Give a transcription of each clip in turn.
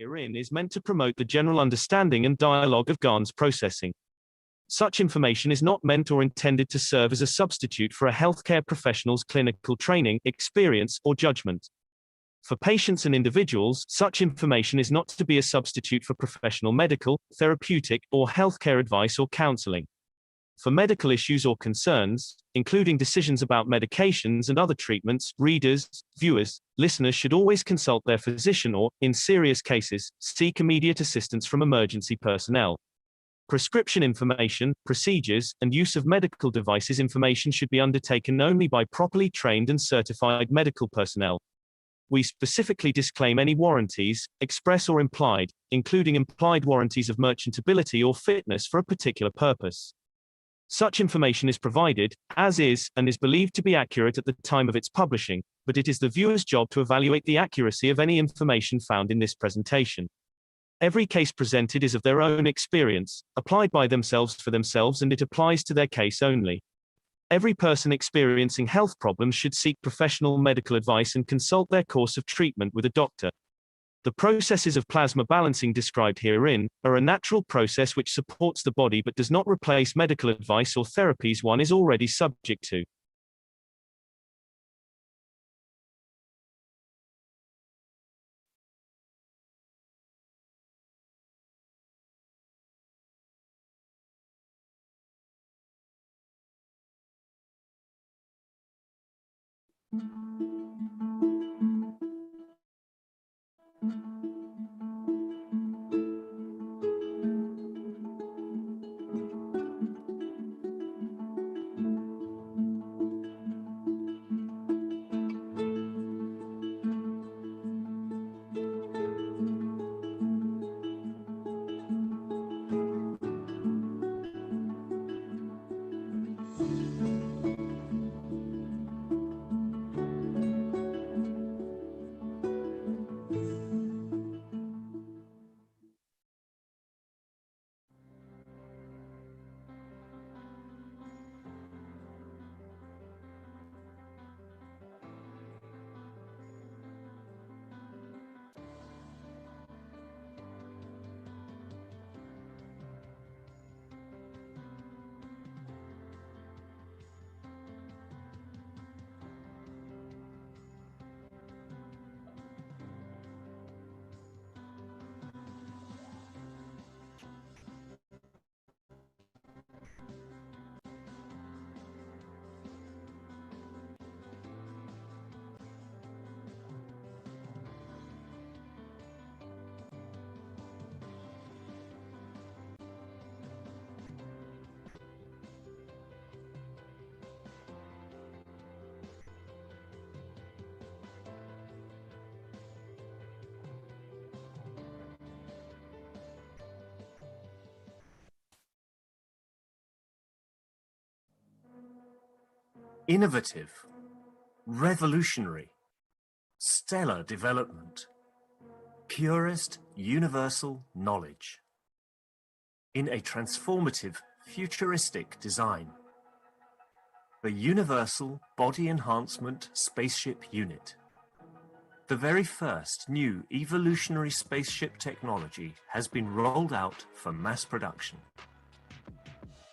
Herein is meant to promote the general understanding and dialogue of GAN's processing. Such information is not meant or intended to serve as a substitute for a healthcare professional's clinical training, experience, or judgment. For patients and individuals, such information is not to be a substitute for professional medical, therapeutic, or healthcare advice or counseling. For medical issues or concerns, including decisions about medications and other treatments, readers, viewers, listeners should always consult their physician or, in serious cases, seek immediate assistance from emergency personnel. Prescription information, procedures, and use of medical devices information should be undertaken only by properly trained and certified medical personnel. We specifically disclaim any warranties, express or implied, including implied warranties of merchantability or fitness for a particular purpose. Such information is provided, as is, and is believed to be accurate at the time of its publishing, but it is the viewer's job to evaluate the accuracy of any information found in this presentation. Every case presented is of their own experience, applied by themselves for themselves, and it applies to their case only. Every person experiencing health problems should seek professional medical advice and consult their course of treatment with a doctor. The processes of plasma balancing described herein are a natural process which supports the body but does not replace medical advice or therapies one is already subject to. innovative, revolutionary, stellar development, purest universal knowledge, in a transformative, futuristic design. The Universal Body Enhancement Spaceship Unit. The very first new evolutionary spaceship technology has been rolled out for mass production.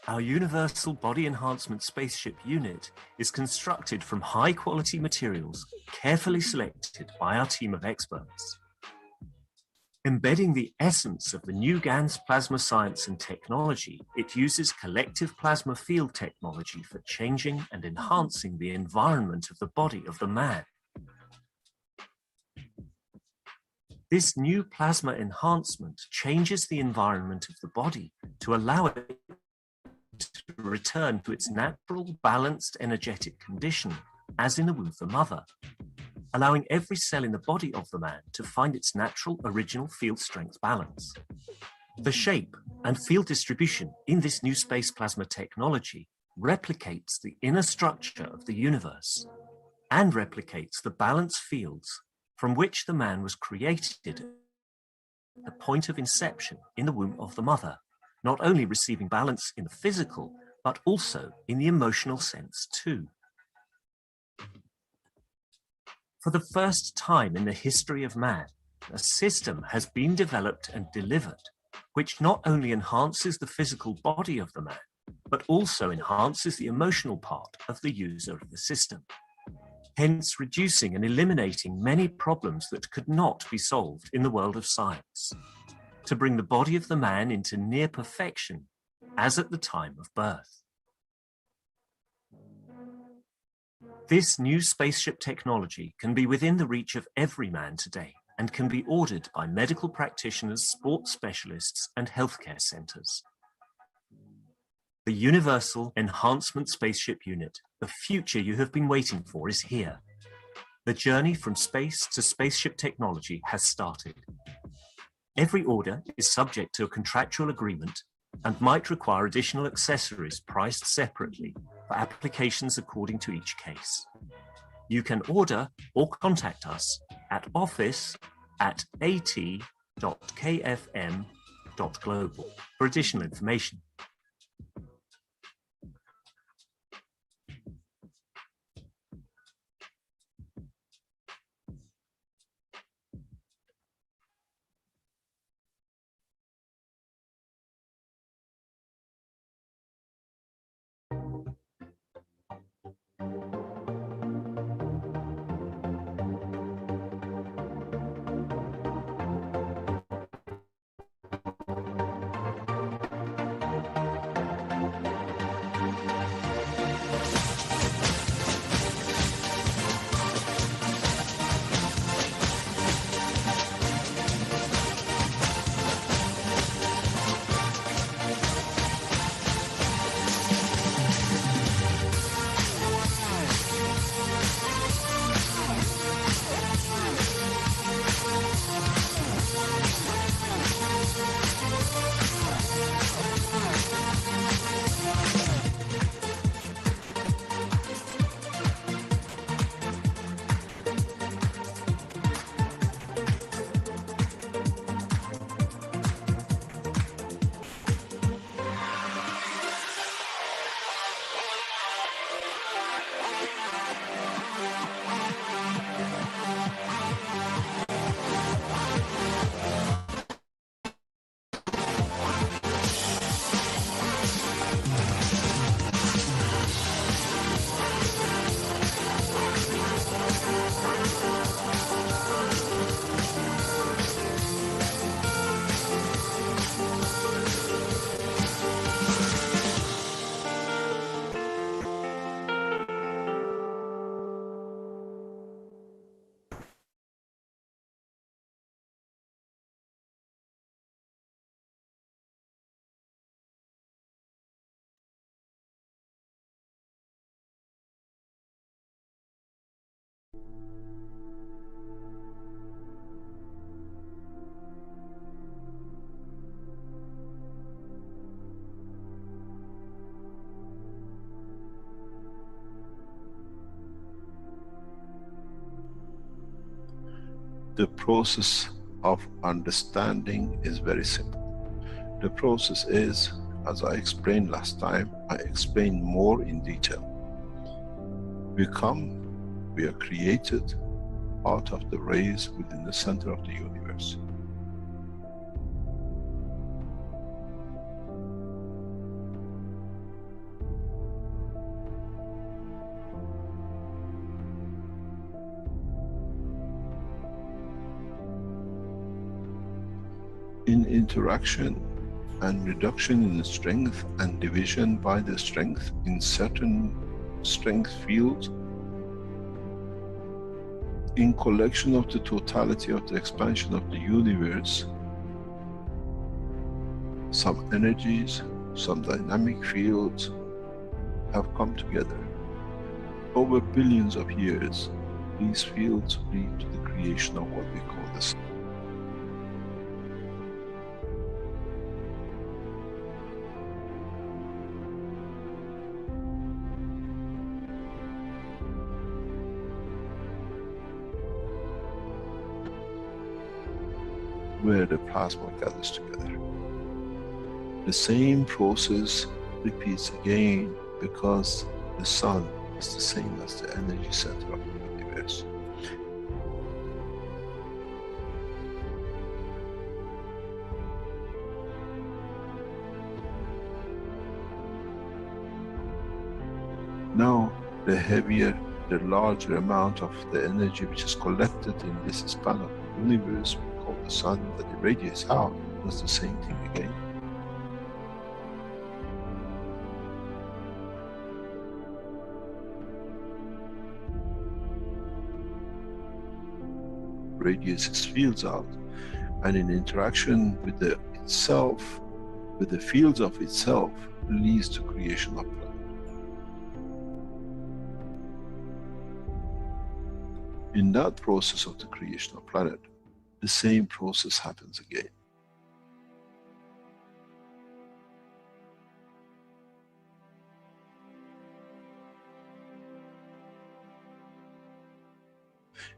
Our Universal Body Enhancement Spaceship Unit is constructed from high-quality materials carefully selected by our team of experts. Embedding the essence of the new GANS plasma science and technology, it uses collective plasma field technology for changing and enhancing the environment of the body of the man. This new plasma enhancement changes the environment of the body to allow it to return to its natural, balanced, energetic condition, as in the womb of the mother, allowing every cell in the body of the man to find its natural, original field strength balance. The shape and field distribution in this new space plasma technology replicates the inner structure of the universe and replicates the balanced fields from which the man was created at the point of inception in the womb of the mother, not only receiving balance in the physical, but also in the emotional sense too. For the first time in the history of man, a system has been developed and delivered, which not only enhances the physical body of the man, but also enhances the emotional part of the user of the system, hence reducing and eliminating many problems that could not be solved in the world of science, to bring the body of the man into near perfection, as at the time of birth. This new spaceship technology can be within the reach of every man today and can be ordered by medical practitioners, sports specialists, and healthcare centers. The Universal Enhancement Spaceship Unit, the future you have been waiting for, is here. The journey from space to spaceship technology has started. Every order is subject to a contractual agreement and might require additional accessories priced separately for applications according to each case. You can order or contact us at office@at.kfm.global for additional information. The process of understanding is very simple. The process is, as I explained last time, I explained more in detail. We are created out of the rays within the center of the universe. In interaction and reduction in strength and division by the strength in certain strength fields, in collection of the totality of the expansion of the universe, some energies, some dynamic fields have come together. Over billions of years, these fields lead to the creation of what we call the sun. Where the plasma gathers together. The same process repeats again because the sun is the same as the energy center of the universe. Now, the heavier, the larger amount of the energy which is collected in this span of the universe, we call the sun, that irradiates out, does the same thing again. Radiates its fields out, and in interaction with itself, with the fields of itself, leads to creation of planet. In that process of the creation of planet, the same process happens again.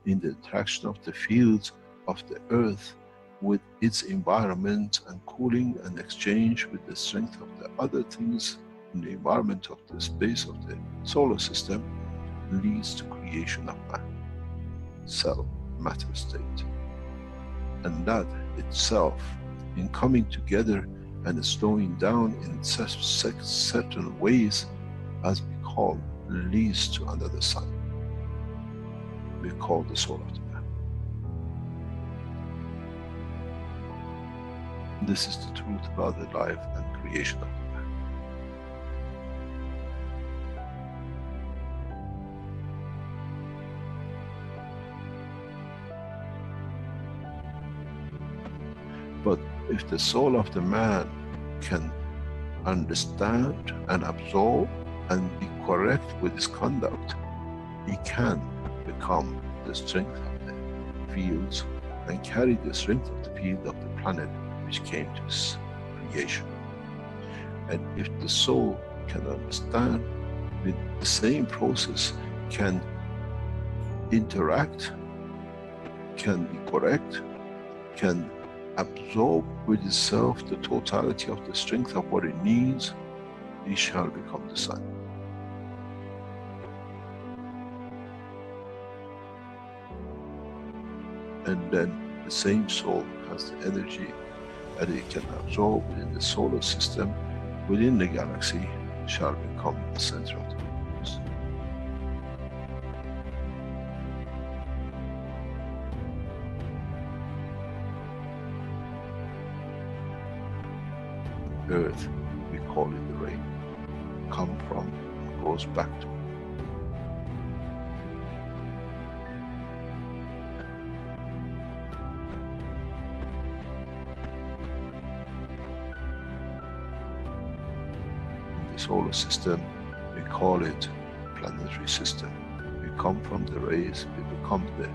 In the interaction of the fields of the earth with its environment and cooling and exchange with the strength of the other things in the environment of the space of the solar system, leads to creation of man, cell, matter state. And that itself, in coming together and slowing down in certain ways, as we call, leads to another sun. We call the soul of the man. This is the truth about the life and creation of the man. But if the soul of the man can understand and absorb and be correct with his conduct, he can become the strength of the fields and carry the strength of the field of the planet which came to this creation. And if the soul can understand with the same process, can interact, can be correct, can absorb with itself the totality of the strength of what it needs, it shall become the sun. And then the same soul has the energy that it can absorb within the solar system, within the galaxy, shall become the center of the universe. Earth, we call it the rain, come from and goes back to. Solar system, we call it planetary system. We come from the rays, we become the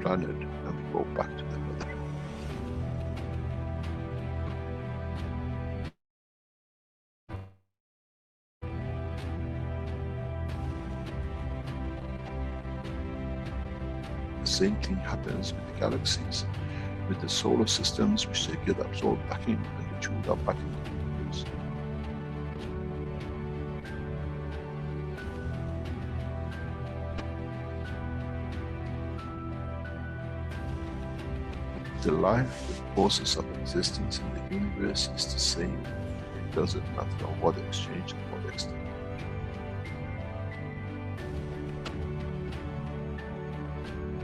planet, and we go back to the mother. same thing happens with the galaxies, with the solar systems, which they get absorbed back in and they chewed up back in the universe. The life, the process of existence in the universe is the same. It doesn't matter on what exchange and what extent.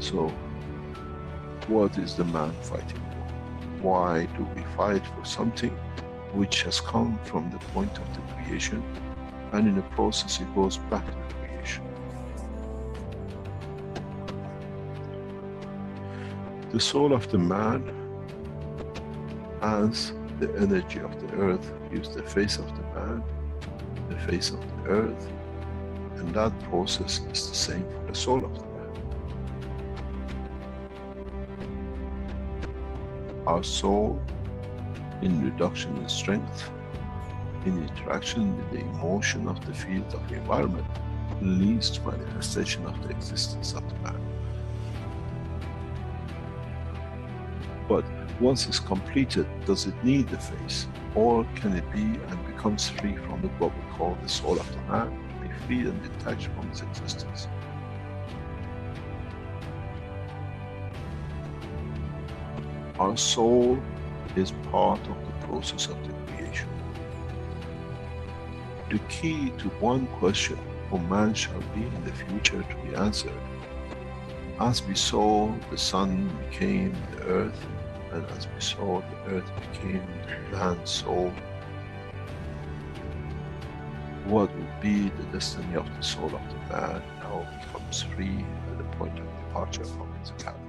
So, what is the man fighting for? Why do we fight for something which has come from the point of the creation, and in the process it goes back to the creation? The soul of the man as the energy of the earth gives the face of the man, the face of the earth, and that process is the same for the soul of the man. Our soul, in reduction in strength, in interaction with the emotion of the field of the environment, leads to manifestation of the existence of the man. But once it's completed, does it need the face? Or can it be and becomes free from it, what we call the soul of the man, to be free and detached from its existence? Our soul is part of the process of the creation. The key to one question, for man shall be in the future to be answered. As we saw, the sun became the earth, and as we saw, the earth became the man's soul. What would be the destiny of the soul of the man now becomes free at the point of departure from physicality.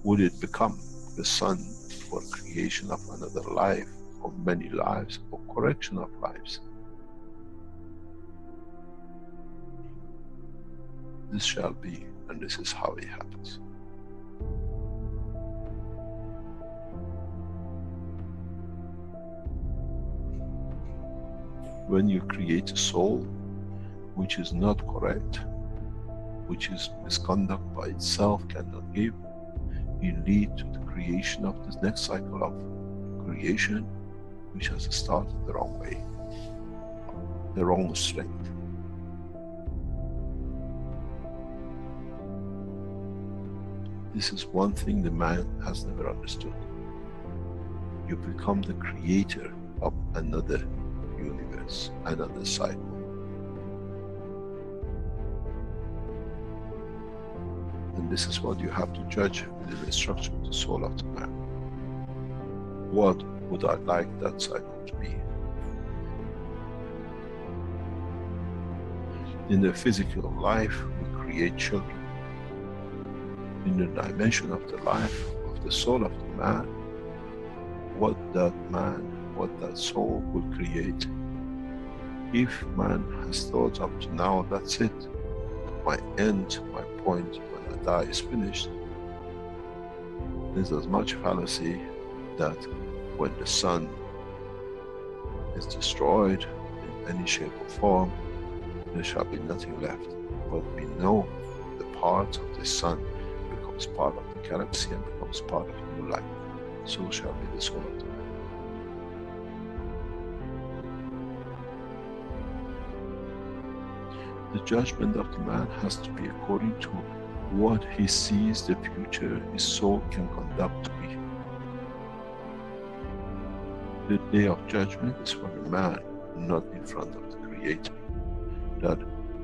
Would it become the sun for creation of another life, or many lives, or correction of lives? This shall be, and this is how it happens. When you create a soul which is not correct, which is misconduct by itself cannot give, you lead to the creation of this next cycle of creation, which has started the wrong way, the wrong strength. This is one thing the man has never understood. You become the creator of another universe, another cycle. And this is what you have to judge with the destruction of the soul of the man. What would I like that cycle to be? In the physical life, we create children. In the dimension of the life of the soul of the man, what that soul will create. If man has thought up to now, that's it, my end, my point, when I die is finished, there's as much fallacy that when the sun is destroyed in any shape or form, there shall be nothing left. But we know the part of the sun becomes part of the galaxy and becomes part of new life. So shall be the soul of the man. The judgment of the man has to be according to what he sees the future his soul can conduct to be. The day of judgment is for the man, not in front of the Creator. That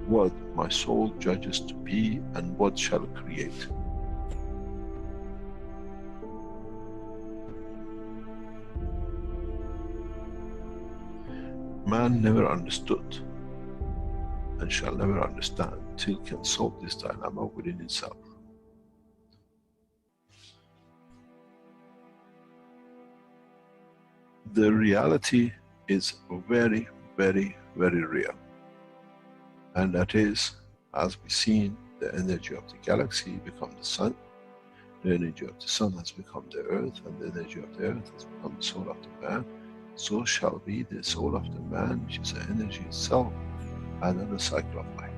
what my soul judges to be and what shall create. Man never understood and shall never understand till can solve this dilemma within itself. The reality is very, very, very real. And that is, as we've seen, the energy of the galaxy become the sun, the energy of the sun has become the earth, and the energy of the earth has become the soul of the man. so shall be the soul of the man, which is the energy itself, another cycle of life.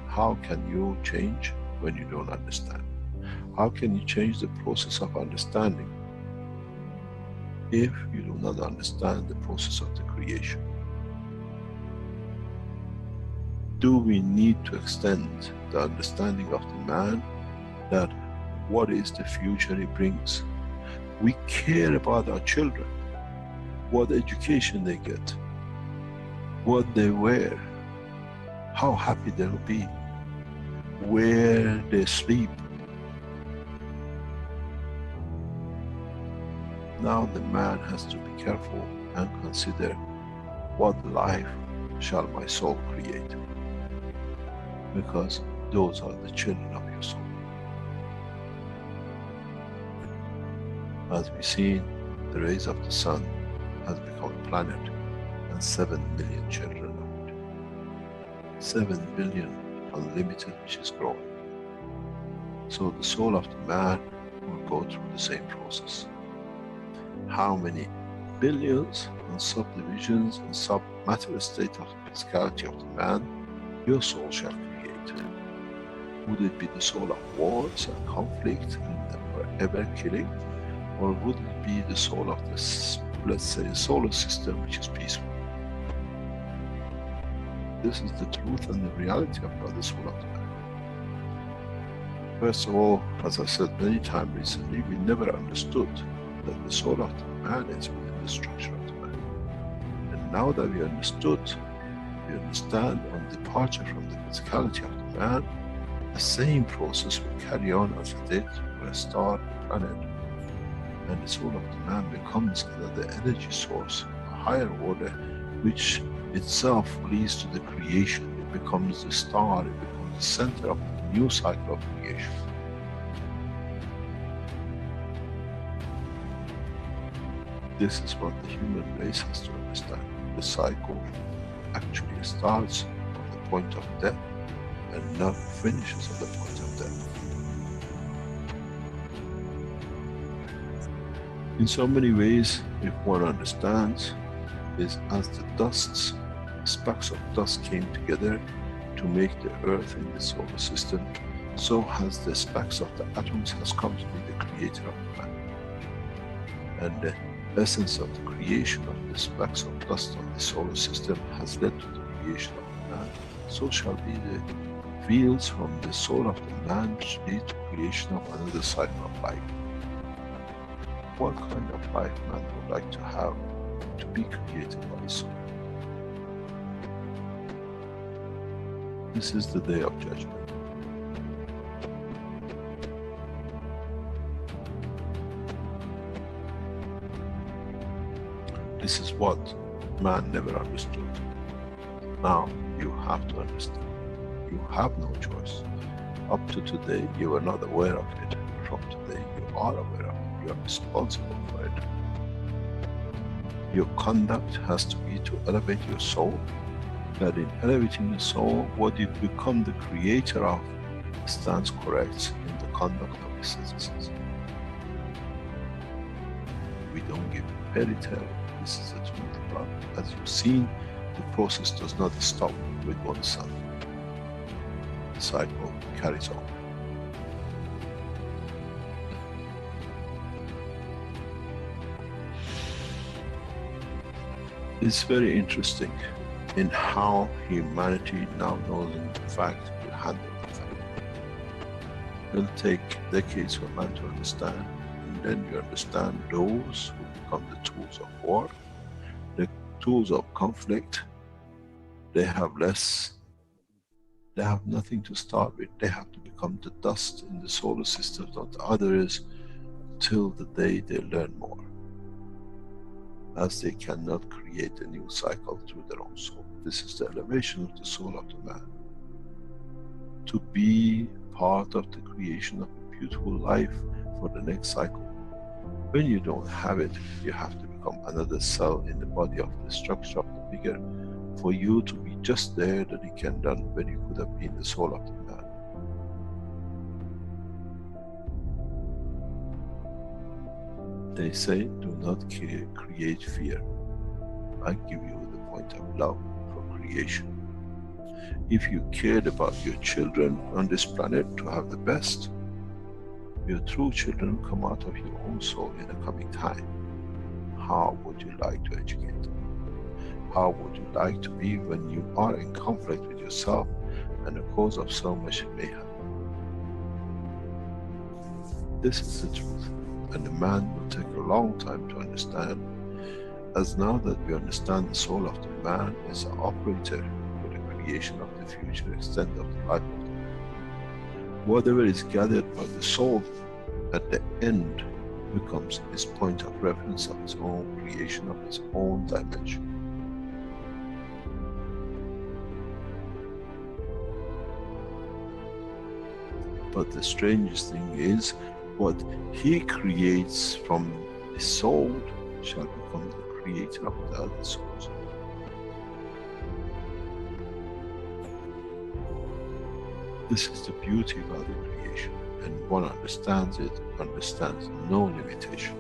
How can you change when you don't understand? How can you change the process of understanding if you do not understand the process of the creation? Do we need to extend the understanding of the man that what is the future he brings? We care about our children, what education they get, what they wear, how happy they'll be, where they sleep. Now the man has to be careful and consider, what life shall my soul create? Because those are the children of your soul. As we see, the rays of the sun has become a planet and 7 billion children of it. 7 billion unlimited, which is growing. So the soul of the man will go through the same process. How many billions and subdivisions and sub-matter state of the physicality of the man your soul shall create? Would it be the soul of wars and conflict and forever killing? Or would it be the soul of this, let's say, solar system, which is peaceful? This is the truth and the reality about the soul of the man. First of all, as I said many times recently, we never understood that the soul of the man is within the structure of the man. And now that we understood, we understand on departure from the physicality of the man, the same process will carry on as it did for a star, a planet, and the soul of the man becomes another energy source, a higher order, which itself leads to the creation. It becomes the star, it becomes the center of the new cycle of creation. This is what the human race has to understand. The cycle actually starts from the point of death and not finishes at the point of death. In so many ways, if one understands, is as the dusts, specks of dust came together to make the earth in the solar system, so has the specks of the atoms has come to be the creator of the man. And the essence of the creation of the specks of dust of the solar system has led to the creation of the man. So shall be the fields from the soul of the man which lead to creation of another cycle of life. What kind of life man would like to have to be created by his soul? This is the day of judgment. This is what man never understood. Now you have to understand. You have no choice. Up to today you were not aware of it. From today you are aware of it. You are responsible for it. Your conduct has to be to elevate your soul. That in elevating the soul, what you become the creator of stands correct in the conduct of the citizens. We don't give fairy tale. This is the truth. But as you've seen, the process does not stop with one sun. The cycle carries on. It's very interesting in how humanity now knows in fact to handle the fact. It'll take decades for man to understand, and then you understand those who become the tools of war, the tools of conflict. They have less, they have nothing to start with. They have to become the dust in the solar system of the others till the day they learn more, as they cannot create a new cycle through their own soul. This is the elevation of the soul of the man. To be part of the creation of a beautiful life for the next cycle. When you don't have it, you have to become another cell in the body of the structure of the bigger, for you to be just there that you can done when you could have been the soul of the man. They say, do not create fear. I give you the point of love for creation. If you cared about your children on this planet to have the best, your true children come out of your own soul in the coming time. How would you like to educate them? How would you like to be when you are in conflict with yourself and the cause of so much mayhem? This is the truth, and the man will take a long time to understand, as now that we understand the soul of the man is an operator for the creation of the future extent of the life of the man. Whatever is gathered by the soul at the end becomes his point of reference of his own creation, of his own dimension. But the strangest thing is, what he creates from his soul shall become the creator of the other souls. This is the beauty about the creation, and one understands it, understands no limitation.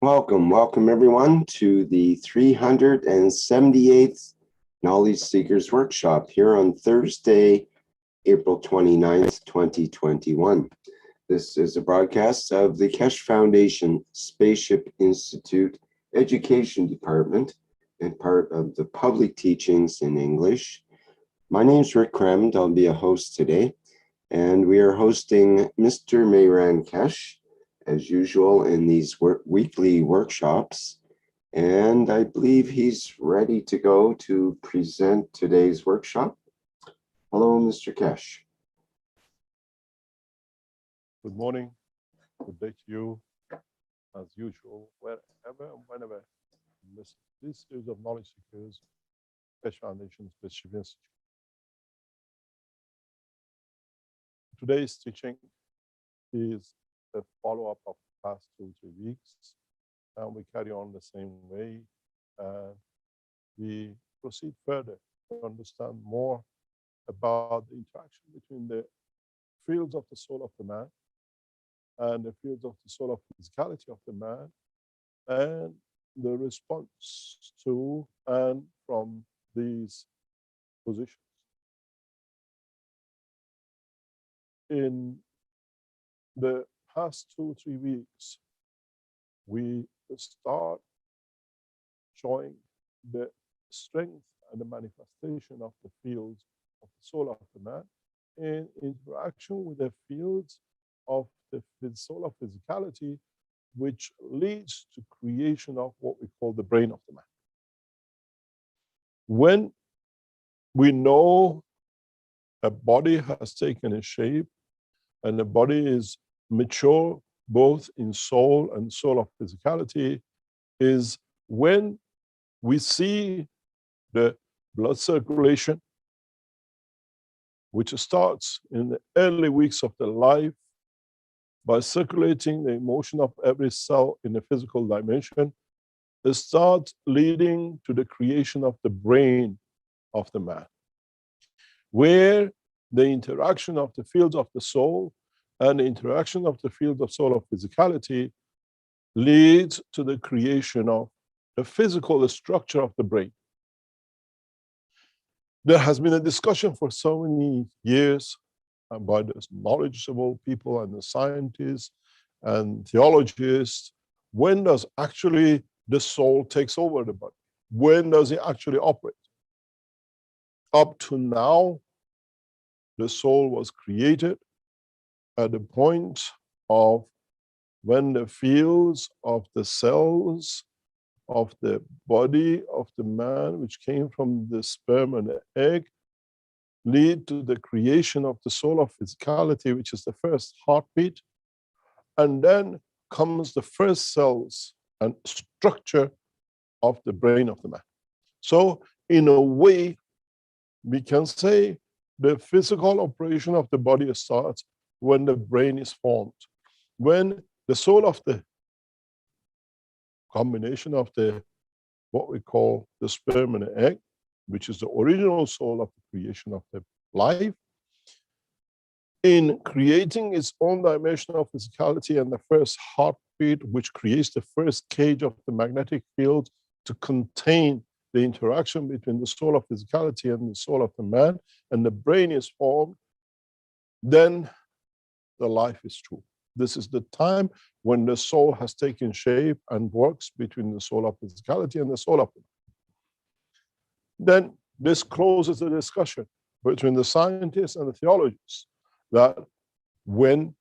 Welcome everyone to the 378th Knowledge Seekers Workshop here on Thursday, April 29th, 2021. This is a broadcast of the Keshe Foundation Spaceship Institute Education Department and part of the Public Teachings in English. My name is Rick Kremd. I'll be a host today, and we are hosting Mr. Mehran Keshe as usual in these weekly workshops, and I believe he's ready to go to present today's workshop. Hello, Mr. Keshe. Good morning, good day to you, as usual, wherever and whenever you listen to this series of Knowledge Seekers, Keshe Foundation Spaceship Institute. Today's teaching is a follow-up of the past 2 or 3 weeks, and we carry on the same way. We proceed further to understand more about the interaction between the fields of the soul of the man and the fields of the soul of physicality of the man, and the response to and from these positions. In the past 2 or 3 weeks, we start showing the strength and the manifestation of the fields of the soul of the man in interaction with the fields of the soul of physicality, which leads to creation of what we call the brain of the man. When we know a body has taken a shape and the body is mature both in soul and soul of physicality, is when we see the blood circulation, which starts in the early weeks of the life by circulating the emotion of every cell in the physical dimension, it starts leading to the creation of the brain of the man, where the interaction of the fields of the soul and the interaction of the field of soul of physicality leads to the creation of the physical structure of the brain. There has been a discussion for so many years by the knowledgeable people and the scientists and theologists, when does actually the soul takes over the body? when does it actually operate? Up to now, the soul was created at the point of when the fields of the cells of the body of the man, which came from the sperm and the egg, lead to the creation of the soul of physicality, which is the first heartbeat. And then comes the first cells and structure of the brain of the man. So in a way, we can say the physical operation of the body starts when the brain is formed. When the soul of the combination of the, what we call the sperm and the egg, which is the original soul of the creation of the life, in creating its own dimension of physicality and the first heartbeat, which creates the first cage of the magnetic field to contain the interaction between the soul of physicality and the soul of the man, and the brain is formed, then the life is true. This is the time when the soul has taken shape and works between the soul of physicality and the soul of the man. Then this closes the discussion between the scientists and the theologians that when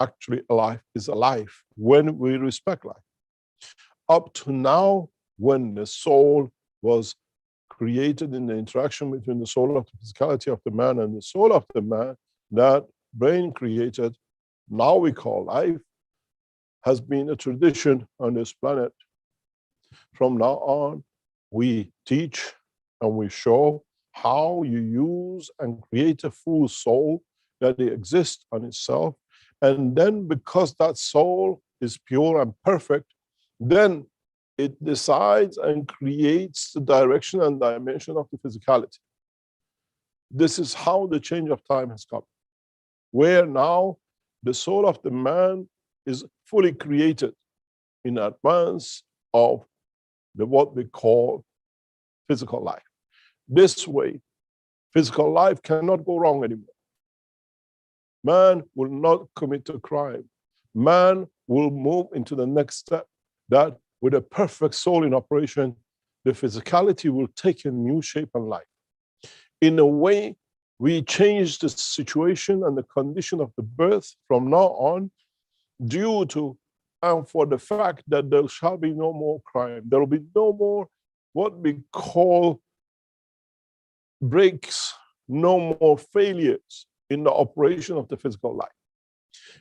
actually life is alive, when we respect life. Up to now, when the soul was created in the interaction between the soul of the physicality of the man and the soul of the man, that brain created, now we call life, has been a tradition on this planet. From now on, we teach and we show how you use and create a full soul that exists on itself. And then because that soul is pure and perfect, then it decides and creates the direction and dimension of the physicality. This is how the change of time has come, where now the soul of the man is fully created in advance of the what we call physical life. This way, physical life cannot go wrong anymore. Man will not commit a crime. Man will move into the next step, that with a perfect soul in operation, the physicality will take a new shape and life. In a way, we change the situation and the condition of the birth from now on due to and for the fact that there shall be no more crime. There will be no more what we call breaks, no more failures in the operation of the physical life.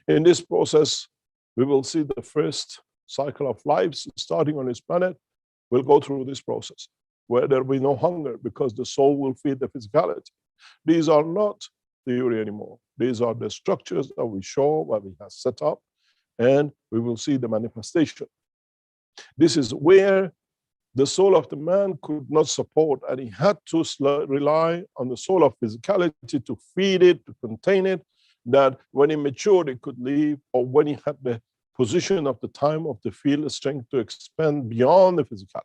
In this process, we will see the first cycle of lives starting on this planet will go through this process, where there will be no hunger because the soul will feed the physicality. These are not theory anymore. These are the structures that we show, what we have set up, and we will see the manifestation. This is where the soul of the man could not support, and he had to rely on the soul of physicality to feed it, to contain it, that when he matured, it could leave, or when he had the position of the time of the field strength to expand beyond the physicality.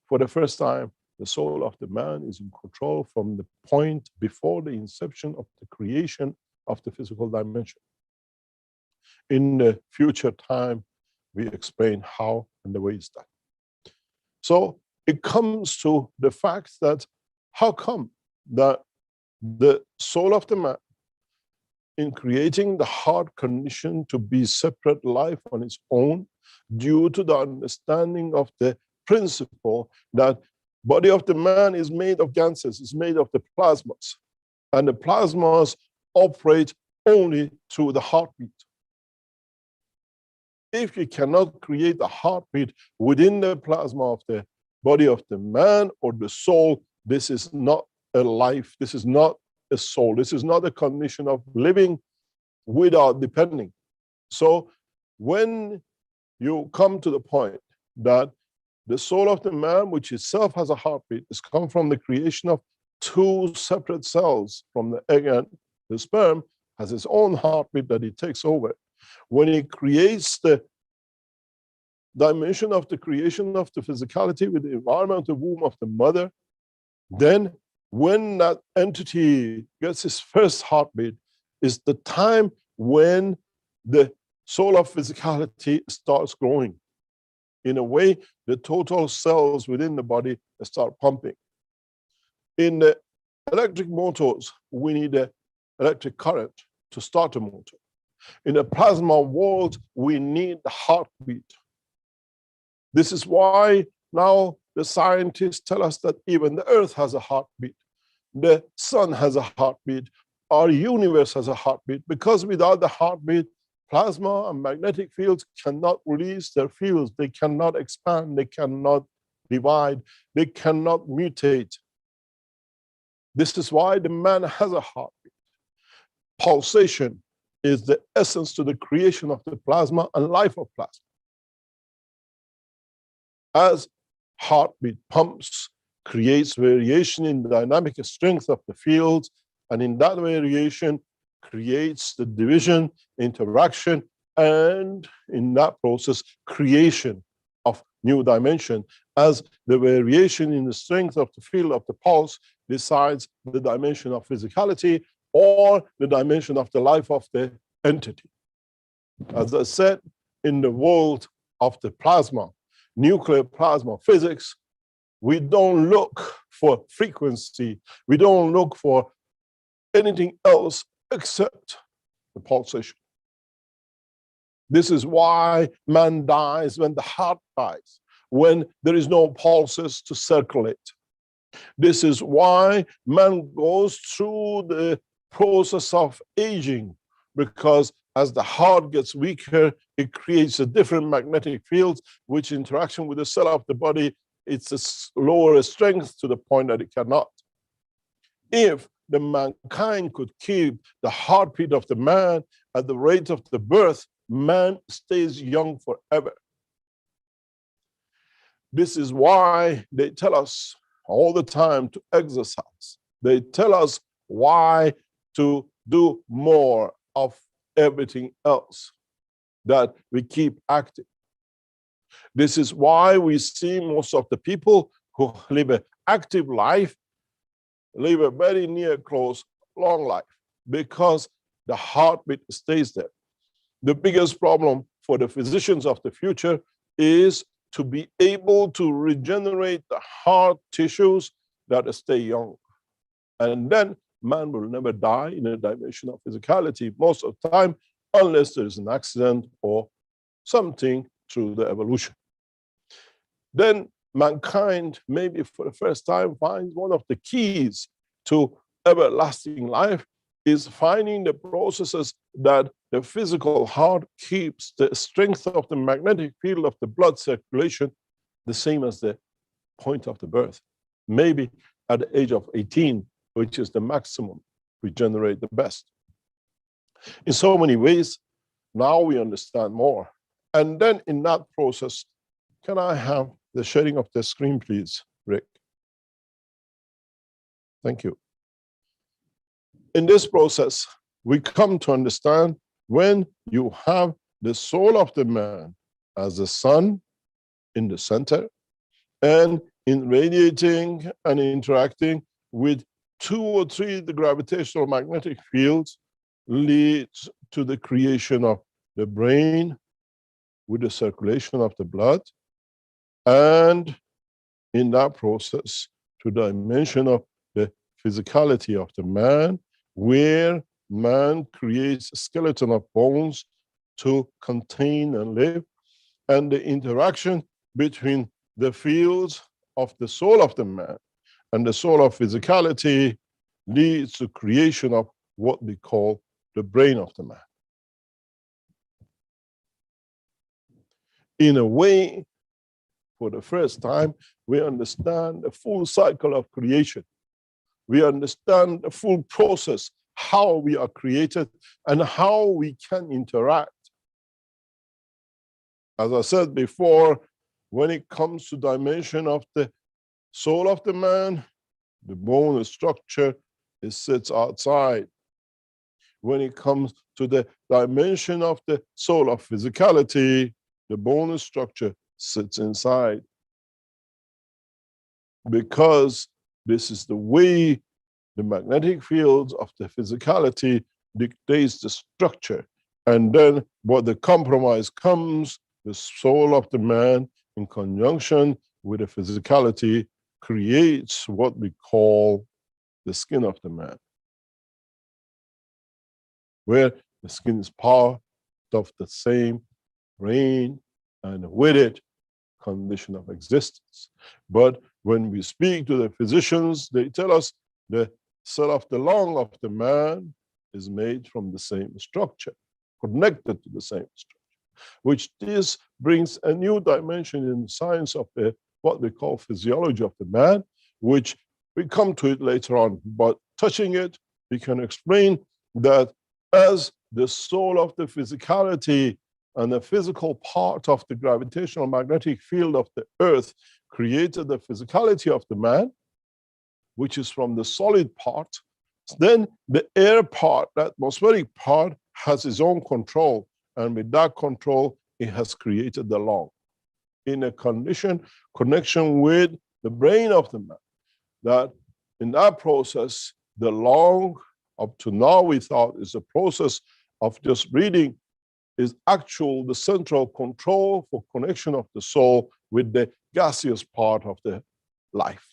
For the first time, the soul of the man is in control from the point before the inception of the creation of the physical dimension. In the future time, we explain how and the way it's done. So it comes to the fact that how come that the soul of the man, in creating the hard condition to be separate life on its own, due to the understanding of the principle that body of the man is made of ganses, is made of the plasmas, and the plasmas operate only through the heartbeat. If you cannot create a heartbeat within the plasma of the body of the man or the soul, this is not a life, this is not a soul, this is not a condition of living without depending. So when you come to the point that the soul of the man, which itself has a heartbeat, is come from the creation of two separate cells from the egg and the sperm, has its own heartbeat that it takes over. When it creates the dimension of the creation of the physicality with the environment, the womb of the mother, then when that entity gets its first heartbeat is the time when the soul of physicality starts growing. In a way, the total cells within the body start pumping. In the electric motors, we need the electric current to start a motor. In the plasma world, we need the heartbeat. This is why now the scientists tell us that even the earth has a heartbeat. The sun has a heartbeat. Our universe has a heartbeat, because without the heartbeat, plasma and magnetic fields cannot release their fields. They cannot expand. They cannot divide. They cannot mutate. This is why the man has a heartbeat. Pulsation is the essence to the creation of the plasma and life of plasma. As heartbeat pumps, creates variation in the dynamic strength of the fields, and in that variation creates the division, interaction, and in that process, creation of new dimension, as the variation in the strength of the field of the pulse decides the dimension of physicality or the dimension of the life of the entity. As I said, in the world of the plasma, nuclear plasma physics, we don't look for frequency. We don't look for anything else except the pulsation. This is why man dies when the heart dies, when there is no pulses to circulate. This is why man goes through the process of aging, because as the heart gets weaker, it creates a different magnetic field, which interaction with the cell of the body, it's a lower strength to the point that it cannot. If the mankind could keep the heartbeat of the man at the rate of the birth, man stays young forever. This is why they tell us all the time to exercise. They tell us why to do more of everything else, that we keep active. This is why we see most of the people who live an active life live a very near, close, long life, because the heartbeat stays there. The biggest problem for the physicians of the future is to be able to regenerate the heart tissues that stay young. And then man will never die in a dimension of physicality most of the time, unless there is an accident or something through the evolution. Then mankind, maybe for the first time, finds one of the keys to everlasting life is finding the processes that the physical heart keeps the strength of the magnetic field of the blood circulation the same as the point of the birth. Maybe at the age of 18, which is the maximum, we generate the best. In so many ways, now we understand more. And then in that process, can I have the sharing of the screen, please, Rick? Thank you. In this process, we come to understand when you have the soul of the man as the sun in the center, and in radiating and interacting with 2 or 3 the gravitational magnetic fields, leads to the creation of the brain with the circulation of the blood, and in that process to the dimension of the physicality of the man, where man creates a skeleton of bones to contain and live, and the interaction between the fields of the soul of the man and the soul of physicality leads to creation of what we call the brain of the man. In a way, for the first time, we understand the full cycle of creation. We understand the full process, how we are created and how we can interact. As I said before, when it comes to dimension of the soul of the man, the bone structure, it sits outside. When it comes to the dimension of the soul of physicality, the bone structure sits inside. Because this is the way the magnetic fields of the physicality dictates the structure. And then what the compromise comes, the soul of the man in conjunction with the physicality, creates what we call the skin of the man, where the skin is part of the same brain and with it condition of existence. But when we speak to the physicians, they tell us the cell of the lung of the man is made from the same structure, connected to the same structure, which this brings a new dimension in science of the what we call physiology of the man, which we come to it later on. But touching it, we can explain that as the soul of the physicality and the physical part of the gravitational magnetic field of the earth created the physicality of the man, which is from the solid part, then the air part, the atmospheric part, has its own control. And with that control, it has created the lung in a connection with the brain of the man. That in that process, the lung, up to now we thought is a process of just breathing, is the central control for connection of the soul with the gaseous part of the life.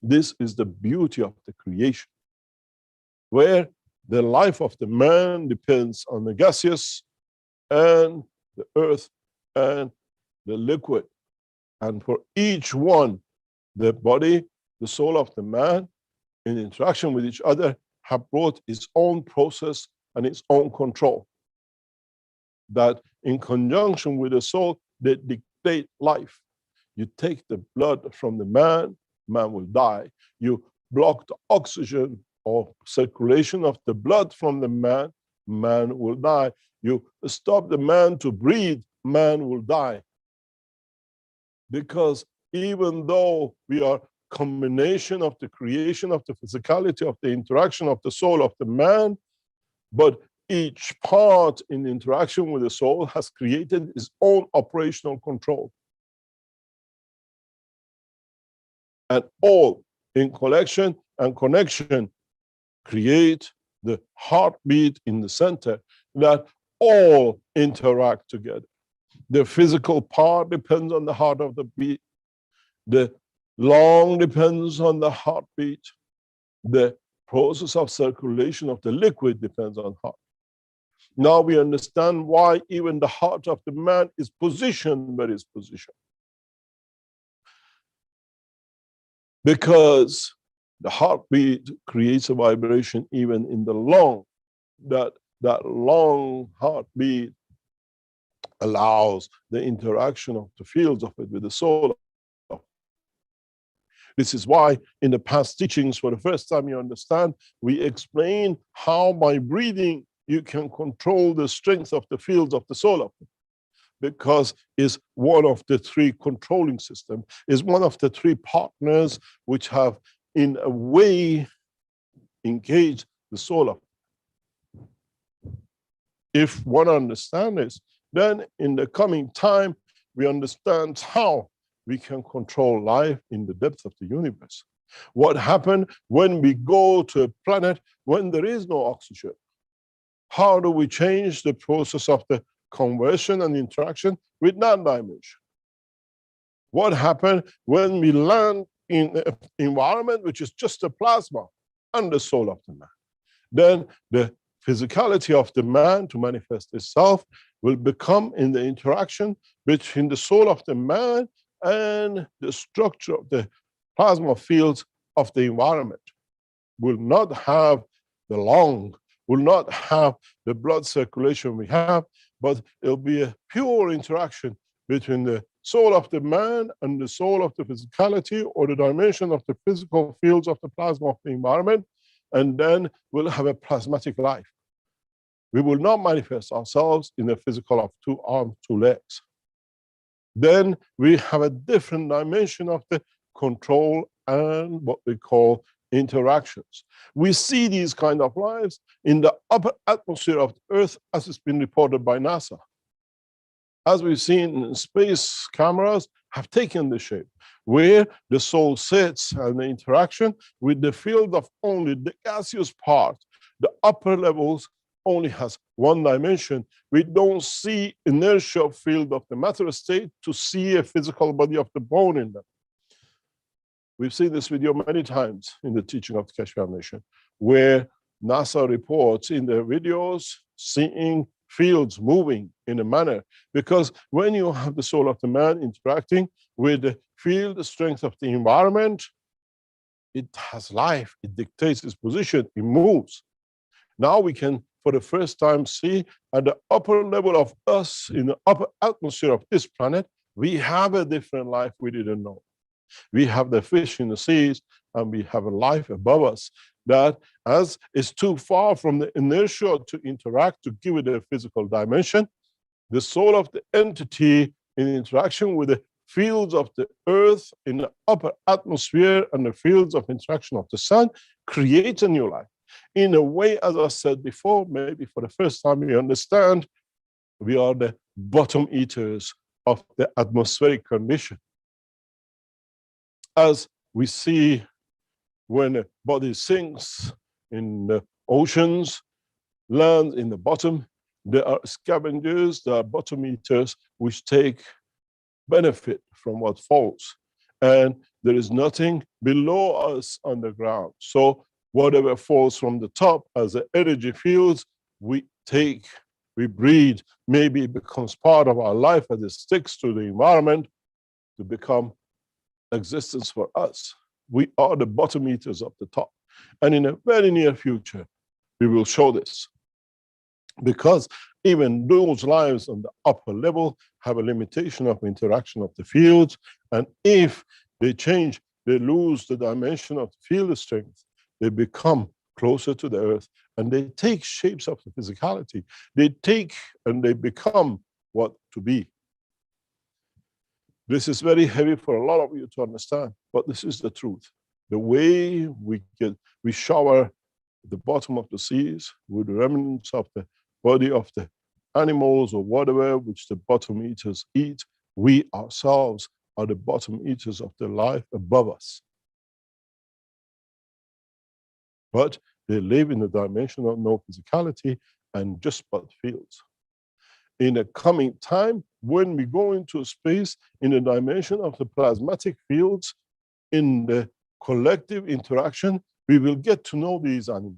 This is the beauty of the creation, where the life of the man depends on the gaseous and the earth and the liquid. And for each one, the body, the soul of the man, in interaction with each other, have brought its own process and its own control. That in conjunction with the soul, they dictate life. You take the blood from the man, man will die. You block the oxygen or circulation of the blood from the man, man will die. You stop the man to breathe, man will die. Because even though we are combination of the creation of the physicality of the interaction of the soul of the man, but each part in interaction with the soul has created its own operational control. And all in collection and connection create the heartbeat in the center that all interact together. The physical part depends on the heart of the beat. The lung depends on the heartbeat. The process of circulation of the liquid depends on heart. Now we understand why even the heart of the man is positioned where it's positioned. Because the heartbeat creates a vibration even in the lung. That long heartbeat allows the interaction of the fields of it with the soul. This is why in the past teachings, for the first time you understand, we explain how by breathing you can control the strength of the fields of the soul of it. Because it's one of the three controlling systems, is one of the three partners which have in a way engaged the soul of it. If one understands this, then in the coming time, we understand how we can control life in the depth of the universe. What happened when we go to a planet when there is no oxygen? How do we change the process of the conversion and interaction with that dimension? What happened when we land in an environment which is just a plasma and the soul of the man? Then the physicality of the man to manifest itself will become in the interaction between the soul of the man and the structure of the plasma fields of the environment. Will not have the lung, will not have the blood circulation we have, but it'll be a pure interaction between the soul of the man and the soul of the physicality or the dimension of the physical fields of the plasma of the environment, and then we'll have a plasmatic life. We will not manifest ourselves in a physical of 2 arms, 2 legs. Then we have a different dimension of the control and what we call interactions. We see these kind of lives in the upper atmosphere of the Earth as it's been reported by NASA. As we've seen, space cameras have taken the shape where the soul sits and the interaction with the field of only the gaseous part, the upper levels only has one dimension. We don't see inertial field of the matter state to see a physical body of the bone in them. We've seen this video many times in the teaching of the Keshe Foundation, where NASA reports in their videos seeing fields moving in a manner, because when you have the soul of the man interacting with the field strength of the environment, it has life, it dictates its position, it moves. Now we can, for the first time, see at the upper level of us, in the upper atmosphere of this planet, we have a different life we didn't know. We have the fish in the seas, and we have a life above us that, as is too far from the inertia to interact to give it a physical dimension, the soul of the entity in interaction with the fields of the earth in the upper atmosphere and the fields of interaction of the sun creates a new life. In a way, as I said before, maybe for the first time we understand we are the bottom eaters of the atmospheric condition. As we see when a body sinks in the oceans, lands in the bottom, there are scavengers, there are bottom eaters which take benefit from what falls. And there is nothing below us on the ground. So whatever falls from the top as the energy fields, we take, we breathe. Maybe it becomes part of our life as it sticks to the environment to become existence for us. We are the bottom eaters of the top. And in a very near future, we will show this. Because even those lives on the upper level have a limitation of interaction of the fields. And if they change, they lose the dimension of the field strength, they become closer to the earth and they take shapes of the physicality. They take and they become what to be. This is very heavy for a lot of you to understand, but this is the truth. The way we shower the bottom of the seas with the remnants of the body of the animals or whatever which the bottom eaters eat, we ourselves are the bottom eaters of the life above us. But they live in the dimension of no physicality and just but fields. In a coming time, when we go into space in the dimension of the plasmatic fields, in the collective interaction, we will get to know these animals.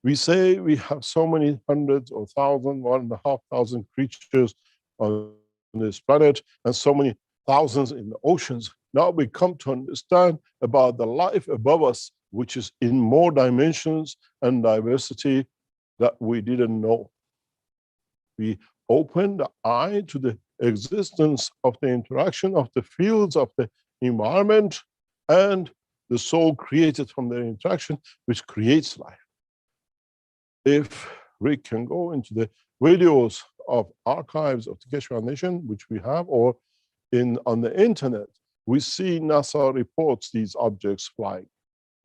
We say we have so many hundreds or thousands, 1,500 creatures on this planet, and so many thousands in the oceans. Now we come to understand about the life above us, which is in more dimensions and diversity that we didn't know. We open the eye to the existence of the interaction of the fields of the environment and the soul created from their interaction, which creates life. If Rick can go into the videos of archives of the Keshe Foundation, which we have, or on the internet, we see NASA reports these objects flying.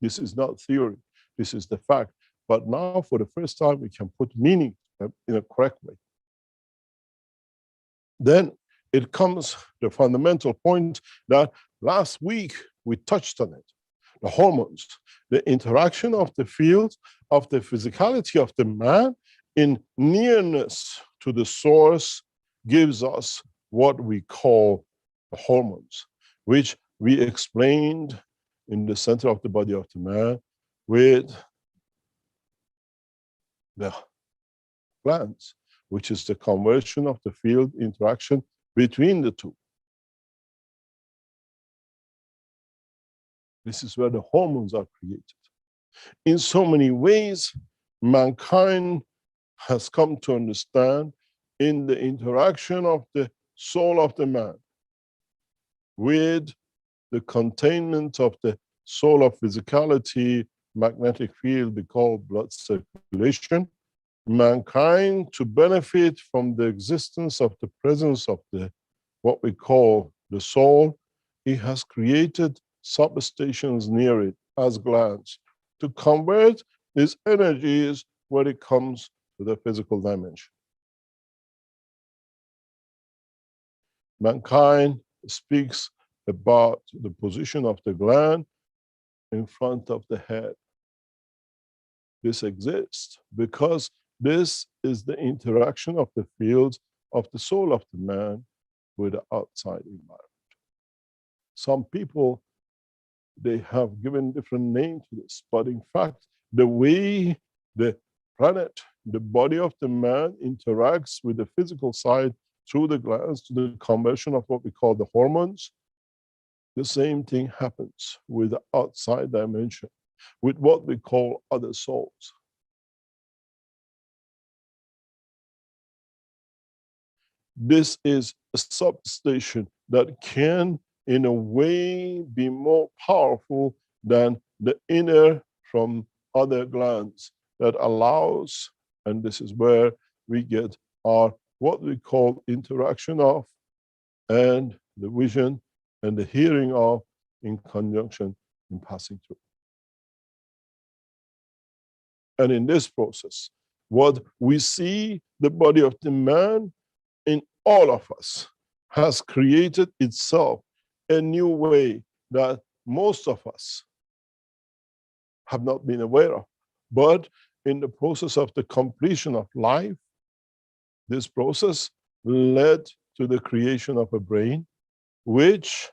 This is not theory, this is the fact. But now, for the first time, we can put meaning in a correct way. Then it comes the fundamental point that last week we touched on it. The hormones, the interaction of the field, of the physicality of the man in nearness to the source gives us what we call the hormones, which we explained in the center of the body of the man with the glands, which is the conversion of the field interaction between the two. This is where the hormones are created. In so many ways, mankind has come to understand in the interaction of the soul of the man with the containment of the soul of physicality, magnetic field we call blood circulation, mankind, to benefit from the existence of the presence of the what we call the soul, he has created substations near it as glands to convert these energies when it comes to the physical dimension. Mankind speaks about the position of the gland in front of the head. this exists? Because this is the interaction of the fields of the soul of the man with the outside environment. Some people, they have given different names to this, but in fact, the way the planet, the body of the man interacts with the physical side through the glands to the conversion of what we call the hormones, the same thing happens with the outside dimension, with what we call other souls. This is a substation that can, in a way, be more powerful than the inner from other glands that allows, and this is where we get our what we call interaction of, and the vision and the hearing of in conjunction in passing through. And in this process, what we see, the body of the man in all of us has created itself a new way that most of us have not been aware of. But in the process of the completion of life, this process led to the creation of a brain, which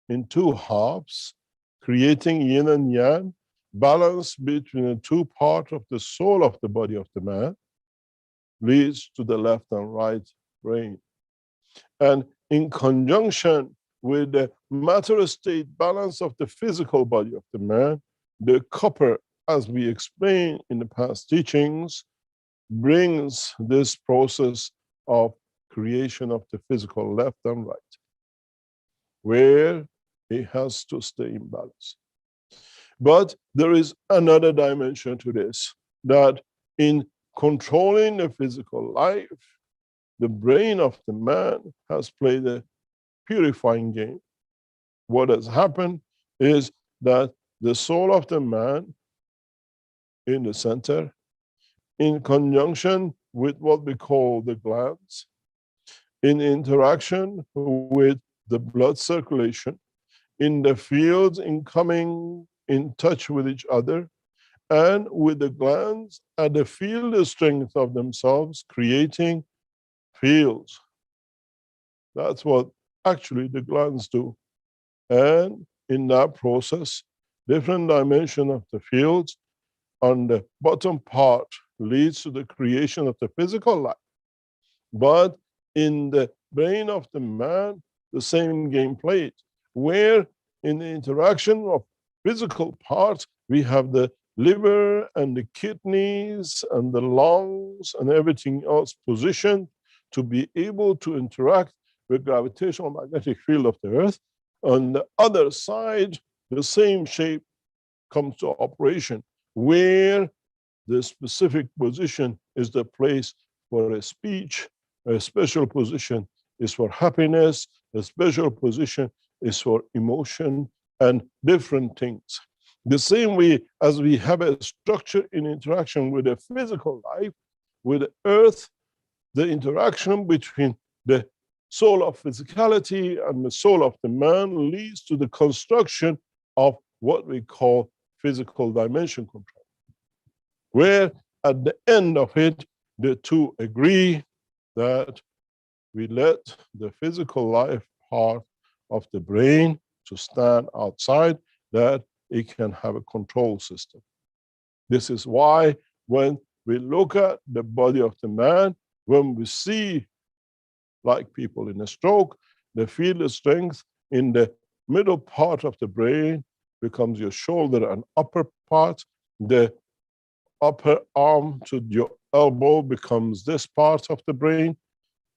in two halves, creating yin and yang, balance between the two parts of the soul of the body of the man, leads to the left and right brain. And in conjunction with the matter state balance of the physical body of the man, the copper, as we explained in the past teachings, brings this process of creation of the physical left and right, where it has to stay in balance. But there is another dimension to this, that in controlling the physical life, the brain of the man has played a purifying game. What has happened is that the soul of the man in the center, in conjunction with what we call the glands, in interaction with the blood circulation, in the fields, in coming in touch with each other, and with the glands at the field strength of themselves, creating fields. That's what actually the glands do. And in that process, different dimension of the fields on the bottom part leads to the creation of the physical life. But in the brain of the man, the same game played, where in the interaction of physical parts, we have the liver and the kidneys and the lungs and everything else positioned to be able to interact with gravitational magnetic field of the earth. On the other side, the same shape comes to operation, where the specific position is the place for a speech, a special position is for happiness, a special position is for emotion and different things. The same way as we have a structure in interaction with the physical life, with the earth, the interaction between the soul of physicality and the soul of the man leads to the construction of what we call physical dimension control, where at the end of it, the two agree that we let the physical life part of the brain to stand outside, that it can have a control system. This is why when we look at the body of the man, when we see, like people in a stroke, the field strength in the middle part of the brain becomes your shoulder and upper part. The upper arm to your elbow becomes this part of the brain.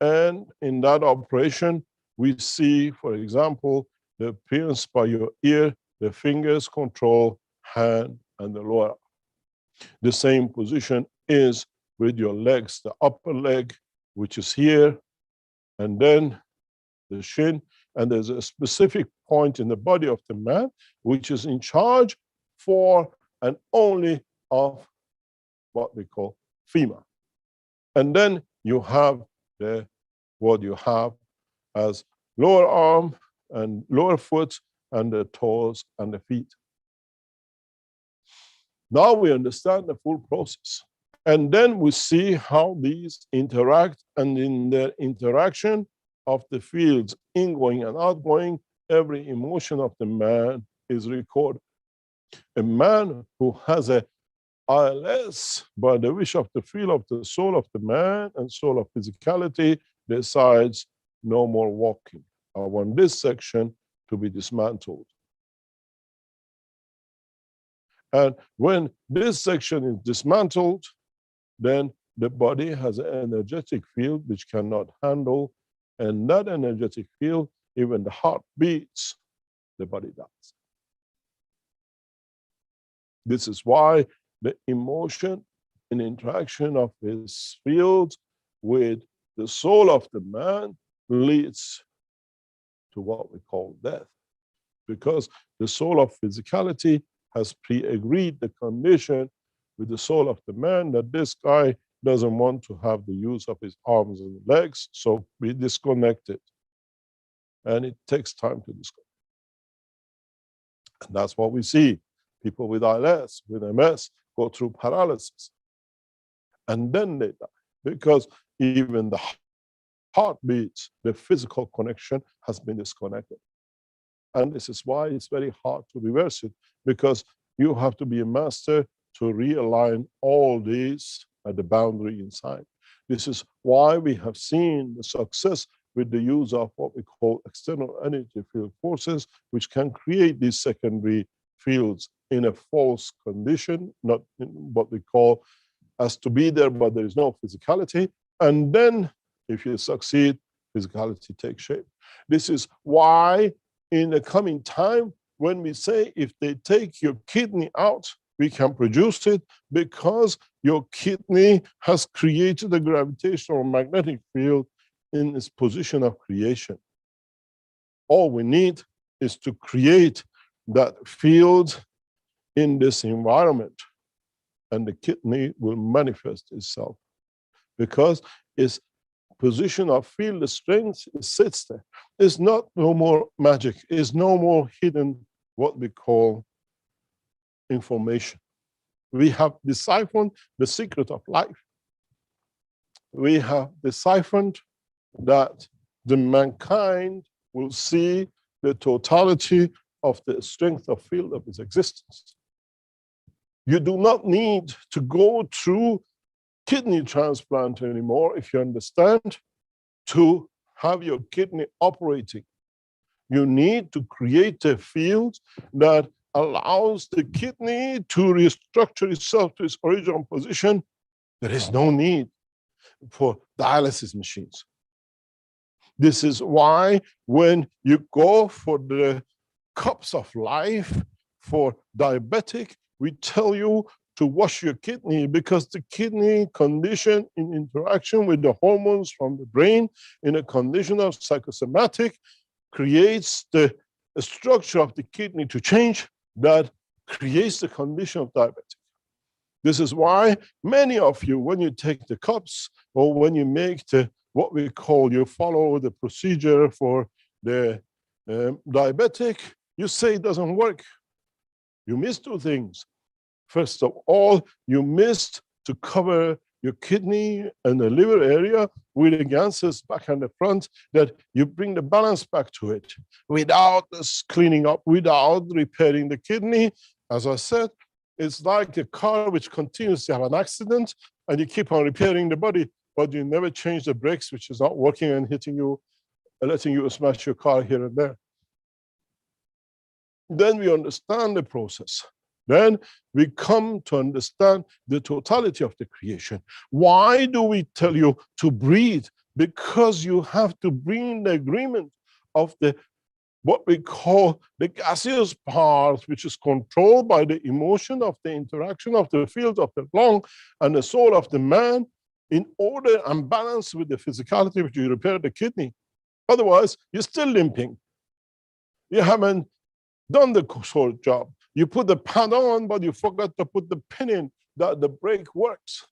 And in that operation, we see, for example, the appearance by your ear, the fingers control hand and the lower. The same position is with your legs, the upper leg, which is here, and then the shin. And there's a specific point in the body of the man, which is in charge for and only of what we call femur. And then you have what you have as lower arm and lower foot and the toes and the feet. Now we understand the full process. And then we see how these interact, and in their interaction of the fields, ingoing and outgoing, every emotion of the man is recorded. A man who has a ILS, by the wish of the feel of the soul of the man and soul of physicality, decides no more walking. I want this section to be dismantled. And when this section is dismantled, then the body has an energetic field which cannot handle, and that energetic field, even the heart beats, the body dies. This is why the emotion and interaction of his field with the soul of the man leads to what we call death. Because the soul of physicality has pre-agreed the condition with the soul of the man that this guy doesn't want to have the use of his arms and legs, so we disconnect it. And it takes time to disconnect. And that's what we see. People with ILS, with MS, go through paralysis. And then they die. Because even the heartbeats, the physical connection has been disconnected. And this is why it's very hard to reverse it, because you have to be a master to realign all these at the boundary inside. This is why we have seen the success with the use of what we call external energy field forces, which can create these secondary fields in a false condition, not in what we call as to be there, but there is no physicality. And then if you succeed, physicality takes shape. This is why in the coming time, when we say if they take your kidney out, we can produce it, because your kidney has created a gravitational magnetic field in its position of creation. All we need is to create that field in this environment, and the kidney will manifest itself, because its position of field strength sits there. It's not no more magic. It's no more hidden what we call information. We have deciphered the secret of life. We have deciphered that the mankind will see the totality of the strength of field of its existence. You do not need to go through kidney transplant anymore, if you understand, to have your kidney operating. You need to create a field that allows the kidney to restructure itself to its original position. There is no need for dialysis machines. This is why when you go for the cups of life for diabetic, we tell you to wash your kidney, because the kidney condition in interaction with the hormones from the brain in a condition of psychosomatic creates the structure of the kidney to change, that creates the condition of diabetic. This is why many of you, when you take the cups, or when you make the what we call, you follow the procedure for the diabetic, you say it doesn't work. You miss two things. First of all, you missed to cover your kidney and the liver area with the gases back and the front, that you bring the balance back to it without this cleaning up, without repairing the kidney. As I said, it's like a car which continues to have an accident and you keep on repairing the body, but you never change the brakes, which is not working and hitting you, letting you smash your car here and there. Then we understand the process. Then we come to understand the totality of the creation. Why do we tell you to breathe? Because you have to bring the agreement of the what we call the gaseous part, which is controlled by the emotion of the interaction of the field of the lung and the soul of the man, in order and balance with the physicality which you repair the kidney. Otherwise, you're still limping. You haven't done the soul job. You put the pad on, but you forgot to put the pin in, that the brake works.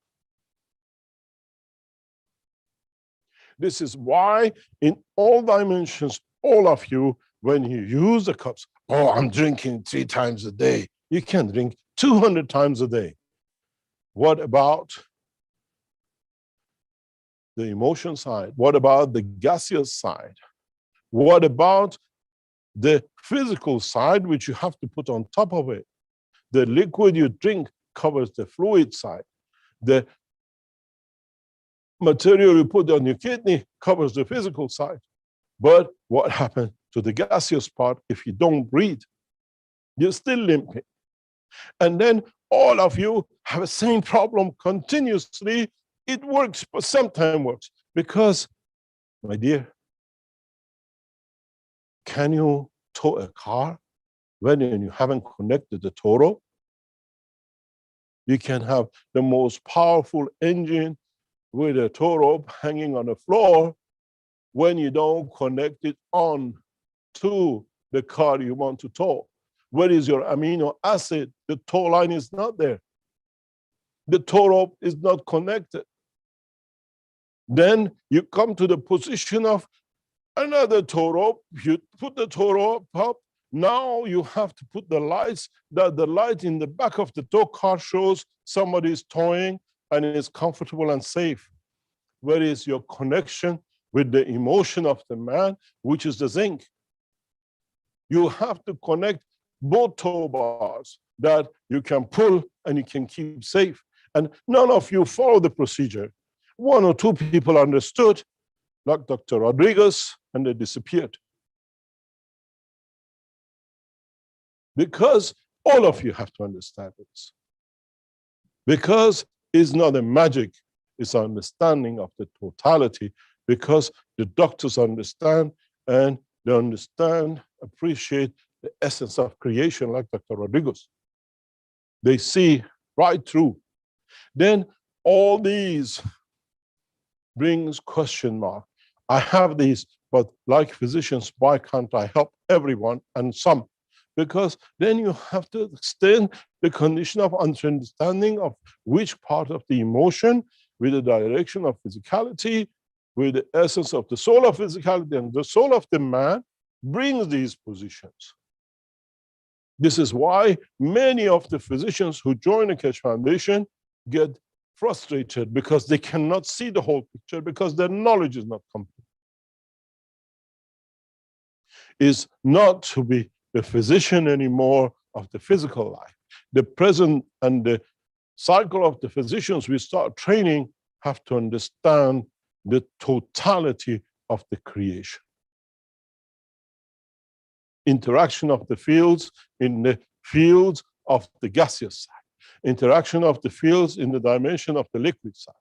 This is why in all dimensions, all of you, when you use the cups, oh, I'm drinking 3 times a day. You can drink 200 times a day. What about the emotion side? What about the gaseous side? What about the physical side, which you have to put on top of it? The liquid you drink covers the fluid side. The material you put on your kidney covers the physical side. But what happens to the gaseous part if you don't breathe? You're still limping. And then all of you have the same problem continuously. It works, but sometimes works. Because, my dear, can you tow a car when you haven't connected the tow rope? You can have the most powerful engine with a tow rope hanging on the floor when you don't connect it on to the car you want to tow. Where is your amino acid? The tow line is not there. The tow rope is not connected. Then you come to the position of another tow rope. You put the tow rope up. Now you have to put the lights, that the light in the back of the tow car shows somebody is towing and it is comfortable and safe. Where is your connection with the emotion of the man, which is the zinc? You have to connect both tow bars that you can pull and you can keep safe. And none of you follow the procedure. One or two people understood, like Dr. Rodriguez, and they disappeared. Because all of you have to understand this. Because it's not a magic, it's an understanding of the totality. Because the doctors understand, and they understand, appreciate the essence of creation, like Dr. Rodriguez. They see right through. Then all these brings question mark. I have these, but like physicians, why can't I help everyone and some? Because then you have to extend the condition of understanding of which part of the emotion with the direction of physicality, with the essence of the soul of physicality, and the soul of the man brings these positions. This is why many of the physicians who join the Keshe Foundation get frustrated, because they cannot see the whole picture, because their knowledge is not complete. Is not to be the physician anymore of the physical life. The present and the cycle of the physicians we start training have to understand the totality of the creation. Interaction of the fields in the fields of the gaseous side. Interaction of the fields in the dimension of the liquid side.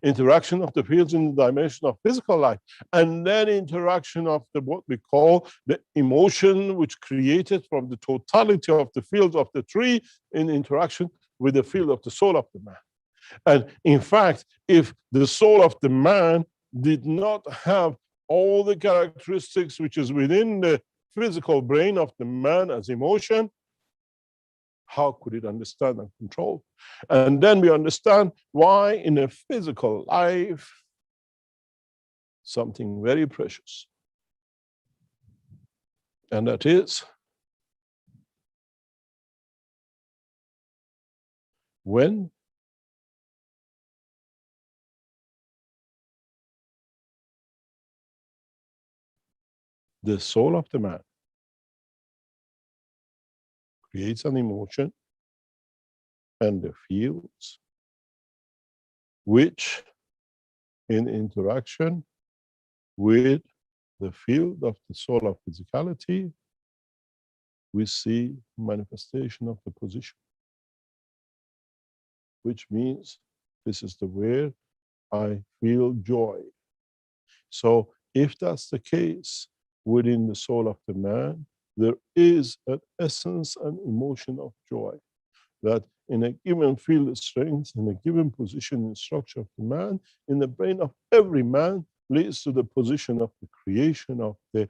Interaction of the fields in the dimension of physical life, and then interaction of the what we call the emotion, which created from the totality of the fields of the tree in interaction with the field of the soul of the man. And in fact, if the soul of the man did not have all the characteristics which is within the physical brain of the man as emotion, how could it understand and control? And then we understand why in a physical life, something very precious. And that is when the soul of the man creates an emotion and the fields which in interaction with the field of the soul of physicality, we see manifestation of the position, which means this is the where I feel joy. So if that's the case within the soul of the man, there is an essence and emotion of joy that in a given field of strength, in a given position and structure of the man, in the brain of every man leads to the position of the creation of the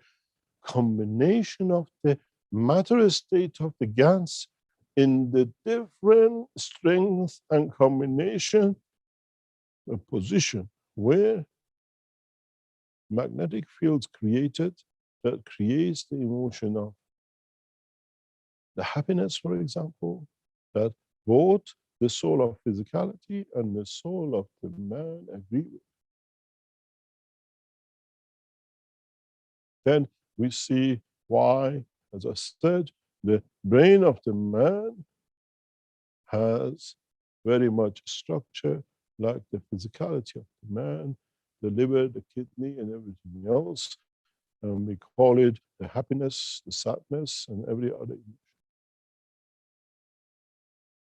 combination of the matter state of the GANs in the different strengths and combination, a position where magnetic fields created that creates the emotion of the happiness, for example, that both the soul of physicality and the soul of the man agree with. Then we see why, as I said, the brain of the man has very much structure like the physicality of the man, the liver, the kidney, and everything else. And we call it the happiness, the sadness, and every other emotion.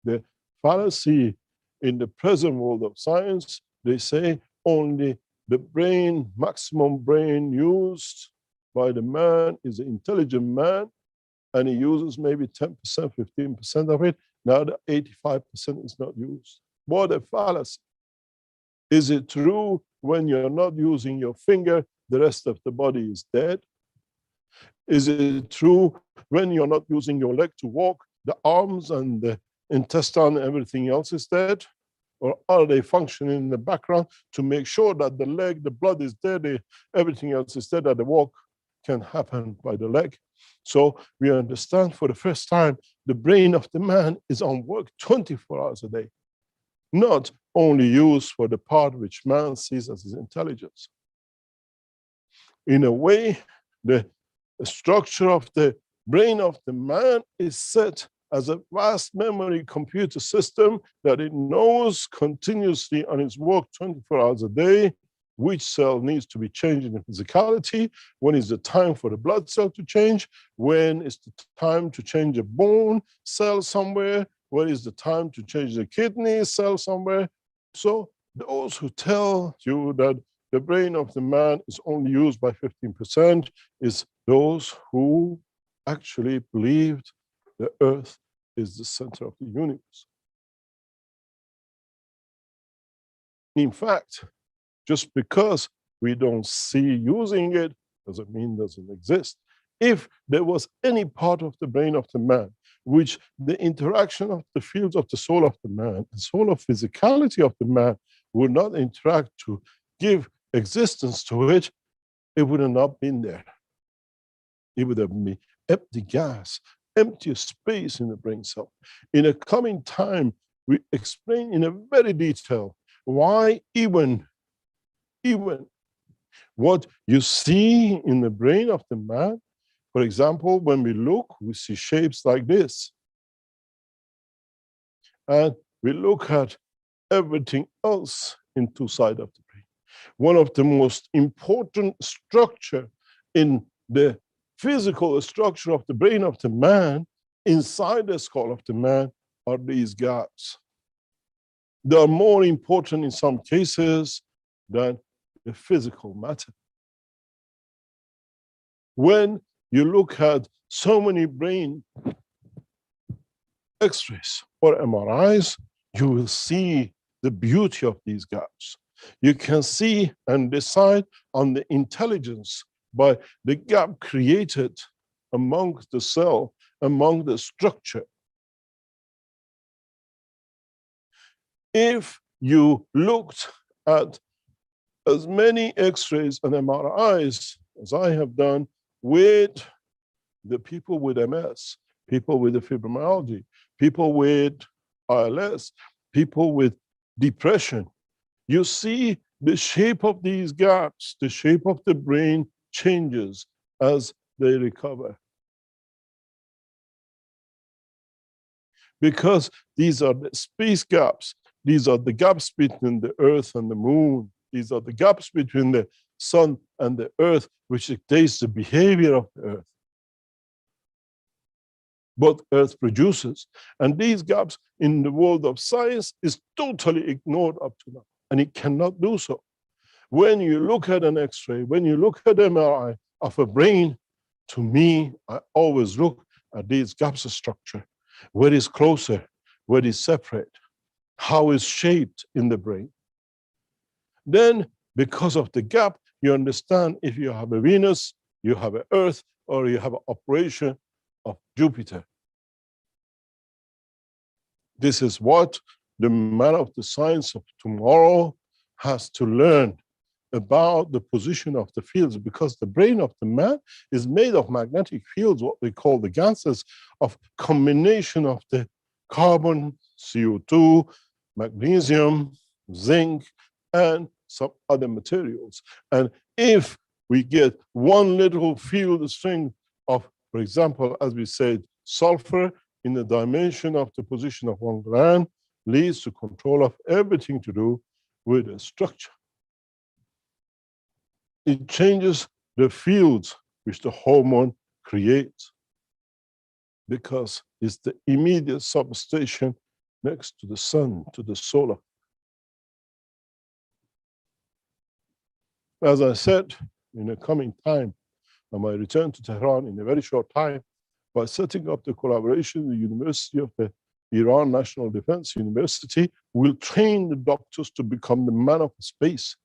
The fallacy in the present world of science, they say only the brain, maximum brain used by the man is an intelligent man, and he uses maybe 10%, 15% of it. Now the 85% is not used. What a fallacy. Is it true when you're not using your finger, the rest of the body is dead? Is it true when you're not using your leg to walk, the arms and the intestine and everything else is dead? Or are they functioning in the background to make sure that the leg, the blood is dead, everything else is dead, that the walk can happen by the leg? So we understand for the first time, the brain of the man is on work 24 hours a day, not only used for the part which man sees as his intelligence. In a way, the structure of the brain of the man is set as a vast memory computer system that it knows continuously on its work 24 hours a day, which cell needs to be changed in the physicality, when is the time for the blood cell to change, when is the time to change a bone cell somewhere, when is the time to change the kidney cell somewhere. So those who tell you that the brain of the man is only used by 15% is those who actually believed the earth is the center of the universe. In fact, just because we don't see using it doesn't mean it doesn't exist. If there was any part of the brain of the man which the interaction of the fields of the soul of the man and soul of physicality of the man would not interact to give existence to it, it would have not been there. It would have been empty gas, empty space in the brain cell. In a coming time, we explain in a very detail why even what you see in the brain of the man, for example, when we look, we see shapes like this. And we look at everything else in two sides of the brain. One of the most important structure in the physical structure of the brain of the man, inside the skull of the man, are these gaps. They are more important in some cases than the physical matter. When you look at so many brain X-rays or MRIs, you will see the beauty of these gaps. You can see and decide on the intelligence by the gap created among the cell, among the structure. If you looked at as many X-rays and MRIs as I have done with the people with MS, people with the fibromyalgia, people with ALS, people with depression, you see the shape of these gaps, the shape of the brain changes as they recover. Because these are the space gaps, these are the gaps between the earth and the moon, these are the gaps between the sun and the earth, which dictates the behavior of the earth. What earth produces. And these gaps in the world of science is totally ignored up to now, and it cannot do so. When you look at an X-ray, when you look at MRI of a brain, to me, I always look at these gaps of structure. Where is closer, where is separate, how is shaped in the brain. Then, because of the gap, you understand if you have a Venus, you have an Earth, or you have an operation of Jupiter. This is what the man of the science of tomorrow has to learn about the position of the fields, because the brain of the man is made of magnetic fields, what we call the gases, of combination of the carbon, CO2, magnesium, zinc, and some other materials. And if we get one little field strength of, for example, as we said, sulfur in the dimension of the position of one gland, leads to control of everything to do with the structure. It changes the fields which the hormone creates, because it's the immediate substation next to the sun, to the solar. As I said, in the coming time, I might return to Tehran in a very short time, by setting up the collaboration with the University of the Iran National Defense University, will train the doctors to become the man of space.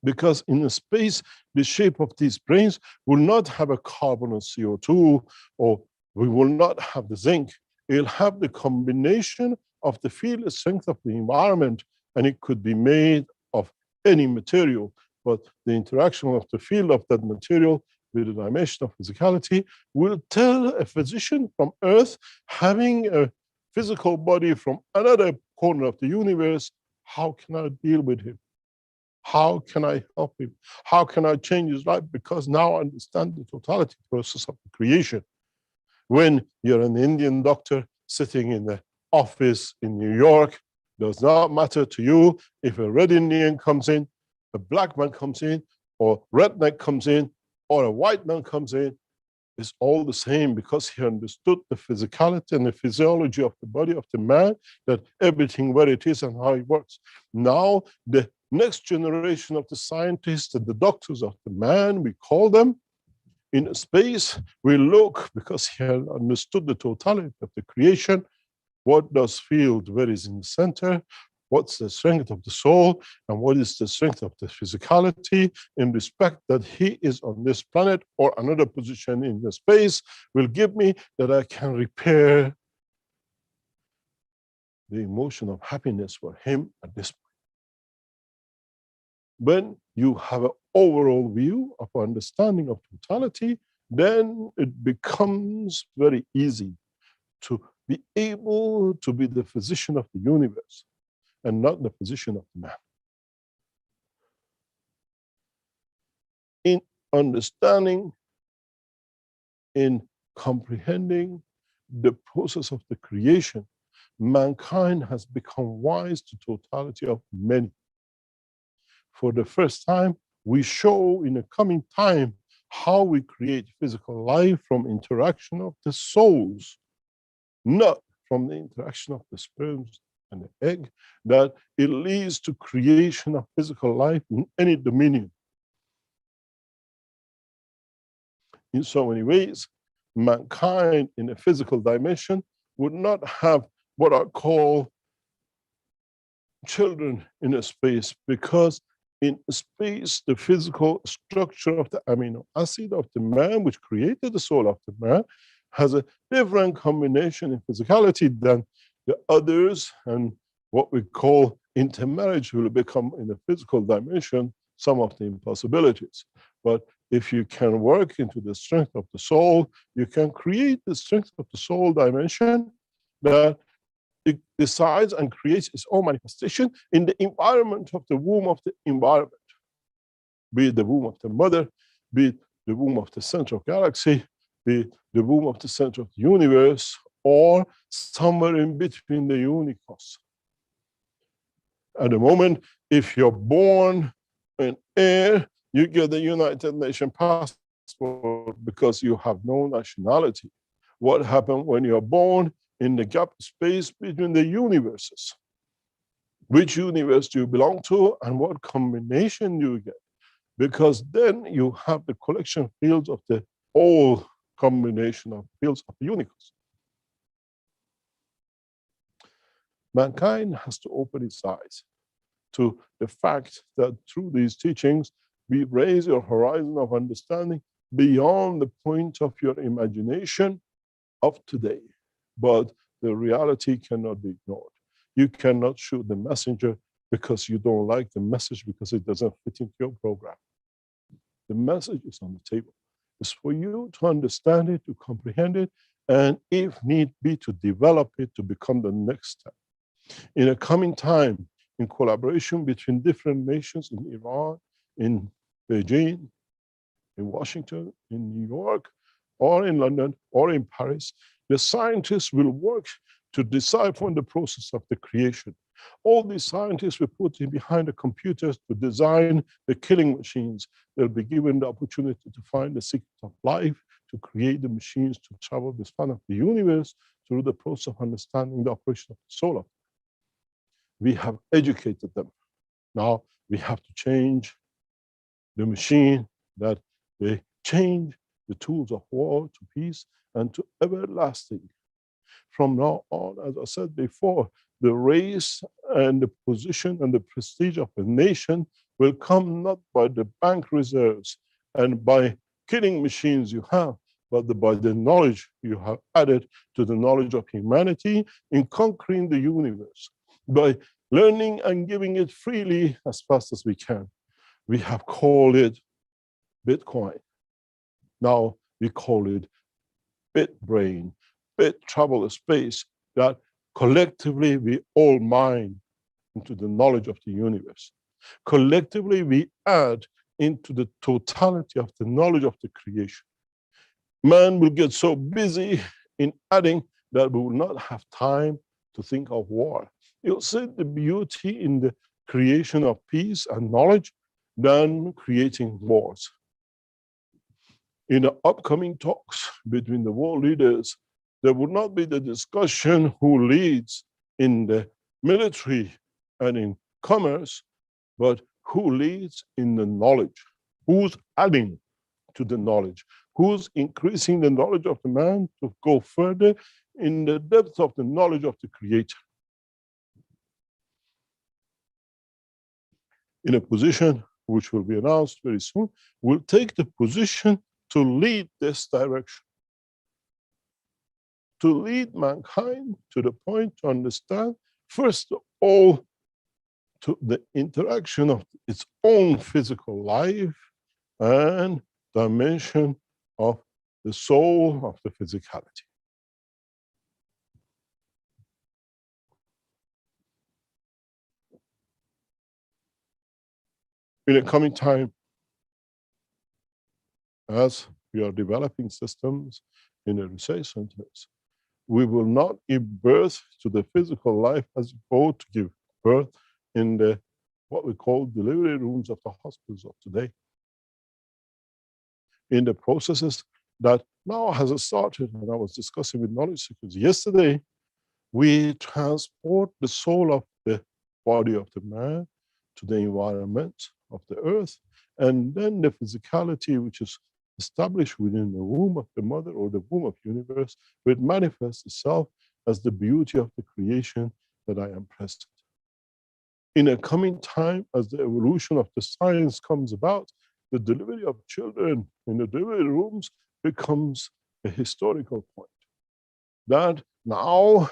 Because in the space, the shape of these brains will not have a carbon or CO2, or we will not have the zinc. It'll have the combination of the field strength of the environment, and it could be made of any material. But the interaction of the field of that material with the dimension of physicality will tell a physician from Earth having a physical body from another corner of the universe, how can I deal with him? How can I help him? How can I change his life? Because now I understand the totality process of the creation. When you're an Indian doctor sitting in the office in New York, does not matter to you if a red Indian comes in, a black man comes in, or redneck comes in, or a white man comes in. It's all the same, because he understood the physicality and the physiology of the body of the man, that everything where it is and how it works. Now, the next generation of the scientists and the doctors of the man, we call them, in space, we look, because he had understood the totality of the creation, what does field, where is in the center, what's the strength of the soul, and what is the strength of the physicality, in respect that he is on this planet or another position in the space, will give me that I can repair the emotion of happiness for him at this point. When you have an overall view of understanding of totality, then it becomes very easy to be able to be the physician of the universe and not the physician of the man. In understanding, in comprehending the process of the creation, mankind has become wise to totality of many. For the first time, we show in the coming time how we create physical life from interaction of the souls, not from the interaction of the sperms and the egg, that it leads to creation of physical life in any dominion. In so many ways, mankind in a physical dimension would not have what I call children in a space, because in space, the physical structure of the amino acid of the man, which created the soul of the man, has a different combination in physicality than the others, and what we call intermarriage will become in the physical dimension some of the impossibilities. But if you can work into the strength of the soul, you can create the strength of the soul dimension that it decides and creates its own manifestation in the environment of the womb of the environment. Be it the womb of the mother, be it the womb of the center of galaxy, be it the womb of the center of the universe, or somewhere in between the universe. At the moment, if you're born in air, you get the United Nations passport because you have no nationality. What happened when you're born in the gap space between the universes? Which universe do you belong to, and what combination do you get? Because then you have the collection fields of the whole combination of fields of the universe. Mankind has to open its eyes to the fact that through these teachings, we raise your horizon of understanding beyond the point of your imagination of today. But the reality cannot be ignored. You cannot shoot the messenger because you don't like the message, because it doesn't fit into your program. The message is on the table. It's for you to understand it, to comprehend it, and if need be, to develop it to become the next step. In a coming time, in collaboration between different nations in Iran, in Beijing, in Washington, in New York, or in London, or in Paris, the scientists will work to decipher the process of the creation. All these scientists were put in behind the computers to design the killing machines. They'll be given the opportunity to find the secret of life, to create the machines to travel the span of the universe through the process of understanding the operation of the soul. We have educated them. Now we have to change the machine, that they change the tools of war to peace and to everlasting. From now on, as I said before, the race and the position and the prestige of a nation will come not by the bank reserves and by killing machines you have, but by the knowledge you have added to the knowledge of humanity in conquering the universe, by learning and giving it freely as fast as we can. We have called it Bitcoin. Now we call it BitBrain, Bit travel space, that collectively we all mine into the knowledge of the universe. Collectively we add into the totality of the knowledge of the creation. Man will get so busy in adding that we will not have time to think of war. You'll see the beauty in the creation of peace and knowledge than creating wars. In the upcoming talks between the world leaders, there will not be the discussion who leads in the military and in commerce, but who leads in the knowledge, who's adding to the knowledge, who's increasing the knowledge of the man to go further in the depth of the knowledge of the Creator. In a position which will be announced very soon, will take the position to lead this direction, to lead mankind to the point to understand, first of all, to the interaction of its own physical life and dimension of the soul of the physicality. In a coming time, as we are developing systems in the research centers, we will not give birth to the physical life as opposed to give birth in the what we call delivery rooms of the hospitals of today. In the processes that now has started, and I was discussing with knowledge seekers yesterday, we transport the soul of the body of the man to the environment of the earth, and then the physicality which is established within the womb of the mother or the womb of the universe will manifest itself as the beauty of the creation that I am present. In a coming time, as the evolution of the science comes about, the delivery of children in the delivery rooms becomes a historical point. That now,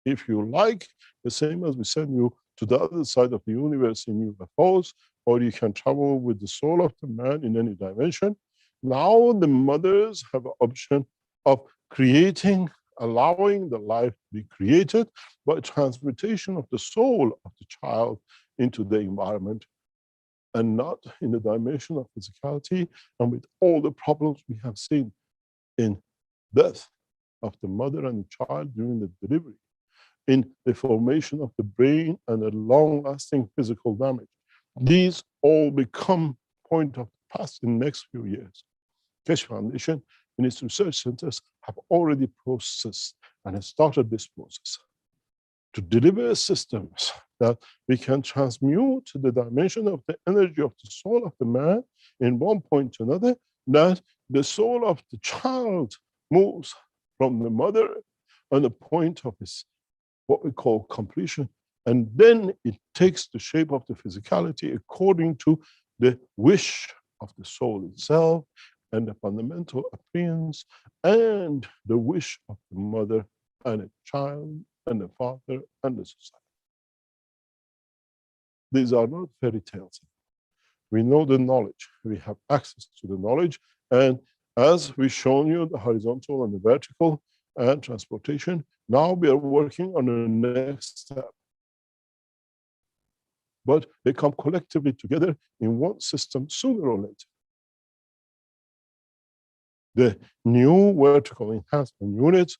if you like, the same as we send you to the other side of the universe in UFOs, or you can travel with the soul of the man in any dimension, now the mothers have an option of creating, allowing the life to be created by transmutation of the soul of the child into the environment, and not in the dimension of physicality, and with all the problems we have seen in death of the mother and the child during the delivery, in the formation of the brain and a long-lasting physical damage. These all become point of the past in the next few years. Keshe Foundation and its research centers have already processed and have started this process to deliver systems that we can transmute the dimension of the energy of the soul of the man in one point to another, that the soul of the child moves from the mother on the point of its what we call completion, and then it takes the shape of the physicality according to the wish of the soul itself and the fundamental appearance and the wish of the mother and the child and the father and the society. These are not fairy tales. We know the knowledge. We have access to the knowledge. And as we've shown you, the horizontal and the vertical and transportation, now we are working on the next step. but they come collectively together in one system sooner or later. The new vertical enhancement unit,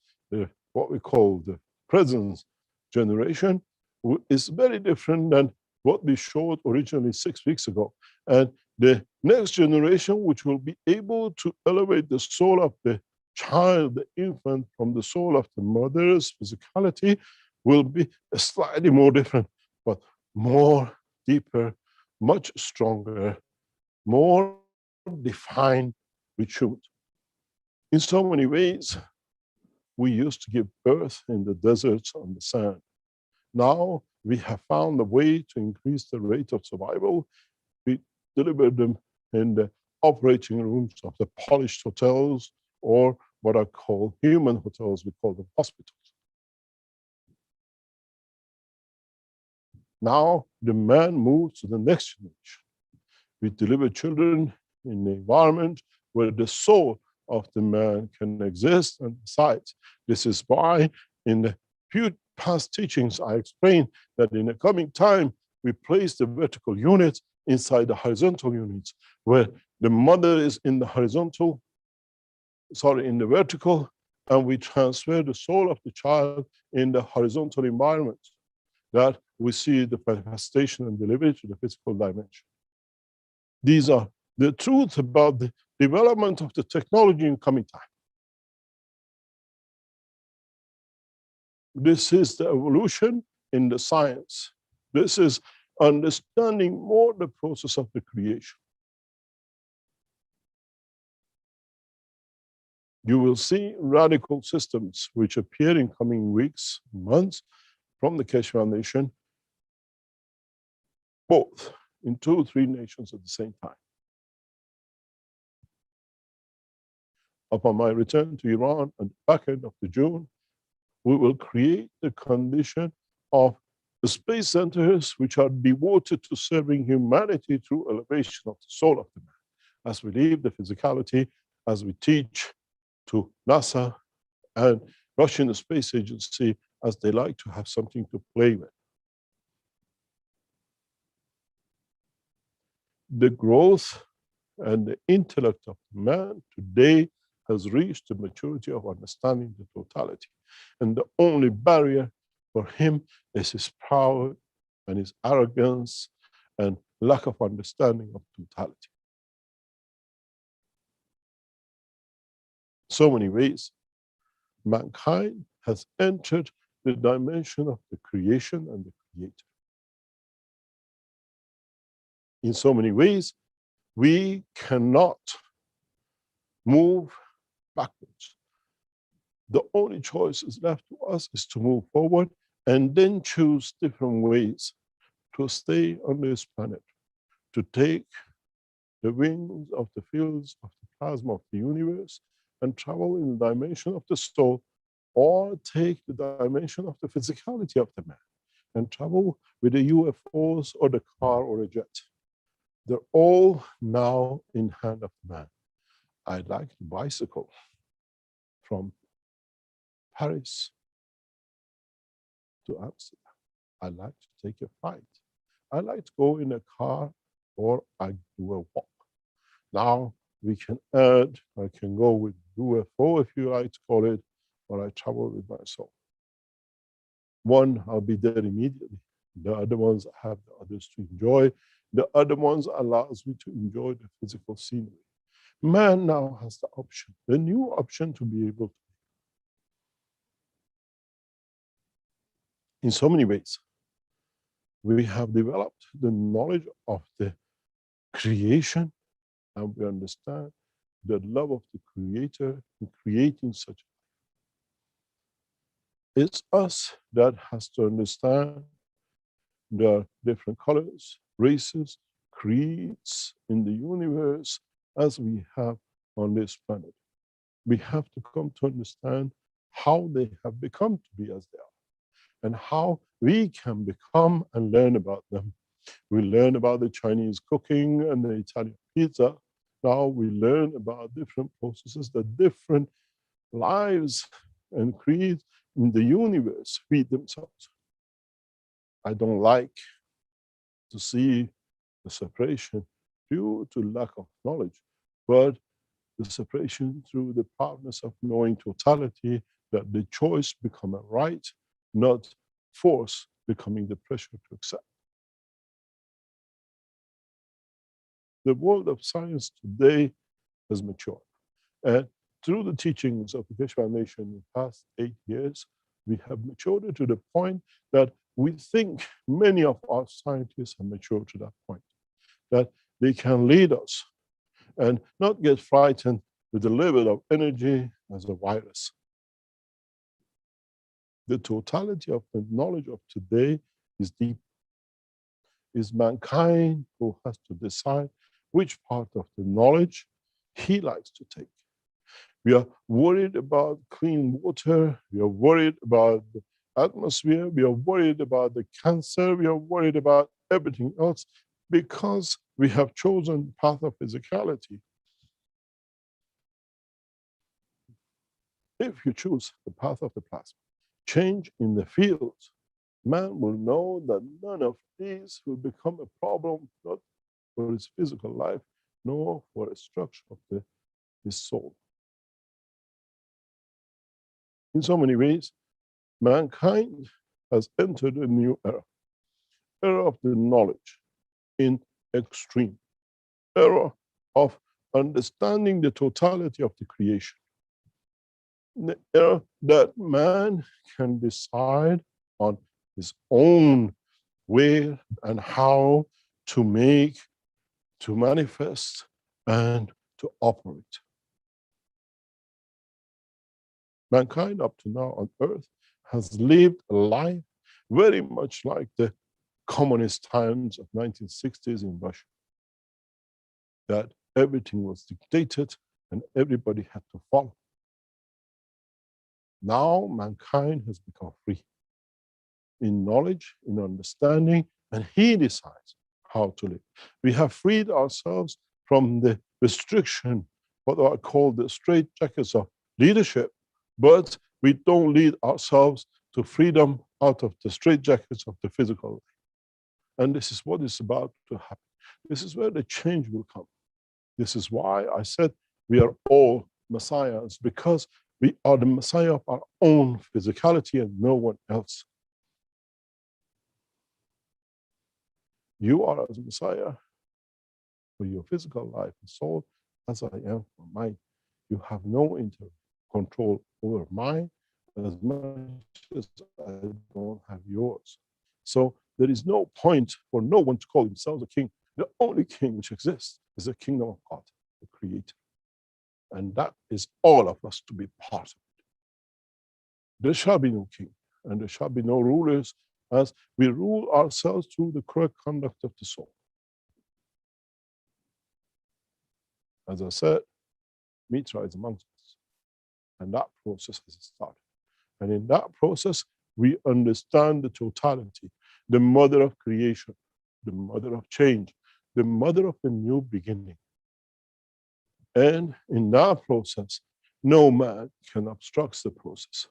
what we call the presence generation, is very different than what we showed originally 6 weeks ago. And the next generation, which will be able to elevate the soul of the child, the infant, from the soul of the mother's physicality, will be slightly more different, but more deeper, much stronger, more defined with truth. In so many ways, we used to give birth in the deserts on the sand. Now we have found a way to increase the rate of survival. We deliver them in the operating rooms of the polished hotels, or what are called human hotels, we call them hospitals. Now the man moves to the next generation. We deliver children in the environment where the soul of the man can exist and decide. This is why in the few past teachings I explained that in the coming time we place the vertical unit inside the horizontal units, where the mother is in the horizontal, in the vertical, and we transfer the soul of the child in the horizontal environment, that we see the manifestation and delivery to the physical dimension. These are the truth about the development of the technology in coming time. This is the evolution in the science. This is understanding more the process of the creation. You will see radical systems which appear in coming weeks, months, from the Keshe Foundation, both in 2 or 3 nations at the same time. Upon my return to Iran at the back end of June, we will create the condition of the space centers which are devoted to serving humanity through elevation of the soul of the man. As we leave the physicality, as we teach to NASA and Russian Space Agency, as they like to have something to play with. The growth and the intellect of man today has reached the maturity of understanding the totality. And the only barrier for him is his pride and his arrogance and lack of understanding of totality. So many ways, mankind has entered the dimension of the creation and the creator. In so many ways, we cannot move backwards. The only choice is left to us is to move forward and then choose different ways to stay on this planet, to take the wings of the fields of the plasma of the universe and travel in the dimension of the soul, or take the dimension of the physicality of the man and travel with the UFOs or the car or a jet. They're all now in hand of man. I'd like to bicycle from Paris to Amsterdam. I'd like to take a flight. I'd like to go in a car, or I do a walk. Now we can add, I can go with UFO if you like to call it, or I travel with my soul. One, I'll be there immediately. The other ones, I have the others to enjoy. The other ones allows me to enjoy the physical scenery. Man now has the option, the new option to be able to. In so many ways, we have developed the knowledge of the creation, and we understand the love of the creator in creating such. It's us that has to understand the different colors, races, creeds in the universe as we have on this planet. We have to come to understand how they have become to be as they are, and how we can become and learn about them. We learn about the Chinese cooking and the Italian pizza. Now we learn about different processes that different lives and creeds in the universe feed themselves. I don't like to see the separation due to lack of knowledge, but the separation through the powerlessness of knowing totality, that the choice become a right, not force becoming the pressure to accept. The world of science today has matured. And through the teachings of the Keshe Foundation in the past 8 years, we have matured to the point that we think many of our scientists have matured to that point, that they can lead us and not get frightened with the level of energy as a virus. The totality of the knowledge of today is deep. It's mankind who has to decide which part of the knowledge he likes to take. We are worried about clean water. We are worried about the atmosphere. We are worried about the cancer. We are worried about everything else because we have chosen the path of physicality. If you choose the path of the plasma, change in the fields, man will know that none of these will become a problem, not for his physical life, nor for a structure of his soul. In so many ways, mankind has entered a new era of the knowledge in extreme, era of understanding the totality of the creation, the era that man can decide on his own where and how to make, to manifest, and to operate. Mankind up to now on earth has lived a life very much like the communist times of 1960s in Russia, that everything was dictated and everybody had to follow. Now mankind has become free in knowledge, in understanding, and he decides how to live. We have freed ourselves from the restriction, what are called the straitjackets of leadership, but we don't lead ourselves to freedom out of the straitjackets of the physical life. And this is what is about to happen. This is where the change will come. This is why I said we are all messiahs, because we are the messiah of our own physicality and no one else. You are as a messiah for your physical life and soul, as I am for mine. You have no control over mine as much as I don't have yours. So there is no point for no one to call themselves a king. The only king which exists is the kingdom of God, the Creator. And that is all of us to be part of it. There shall be no king, and there shall be no rulers, as we rule ourselves through the correct conduct of the soul. As I said, Mitra is amongst us, and that process has started. And in that process, we understand the totality, the mother of creation, the mother of change, the mother of the new beginning. And in that process, no man can obstruct the process.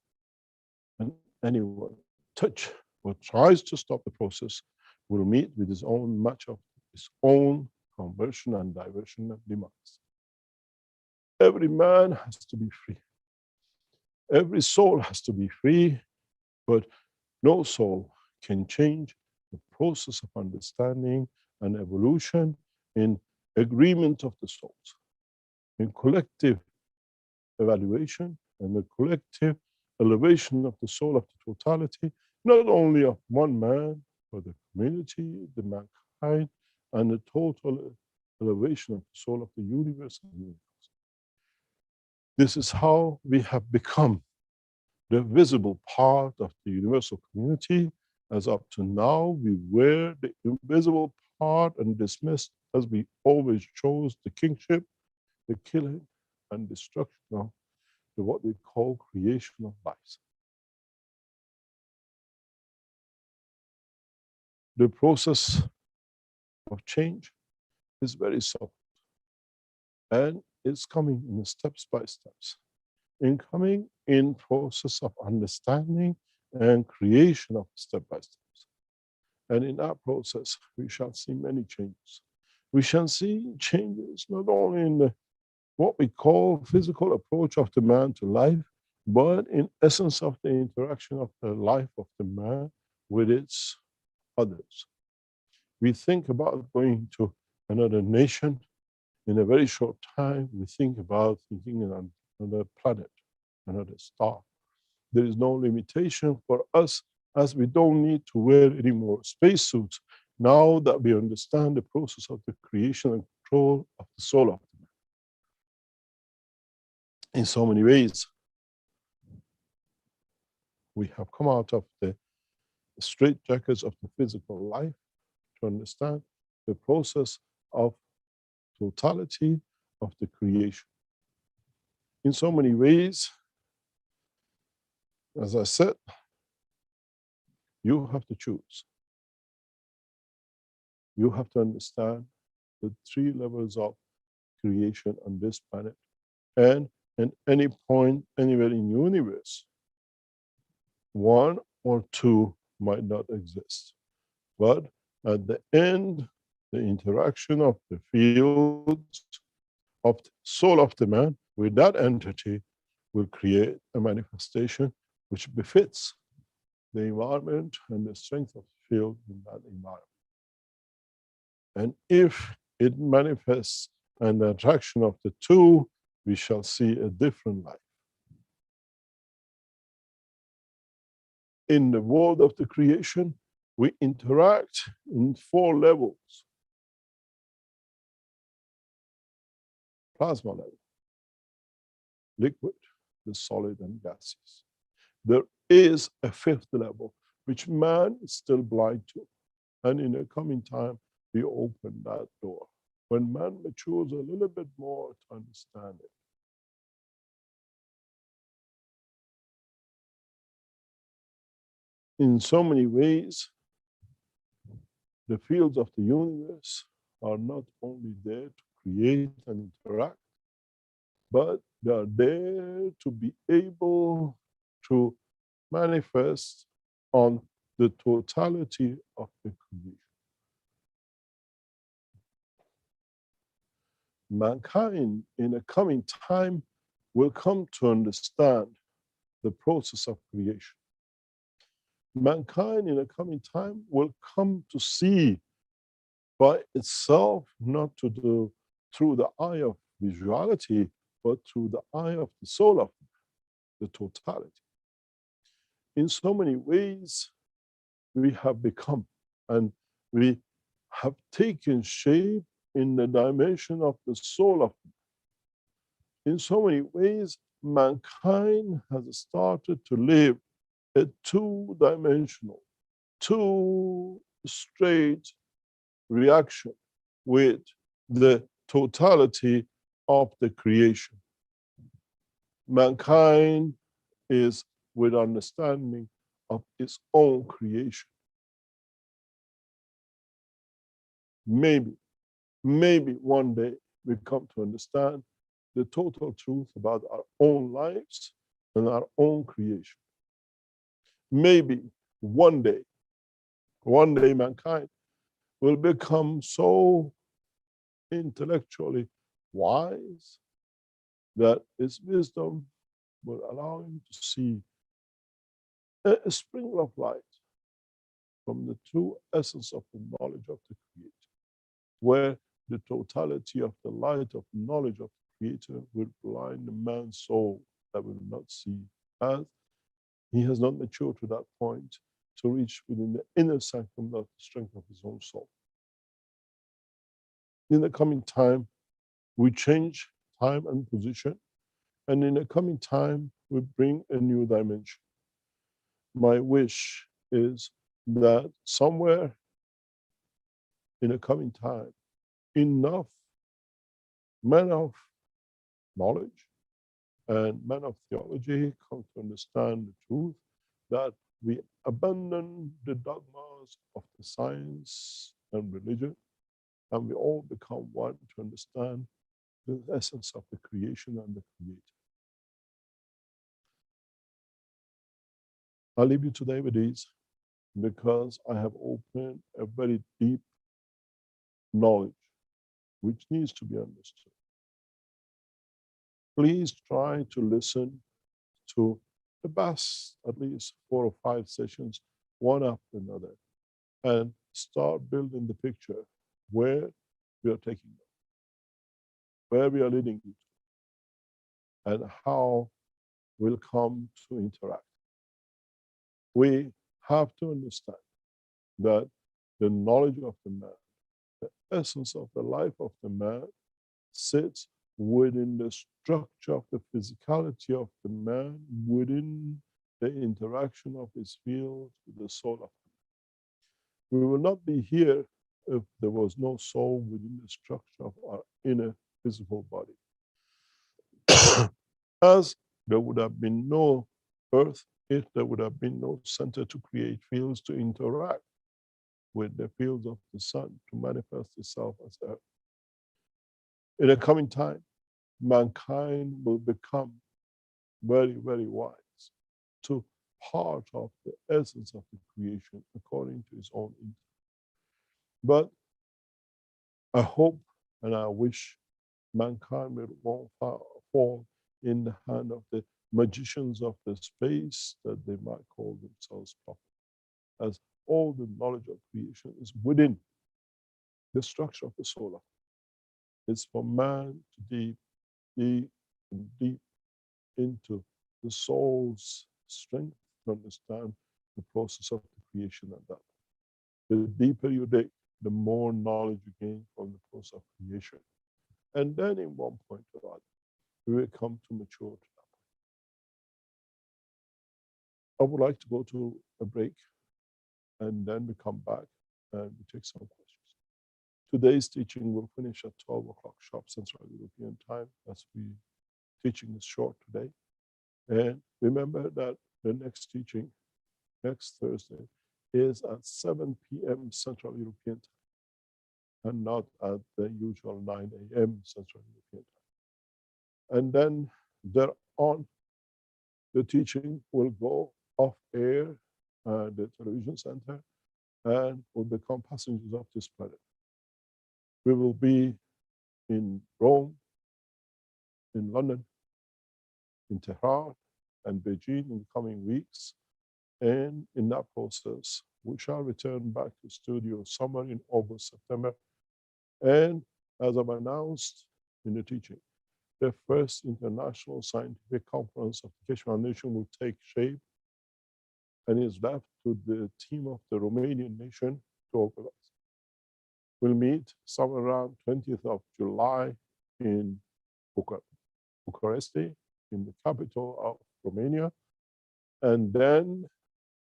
And anyone touch or tries to stop the process will meet with his own match of his own conversion and diversion and demise. Every man has to be free. Every soul has to be free, but no soul can change the process of understanding and evolution in agreement of the souls, in collective evaluation and the collective elevation of the soul of the totality, not only of one man, but the community, the mankind, and the total elevation of the soul of the universe and the universe. This is how we have become the visible part of the universal community, as up to now we were the invisible part and dismissed, as we always chose, the kingship, the killing and destruction of what we call creation of lives. The process of change is very soft, and it's coming in steps by steps. In coming in process of understanding and creation of step by steps. And in that process, we shall see many changes. We shall see changes not only in the, what we call physical approach of the man to life, but in essence of the interaction of the life of the man with its others. We think about going to another nation. In a very short time, we think about thinking on another planet, another star. There is no limitation for us, as we don't need to wear any more spacesuits now that we understand the process of the creation and control of the soul of the man. In so many ways, we have come out of the straitjackets of the physical life to understand the process of totality of the creation. In so many ways, as I said, you have to choose. You have to understand the 3 levels of creation on this planet. And at any point, anywhere in the universe, 1 or 2 might not exist. But at the end, the interaction of the fields of the soul of the man with that entity will create a manifestation which befits the environment and the strength of the field in that environment. And if it manifests an attraction of the 2, we shall see a different life. In the world of the creation, we interact in 4 levels. Plasma level, liquid, the solid and gaseous. There is a 5th level, which man is still blind to. And in a coming time, we open that door. When man matures a little bit more to understand it. In so many ways, the fields of the universe are not only there to create and interact, but they are there to be able to manifest on the totality of the creation. Mankind in a coming time will come to understand the process of creation. Mankind in a coming time will come to see by itself, not to do through the eye of visuality, but through the eye of the soul of the totality. In so many ways, we have become and we have taken shape in the dimension of the soul of man. In so many ways, mankind has started to live a 2-dimensional, 2 straight reaction with the totality of the creation. Mankind is with understanding of its own creation. Maybe one day we come to understand the total truth about our own lives and our own creation. Maybe one day mankind will become so intellectually wise that its wisdom will allow him to see a spring of light from the true essence of the knowledge of the Creator, where the totality of the light of knowledge of the Creator will blind the man's soul that will not see, as he has not matured to that point to reach within the inner sanctum of the strength of his own soul. In the coming time, we change time and position, and in the coming time, we bring a new dimension. My wish is that somewhere in a coming time, enough men of knowledge and men of theology come to understand the truth that we abandon the dogmas of the science and religion, and we all become one to understand the essence of the creation and the Creator. I'll leave you today with these. because I have opened a very deep knowledge which needs to be understood. Please try to listen to the best, at least 4 or 5 sessions, one after another, and start building the picture where we are taking them, where we are leading you to, and how we'll come to interact. We have to understand that the knowledge of the man, the essence of the life of the man, sits within the structure of the physicality of the man, within the interaction of his field with the soul of the man. We will not be here if there was no soul within the structure of our inner physical body. As there would have been no earth if there would have been no center to create fields to interact with the fields of the sun to manifest itself as earth. In the coming time, mankind will become very, very wise to part of the essence of the creation according to his own intent. But I hope and I wish mankind won't fall in the hand of the magicians of the space that they might call themselves prophets, as all the knowledge of creation is within the structure of the soul. It's for man to dig deep and deep into the soul's strength to understand the process of the creation and that. The deeper you dig, the more knowledge you gain from the process of creation. And then in one point or other, we will come to mature to that. I would like to go to a break and then we come back and we take some questions. Today's teaching will finish at 12 o'clock sharp Central European time, as we teaching is short today. And remember that the next teaching, next Thursday, is at 7 p.m. Central European time, and not at the usual 9 a.m. Central European time. And then thereon, the teaching will go off air at the television center and will become passengers of this planet. We will be in Rome, in London, in Tehran, and Beijing in the coming weeks. And in that process, we shall return back to studio somewhere in August, September. And as I've announced in the teaching, the first international scientific conference of the Keshe Foundation will take shape, and is left to the team of the Romanian nation to organize. We'll meet somewhere around 20th of July in Bucharest, in the capital of Romania, and then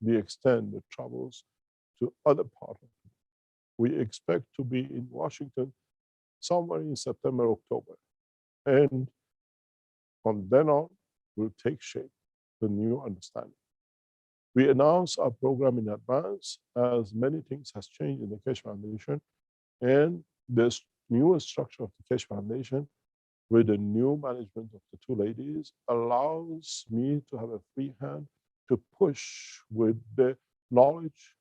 we extend the travels to other parts of it. We expect to be in Washington somewhere in September, October. And from then on, will take shape the new understanding. We announce our program in advance, as many things has changed in the Keshe Foundation, and this new structure of the Keshe Foundation with the new management of the two ladies allows me to have a free hand to push with the knowledge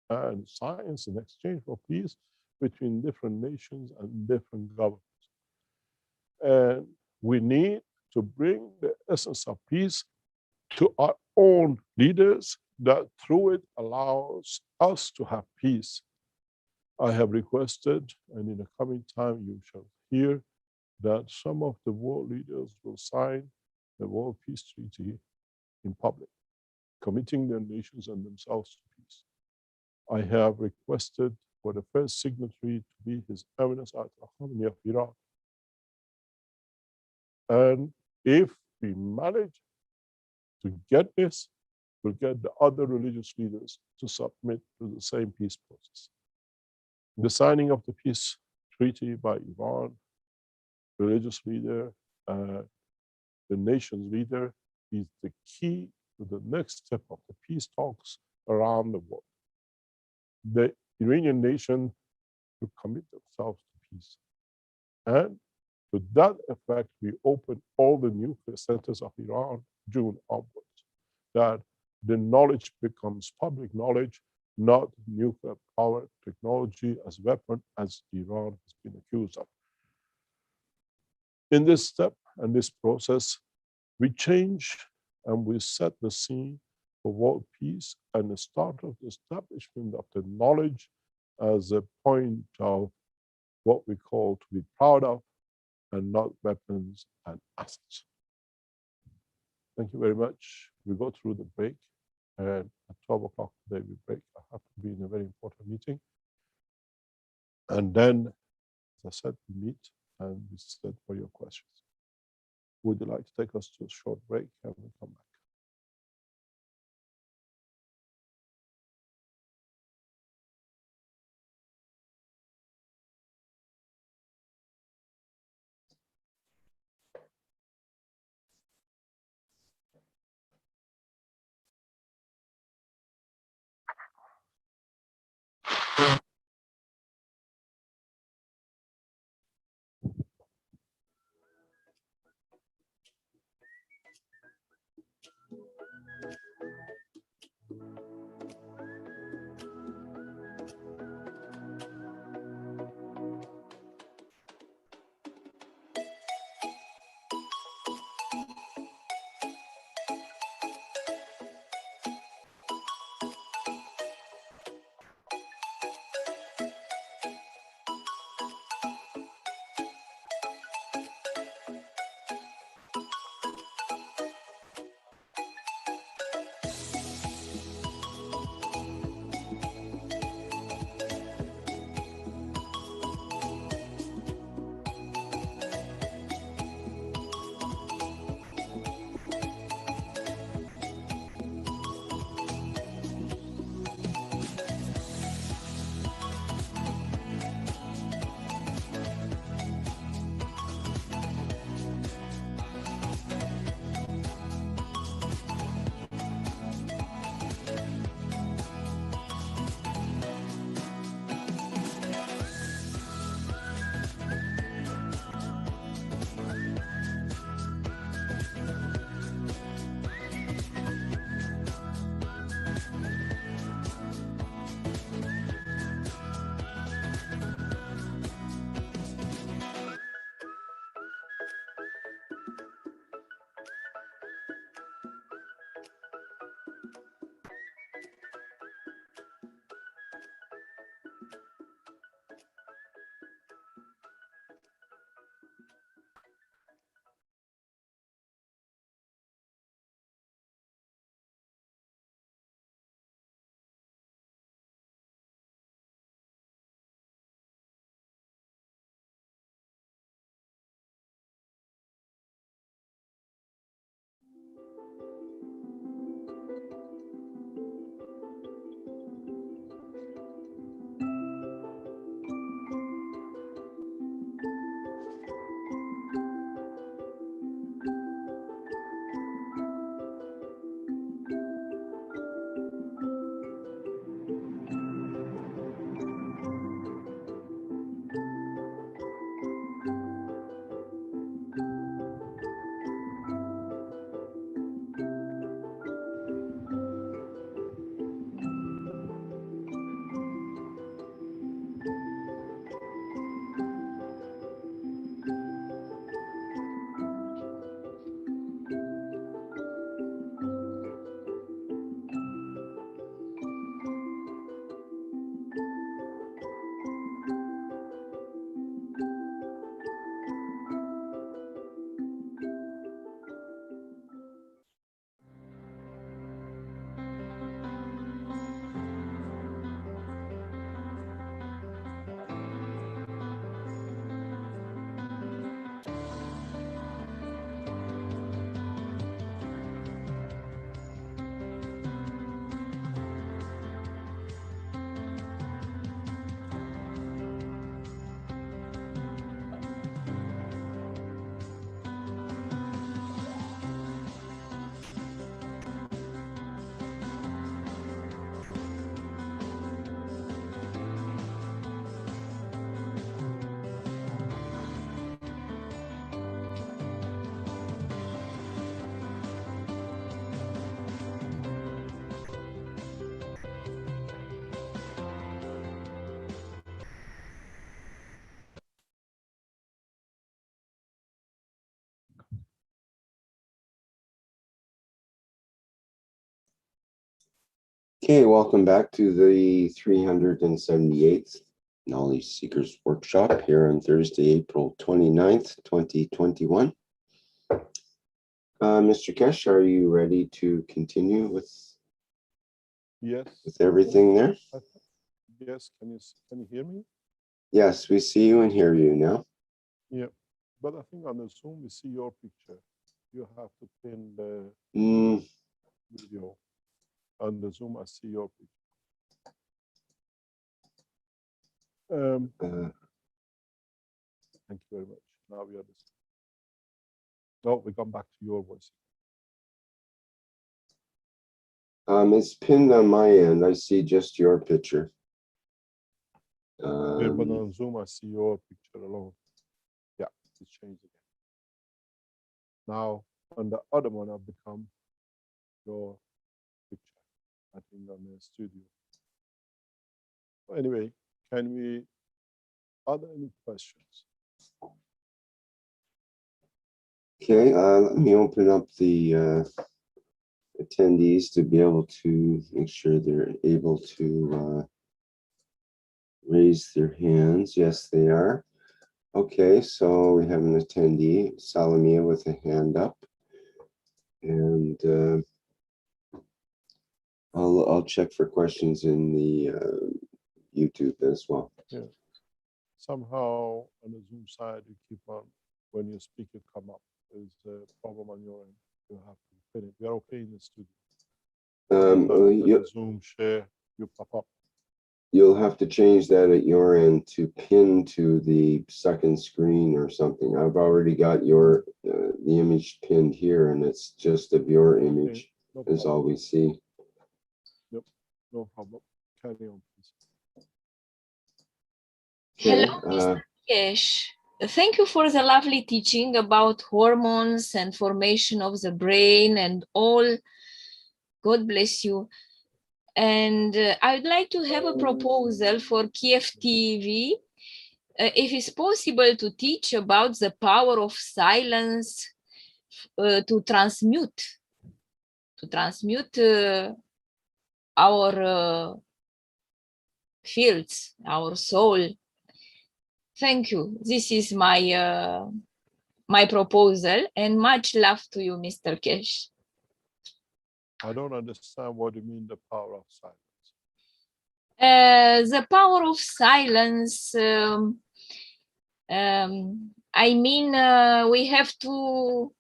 and science and exchange for peace between different nations and different governments. And we need to bring the essence of peace to our own leaders, that through it allows us to have peace. I have requested, and in the coming time you shall hear, that some of the world leaders will sign the World Peace Treaty in public, committing their nations and themselves to peace. I have requested for the first signatory to be His Eminence Ayatollah Khamenei of Iran. And if we manage to get this, we'll get the other religious leaders to submit to the same peace process. The signing of the peace treaty by Iran, religious leader, the nation's leader, is the key to the next step of the peace talks around the world. The Iranian nation will commit themselves to peace. And to that effect, we open all the nuclear centers of Iran June onwards, that the knowledge becomes public knowledge, not nuclear power technology as weapon, as Iran has been accused of. In this step and this process, we change and we set the scene for world peace and the start of the establishment of the knowledge as a point of what we call to be proud of and not weapons and assets. Thank you very much. We go through the break, and at 12 o'clock today we break. I have to be in a very important meeting. And then, as I said, we meet and we sit for your questions. Would you like to take us to a short break and we'll come back? Okay, welcome back to the 378th Knowledge Seekers Workshop here on Thursday, April 29th, 2021. Mr. Kesh, are you ready to continue with Yes. everything there? Yes. Can you hear me? Yes, we see you and hear you now. Yeah. But I think on the Zoom we see your picture. You have to pin the video. On the Zoom, I see your picture. Thank you very much. Now we are this. No, we come back to your voice. It's pinned on my end. I see just your picture. Yeah, but on Zoom, I see your picture alone. Yeah, it's changed again. Now, on the other one, I've become your picture, I think, on the studio. Anyway, are there any questions? Okay, let me open up the attendees to be able to make sure they're able to raise their hands. Yes, they are. Okay, so we have an attendee, Salamia, with a hand up. And I'll check for questions in the YouTube as well. Yeah. Somehow on the Zoom side, you keep on, when you speak, you come up. There's a problem on your end. You have to pin it. We are okay in the studio. Zoom share, you pop up. You'll have to change that at your end to pin to the second screen or something. I've already got your the image pinned here, and it's just of your image is all we see. Yep, no problem. Carry on, please. Hello, Mr. Kesh. Thank you for the lovely teaching about hormones and formation of the brain and all. God bless you. And I would like to have a proposal for KFTV. If it's possible to teach about the power of silence to transmute our fields, our soul. Thank you. This is my my proposal, and much love to you, Mr. Kesh. I don't understand what you mean, the power of silence. The power of silence, I mean, we have two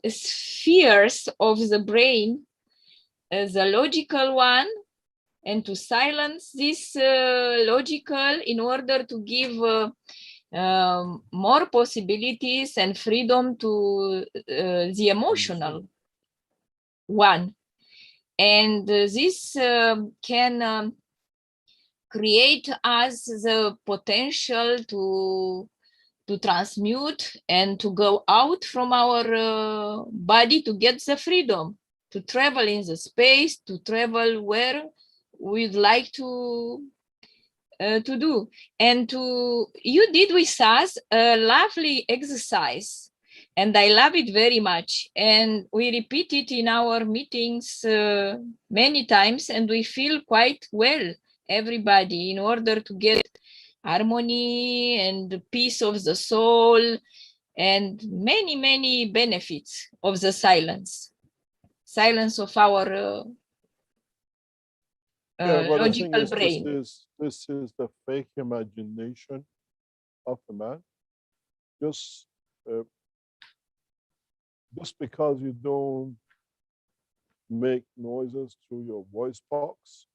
spheres of the brain, the logical one, and to silence this logical in order to give more possibilities and freedom to the emotional one. And this can create us the potential to transmute and to go out from our body to get the freedom to travel in the space, to travel where we'd like to do. And you did with us a lovely exercise, and I love it very much. And we repeat it in our meetings many times, and we feel quite well, everybody, in order to get harmony and peace of the soul and many, many benefits of the silence of our logical brain. This is the fake imagination of the man. Just because you don't make noises through your voice box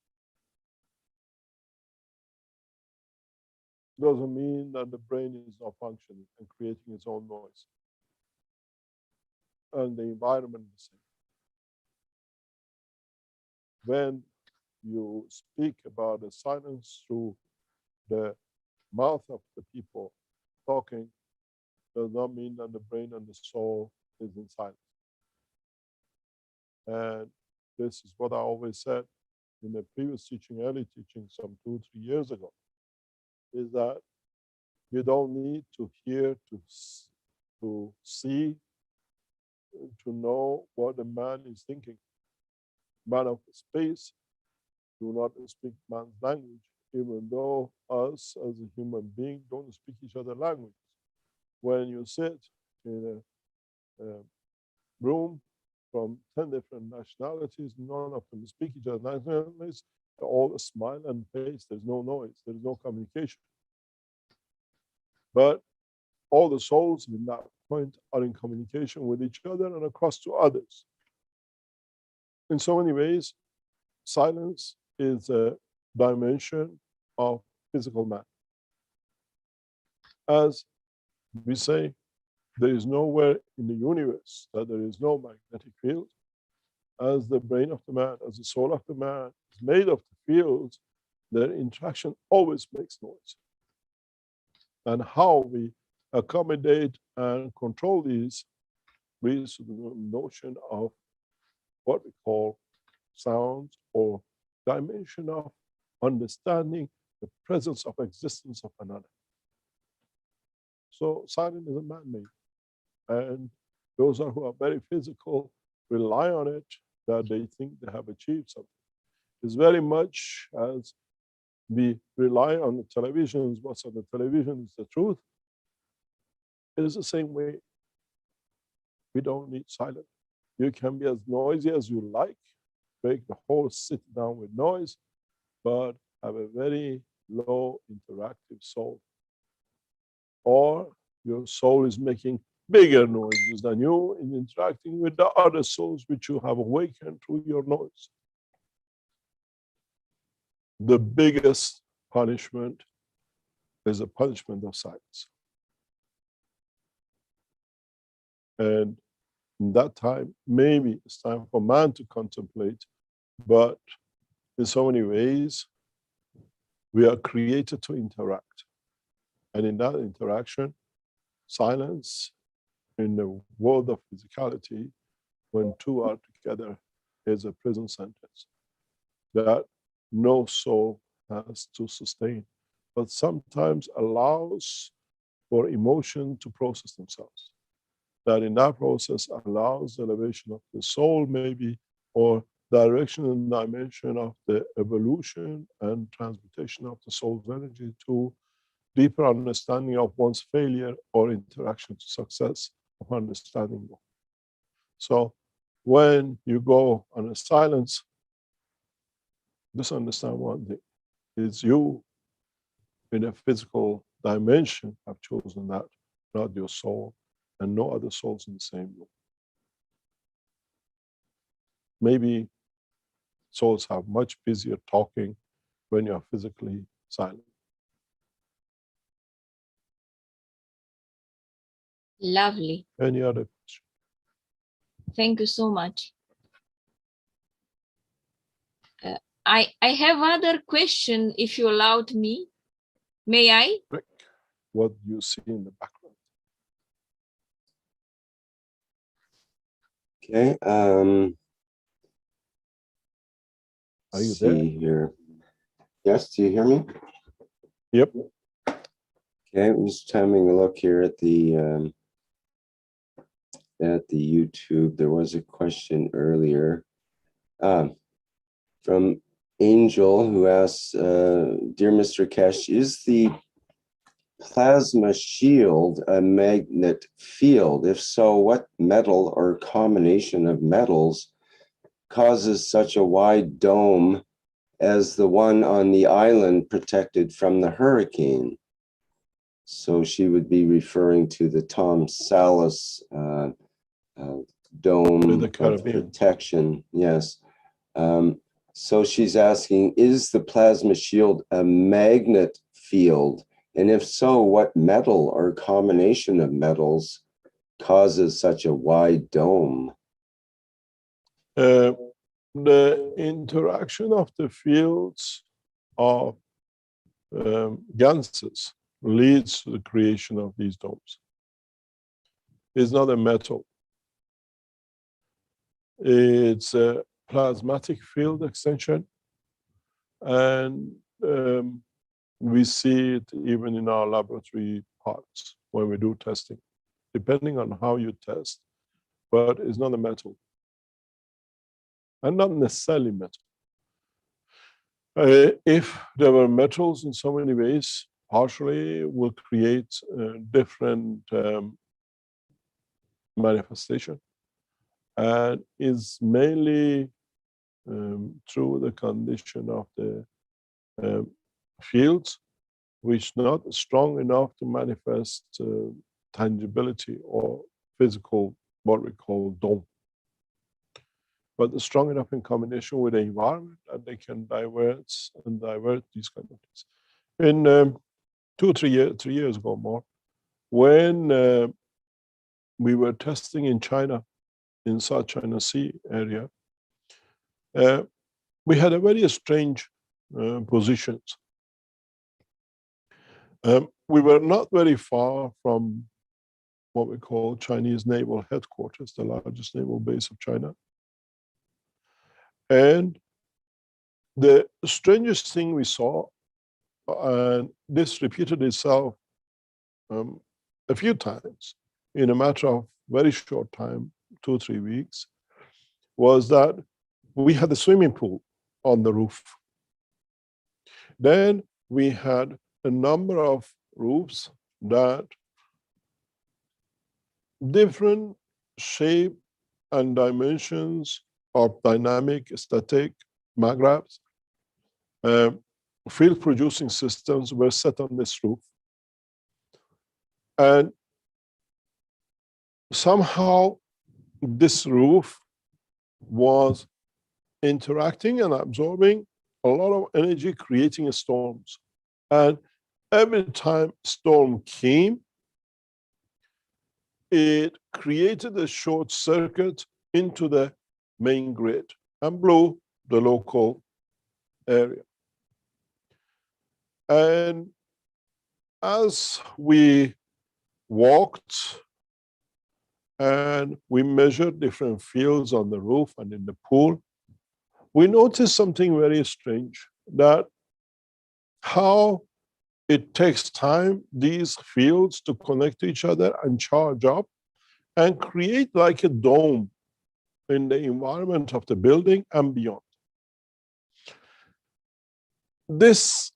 doesn't mean that the brain is not functioning and creating its own noise. And the environment is the same. When you speak about the silence through the mouth of the people talking, does not mean that the brain and the soul is in silence. And this is what I always said in the previous teaching, early teaching, some 2-3 years ago, is that you don't need to hear, to see, to know what the man is thinking. man of space do not speak man's language, even though us as a human being don't speak each other's language. When you sit in a room from 10 different nationalities, none of them speak each other's nationalities, they all smile and face, there's no noise, there's no communication. But all the souls in that point are in communication with each other and across to others. In so many ways, silence is a dimension of physical man. As we say, there is nowhere in the universe that there is no magnetic field. As the brain of the man, as the soul of the man is made of the fields, their interaction always makes noise. And how we accommodate and control these leads to the notion of what we call sounds, or dimension of understanding the presence of existence of another. So silence is a man-made. And those who are very physical rely on it, that they think they have achieved something. It's very much as we rely on the televisions, what's on the television is the truth. It is the same way. We don't need silence. You can be as noisy as you like, break the whole city down with noise, but have a very low interactive soul. Or your soul is making bigger noises than you in interacting with the other souls which you have awakened through your noise. The biggest punishment is a punishment of silence. And in that time, maybe it's time for man to contemplate, but in so many ways, we are created to interact. And in that interaction, silence in the world of physicality, when two are together, is a prison sentence that no soul has to sustain, but sometimes allows for emotion to process themselves. That in that process allows the elevation of the soul, maybe, or direction and dimension of the evolution and transmutation of the soul's energy to deeper understanding of one's failure or interaction to success of understanding more. So when you go on a silence, just understand one thing. It's you in a physical dimension have chosen that, not your soul, and no other souls in the same room. Maybe souls have much busier talking when you're physically silent. Lovely. Any other question? Thank you so much. I have other question, if you allowed me. May I? Rick, what do you see in the background? Okay. Are you see there? here. Yes, do you hear me? Yep. Okay, I'm just having a look here at the YouTube. There was a question earlier from Angel, who asks, "Dear Mr. Keshe, is the plasma shield a magnet field? If so, what metal or combination of metals causes such a wide dome as the one on the island protected from the hurricane?" So she would be referring to the Tom Salas dome of protection. Yes. So she's asking, is the plasma shield a magnet field? And if so, what metal or combination of metals causes such a wide dome? The interaction of the fields of ganses leads to the creation of these domes. It's not a metal. It's a plasmatic field extension, and we see it even in our laboratory parts when we do testing, depending on how you test, but it's not a metal. and not necessarily metal. If there were metals in so many ways, partially will create different manifestation, and is mainly through the condition of the fields, which not strong enough to manifest tangibility or physical, what we call dome. But strong enough in combination with the environment that they can divert these kind of things. In 2 or 3 years, 3 years ago more, when we were testing in China, in South China Sea area, we had a very strange positions. We were not very far from what we call Chinese naval headquarters, the largest naval base of China. And the strangest thing we saw, and this repeated itself a few times in a matter of very short time, 2 or 3 weeks, was that we had a swimming pool on the roof. Then we had a number of roofs that different shape and dimensions of dynamic, static magraphs, field producing systems were set on this roof. And somehow this roof was interacting and absorbing a lot of energy, creating storms. And every time storm came, it created a short circuit into the main grid and blew the local area. And as we walked and we measured different fields on the roof and in the pool, we noticed something very strange, that how it takes time, these fields, to connect to each other and charge up and create like a dome in the environment of the building and beyond. This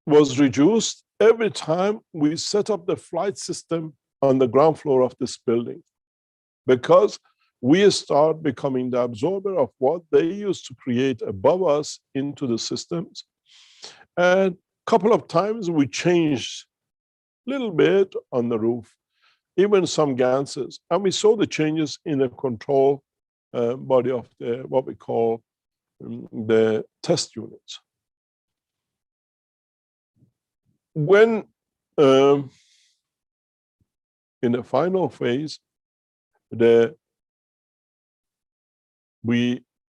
was reduced every time we set up the flight system on the ground floor of this building, because we start becoming the absorber of what they used to create above us into the systems. And a couple of times we changed a little bit on the roof, even some ganses, and we saw the changes in the control body of the, what we call the test units. When in the final phase, in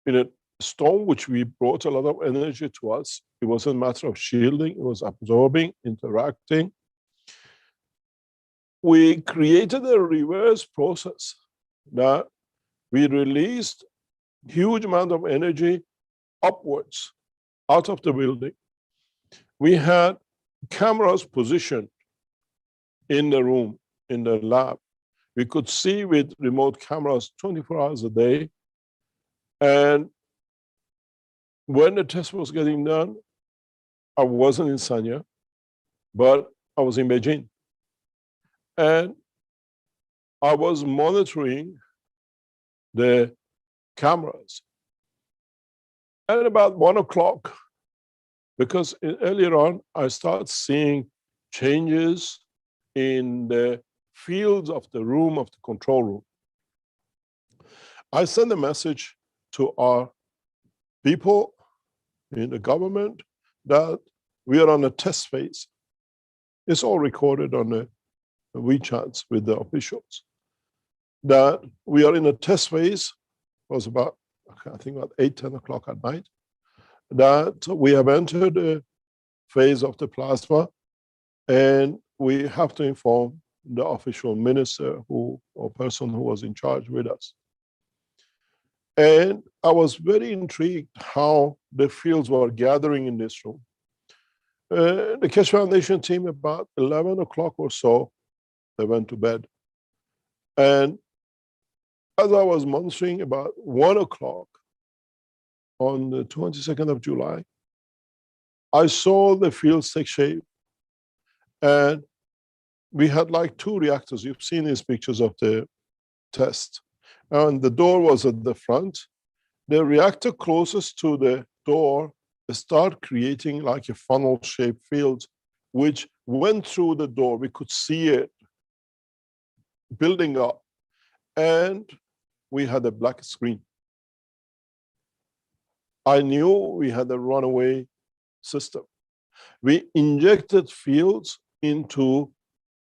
a storm which we brought a lot of energy to us, it wasn't a matter of shielding, it was absorbing, interacting. We created a reverse process that we released huge amount of energy upwards out of the building. We had cameras positioned in the room, in the lab. We could see with remote cameras 24 hours a day. And when the test was getting done, I wasn't in Sanya, but I was in Beijing. And I was monitoring the cameras. At about 1 o'clock, because earlier on, I started seeing changes in the fields of the room, of the control room. I sent a message to our people in the government that we are on a test phase. It's all recorded on the WeChats with the officials. That we are in a test phase. It was about, I think about 8, 10 o'clock at night. That we have entered a phase of the plasma, and we have to inform the official minister or person who was in charge with us. And I was very intrigued how the fields were gathering in this room. The Keshe Foundation team, about 11 o'clock or so, they went to bed. And as I was monitoring, about 1 o'clock, on the 22nd of July, I saw the fields take shape, and we had like 2 reactors. You've seen these pictures of the test. And the door was at the front. The reactor closest to the door started creating like a funnel-shaped field, which went through the door. We could see it building up, and we had a black screen. I knew we had a runaway system. We injected fields into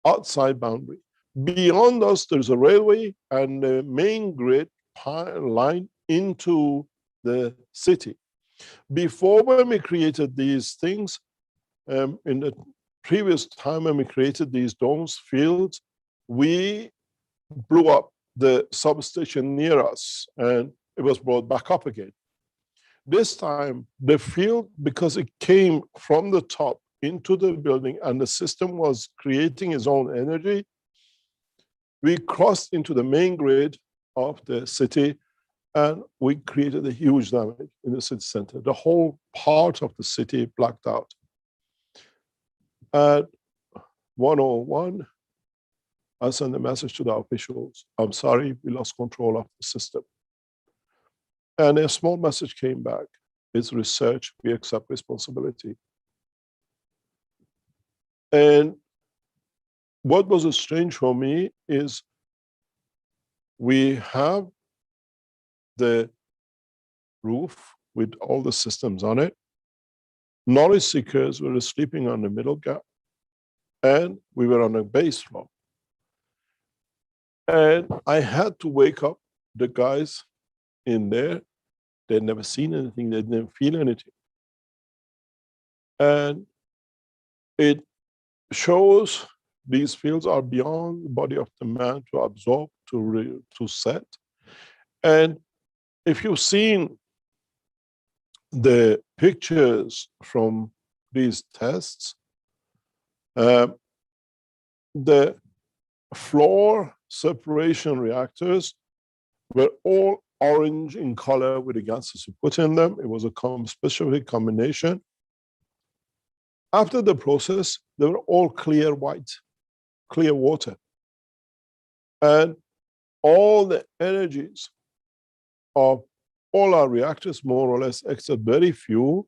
outside boundary. Beyond us, there's a railway and the main grid line into the city. Before, when we created these things, in the previous time when we created these domes fields, we blew up the substation near us and it was brought back up again. This time, the field, because it came from the top into the building and the system was creating its own energy, we crossed into the main grid of the city and we created a huge damage in the city center. The whole part of the city blacked out. At 1:01, I sent a message to the officials. I'm sorry, we lost control of the system. And a small message came back. It's research, we accept responsibility. And what was strange for me is we have the roof with all the systems on it. Knowledge seekers were sleeping on the middle gap, and we were on a base floor. And I had to wake up the guys in there. They'd never seen anything, they didn't feel anything. And it shows these fields are beyond the body of the man to absorb, to set. And if you've seen the pictures from these tests, the floor separation reactors were all orange in color with the gases we put in them. It was a specific combination. After the process, they were all clear white, clear water. And all the energies of all our reactors, more or less, except very few,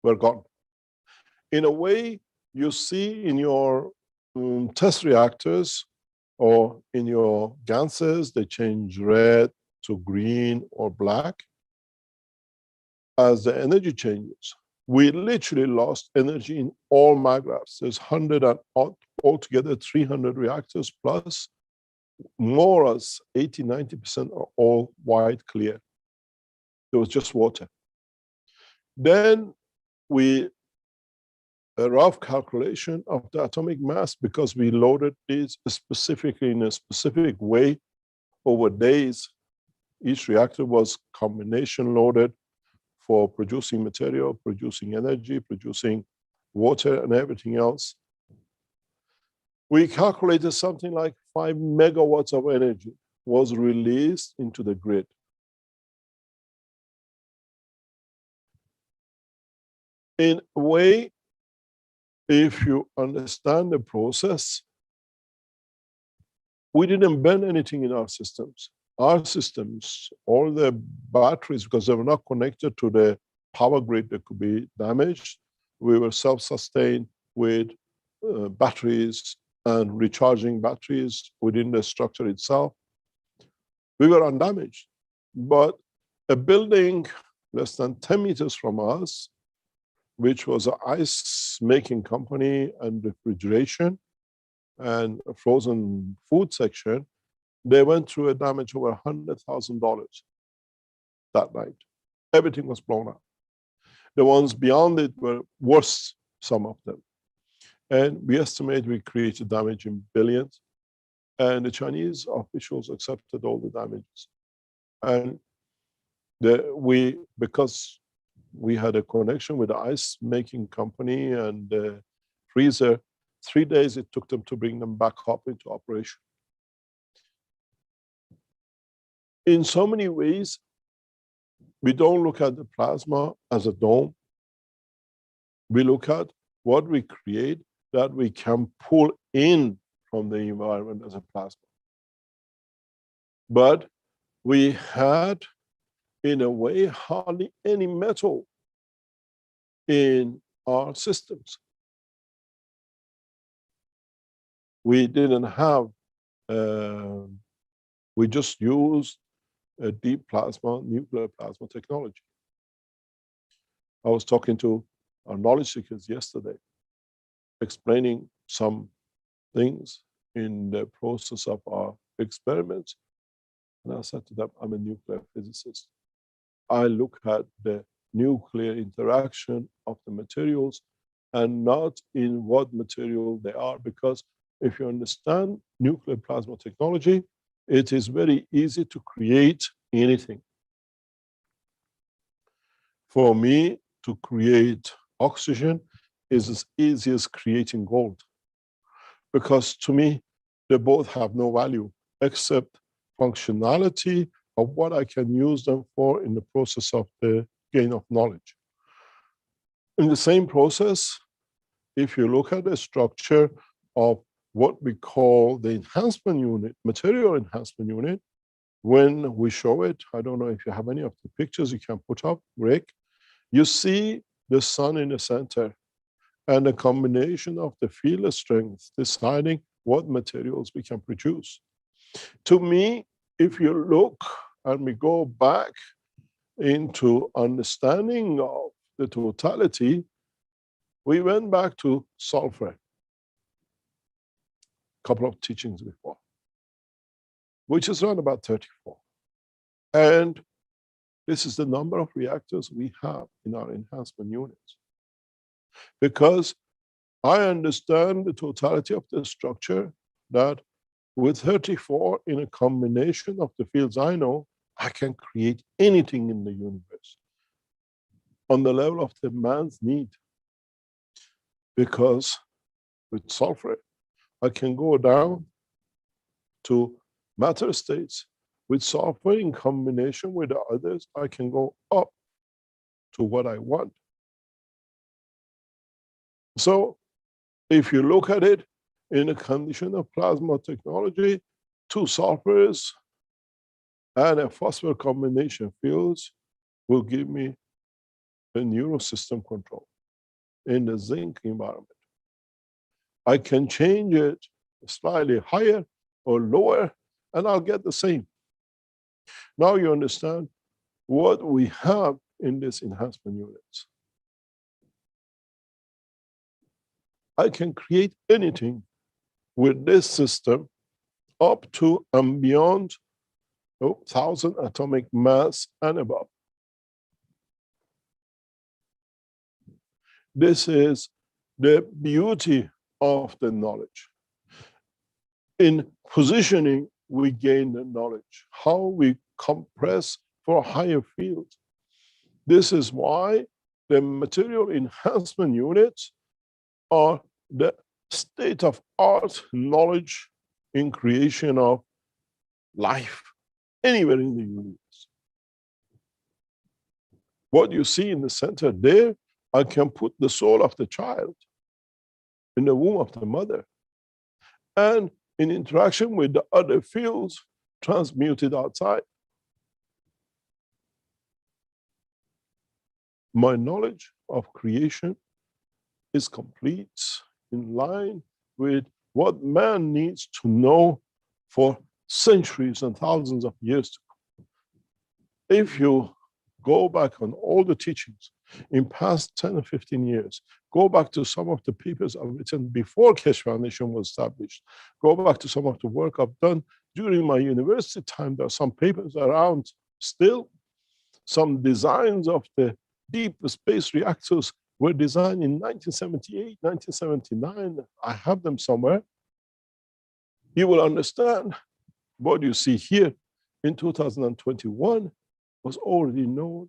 were gone. In a way, you see in your test reactors or in your ganses, they change red to green or black as the energy changes. We literally lost energy in all magraphs. There's 100 and altogether 300 reactors plus more or less 80–90% are all white clear. There was just water. Then a rough calculation of the atomic mass, because we loaded these specifically in a specific way over days. Each reactor was combination loaded for producing material, producing energy, producing water and everything else. We calculated something like 5 megawatts of energy was released into the grid. In a way, if you understand the process, we didn't burn anything in our systems. Our systems, all the batteries, because they were not connected to the power grid that could be damaged, we were self-sustained with batteries and recharging batteries within the structure itself. We were undamaged. But a building less than 10 meters from us, which was an ice-making company and refrigeration and a frozen food section, they went through a damage over $100,000 that night. Everything was blown up. The ones beyond it were worse, some of them. And we estimate we created damage in billions. And the Chinese officials accepted all the damages. And because we had a connection with the ice-making company and the freezer, 3 days it took them to bring them back up into operation. In so many ways, We don't look at the plasma as a dome. We look at what we create that we can pull in from the environment as a plasma. But we had, in a way, hardly any metal in our systems. We didn't have, we just used a deep plasma, nuclear plasma technology. I was talking to our knowledge seekers yesterday, explaining some things in the process of our experiments. And I said to them, I'm a nuclear physicist. I look at the nuclear interaction of the materials and not in what material they are, because if you understand nuclear plasma technology, it is very easy to create anything. For me, to create oxygen is as easy as creating gold, because to me, they both have no value except functionality of what I can use them for in the process of the gain of knowledge. In the same process, if you look at the structure of what we call the enhancement unit, material enhancement unit, when we show it, I don't know if you have any of the pictures you can put up, Rick, you see the sun in the center and a combination of the field strength deciding what materials we can produce. To me, if you look and we go back into understanding of the totality, we went back to sulfur, a couple of teachings before, which is around about 34. And this is the number of reactors we have in our enhancement units. Because I understand the totality of the structure, that with 34 in a combination of the fields I know, I can create anything in the universe on the level of the man's need. Because with sulfur, I can go down to matter states. With sulfur in combination with the others, I can go up to what I want. So if you look at it in a condition of plasma technology, two sulfurs and a phosphor combination fields will give me a neural system control in the zinc environment. I can change it slightly higher or lower, and I'll get the same. Now you understand what we have in these enhancement units. I can create anything with this system up to and beyond 1,000 atomic mass and above. This is the beauty of the knowledge. In positioning, we gain the knowledge, how we compress for a higher field. This is why the material enhancement units are the state-of-art knowledge in creation of life anywhere in the universe. What you see in the center there, I can put the soul of the child in the womb of the mother, and in interaction with the other fields, transmuted outside. My knowledge of creation is complete, in line with what man needs to know for centuries and thousands of years to come. If you go back on all the teachings in past 10 or 15 years, go back to some of the papers I've written before Keshe Foundation was established, go back to some of the work I've done during my university time. There are some papers around still. Some designs of the deep space reactors were designed in 1978, 1979. I have them somewhere. You will understand what you see here in 2021 was already known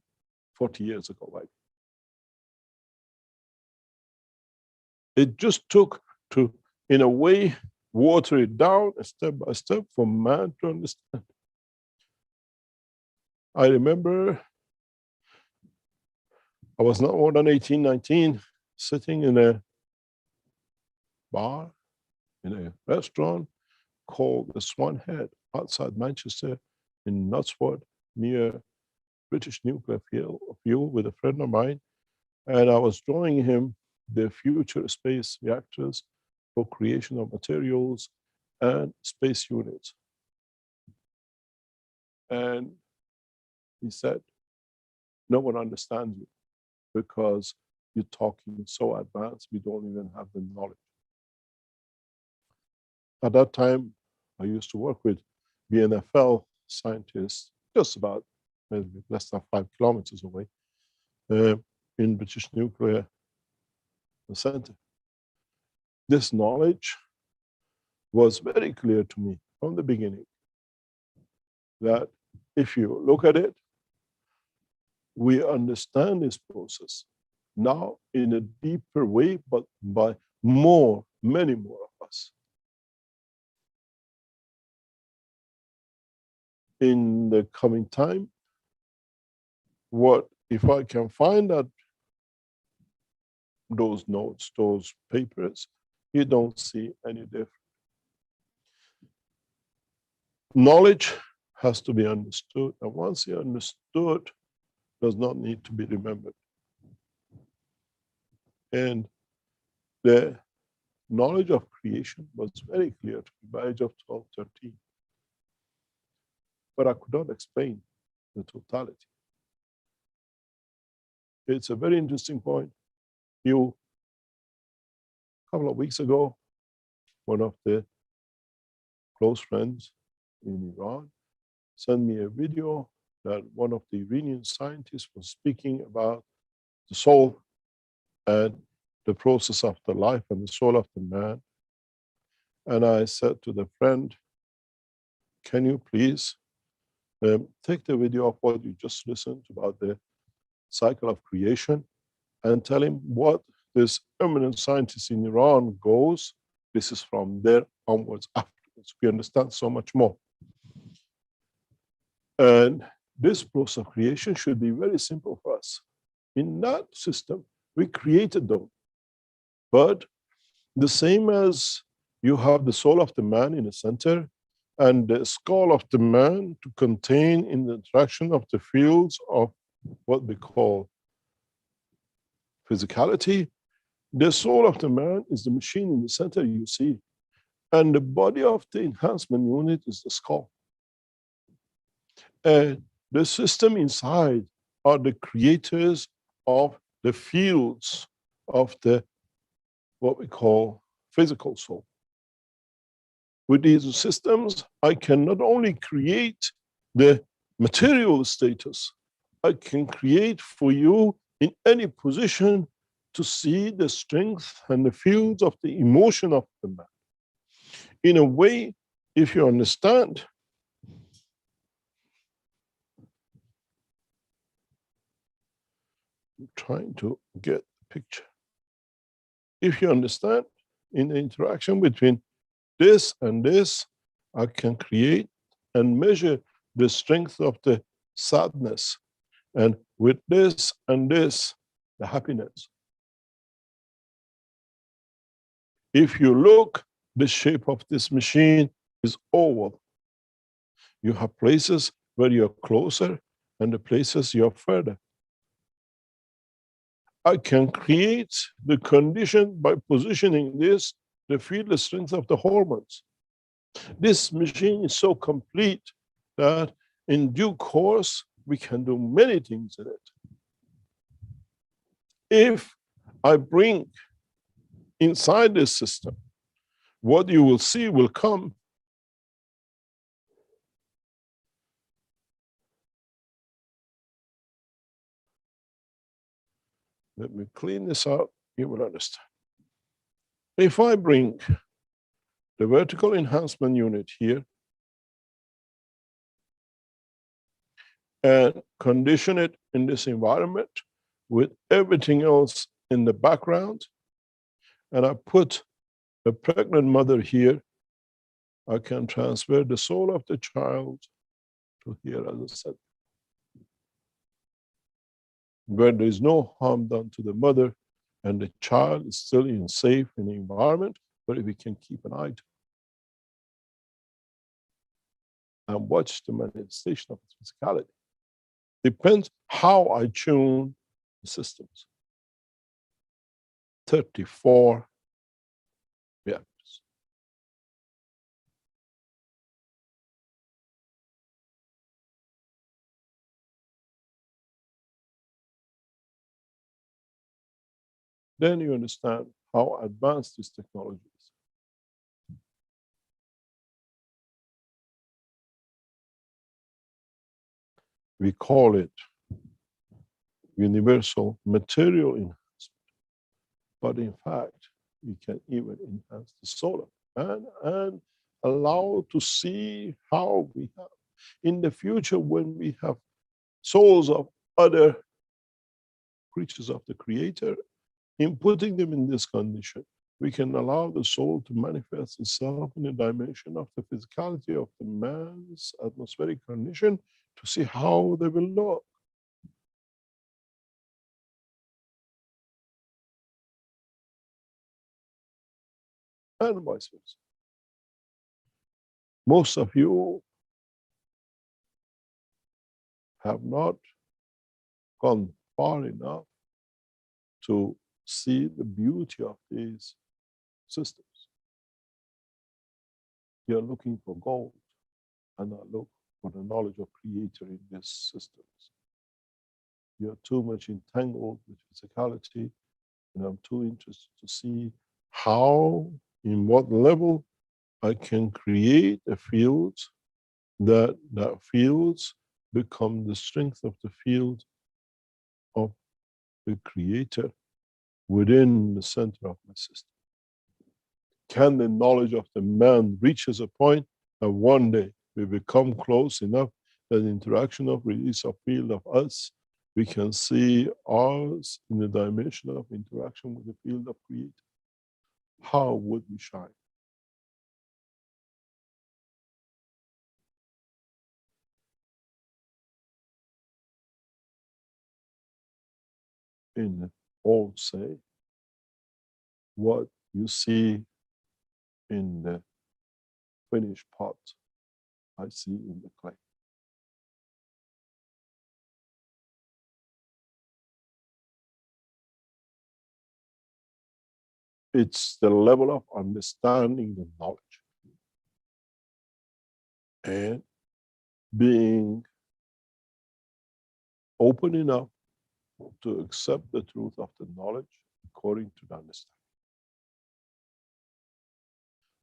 40 years ago, right? It just took to, in a way, water it down step by step for man to understand. I remember I was not more than 18, 19, sitting in a bar, in a restaurant called the Swan Head outside Manchester in Knutsford, near British nuclear fuel with a friend of mine. And I was drawing him the future space reactors for creation of materials and space units. And he said, no one understands you because you're talking so advanced, we don't even have the knowledge. At that time, I used to work with BNFL scientists just about maybe less than 5 kilometers away in British Nuclear Center. This knowledge was very clear to me from the beginning that if you look at it, we understand this process now in a deeper way, but by many more of us. In the coming time, what if I can find that those notes, those papers, you don't see any difference. Knowledge has to be understood, and once you understood, does not need to be remembered. And the knowledge of creation was very clear to me by age of 12, 13. But I could not explain the totality. It's a very interesting point. A couple of weeks ago, one of the close friends in Iran sent me a video that one of the Iranian scientists was speaking about the soul and the process of the life and the soul of the man. And I said to the friend, can you please take the video of what you just listened about the cycle of creation and tell him what this eminent scientist in Iran goes. This is from there onwards afterwards. We understand so much more. And this process of creation should be very simple for us. In that system, we created them. But the same as you have the soul of the man in the center and the skull of the man to contain in the interaction of the fields of what we call physicality, the soul of the man is the machine in the center you see. And the body of the enhancement unit is the skull. And the system inside are the creators of the fields of the what we call physical soul. With these systems, I can not only create the material status, I can create for you in any position to see the strength and the fields of the emotion of the man. In a way, if you understand, I'm trying to get the picture. If you understand, in the interaction between this and this, I can create and measure the strength of the sadness. And with this and this, the happiness. If you look, the shape of this machine is oval. You have places where you're closer and the places you're further. I can create the condition by positioning this, the field strength of the hormones. This machine is so complete that in due course, we can do many things in it. If I bring inside this system, what you will see will come. Let me clean this up, you will understand. If I bring the vertical enhancement unit here and condition it in this environment with everything else in the background, and I put a pregnant mother here, I can transfer the soul of the child to here, as I said. where there is no harm done to the mother and the child is still in safe in the environment where we can keep an eye to and watch the manifestation of its physicality. Depends how I tune the systems. 34 reactors. Then you understand how advanced this technology is. We call it universal material enhancement. But in fact, we can even enhance the solar and allow to see how we have in the future when we have souls of other creatures of the Creator, in putting them in this condition, we can allow the soul to manifest itself in a dimension of the physicality of the man's atmospheric condition to see how they will look. And vice versa. Most of you have not gone far enough to see the beauty of these systems. You're looking for gold and not look for the knowledge of Creator in these systems. You're too much entangled with physicality, and I'm too interested to see how, in what level, I can create a field that fields become the strength of the field of the Creator within the center of my system. Can the knowledge of the man reaches a point that one day we become close enough that the interaction of release of field of us, we can see ours in the dimension of interaction with the field of Creator? How would we shine? In the old say, what you see in the finished pot, I see in the clay. It's the level of understanding the knowledge and being open enough to accept the truth of the knowledge according to the understanding.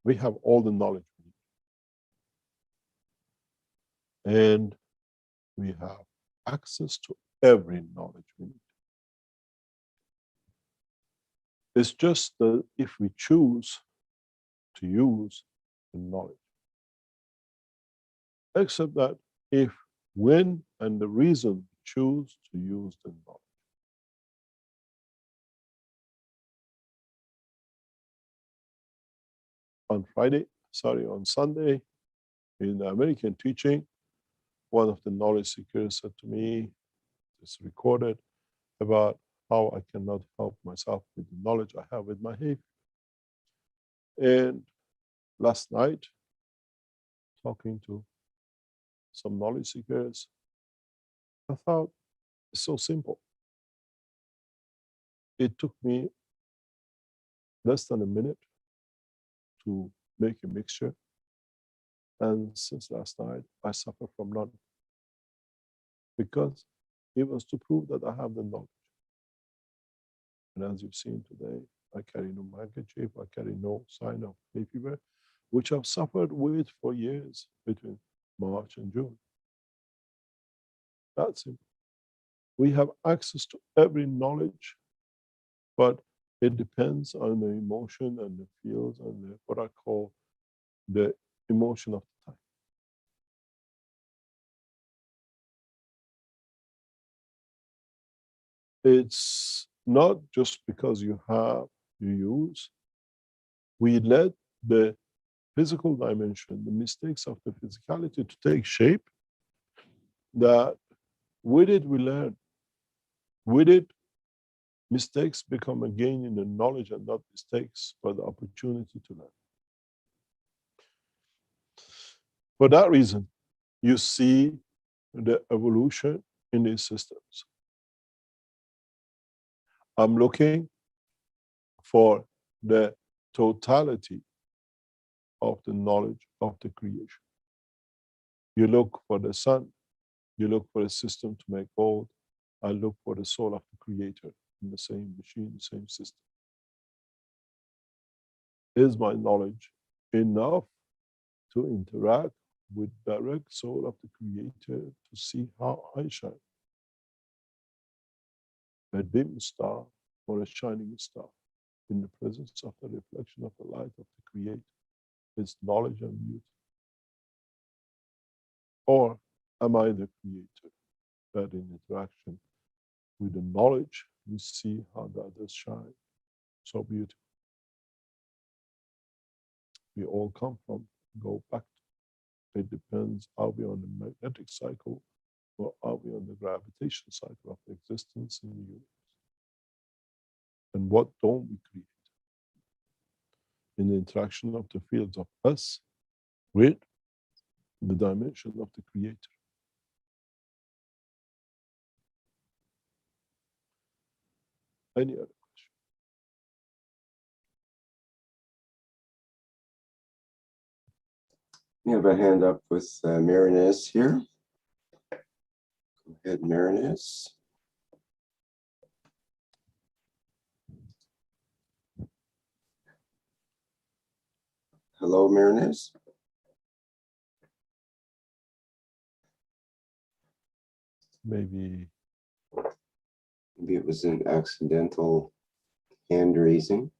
We have all the knowledge we need. And we have access to every knowledge we need. It's just that if we choose to use the knowledge. Except that if, when, and the reason we choose to use the knowledge. On Sunday, in the American teaching, one of the knowledge seekers said to me, it's recorded, about how I cannot help myself with the knowledge I have with my behavior. And last night, talking to some knowledge seekers, I thought it's so simple. It took me less than a minute to make a mixture. And since last night, I suffer from none. Because it was to prove that I have the knowledge. And as you've seen today, I carry no handkerchief, I carry no sign of hay fever, which I've suffered with for years between March and June. That's simple. We have access to every knowledge, but it depends on the emotion and the fields and what I call the emotion of the time. It's not just because you use. We let the physical dimension, the mistakes of the physicality to take shape, that with it we learn. With it, mistakes become a gain in the knowledge and not mistakes, but the opportunity to learn. For that reason, you see the evolution in these systems. I'm looking for the totality of the knowledge of the creation. You look for the sun, you look for a system to make gold. I look for the soul of the creator in the same machine, the same system. Is my knowledge enough to interact with direct soul of the creator to see how I shine? A dim star or a shining star in the presence of the reflection of the light of the creator is knowledge and beauty. Or am I the creator that in interaction with the knowledge we see how the others shine so beautiful? We all come from, go back to. It depends, are we on the magnetic cycle or are we on the gravitation cycle of existence in the universe? And what don't we create? In the interaction of the fields of us with the dimension of the creator. Any other question? We have a hand up with Marinez here. Go ahead, Marinez. Hello, Marinez. Maybe it was an accidental hand raising.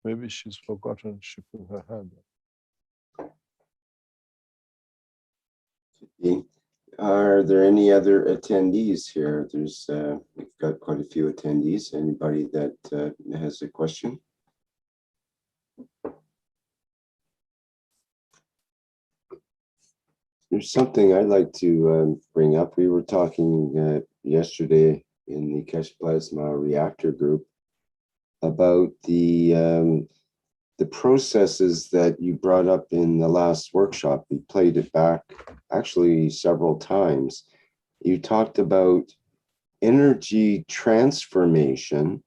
maybe she's forgotten she put her hand up. Are there any other attendees here? We've got quite a few attendees. Anybody that has a question? There's something I'd like to bring up. We were talking yesterday in the Keshe Plasma Reactor group about the processes that you brought up in the last workshop. We played it back actually several times. You talked about energy transformation,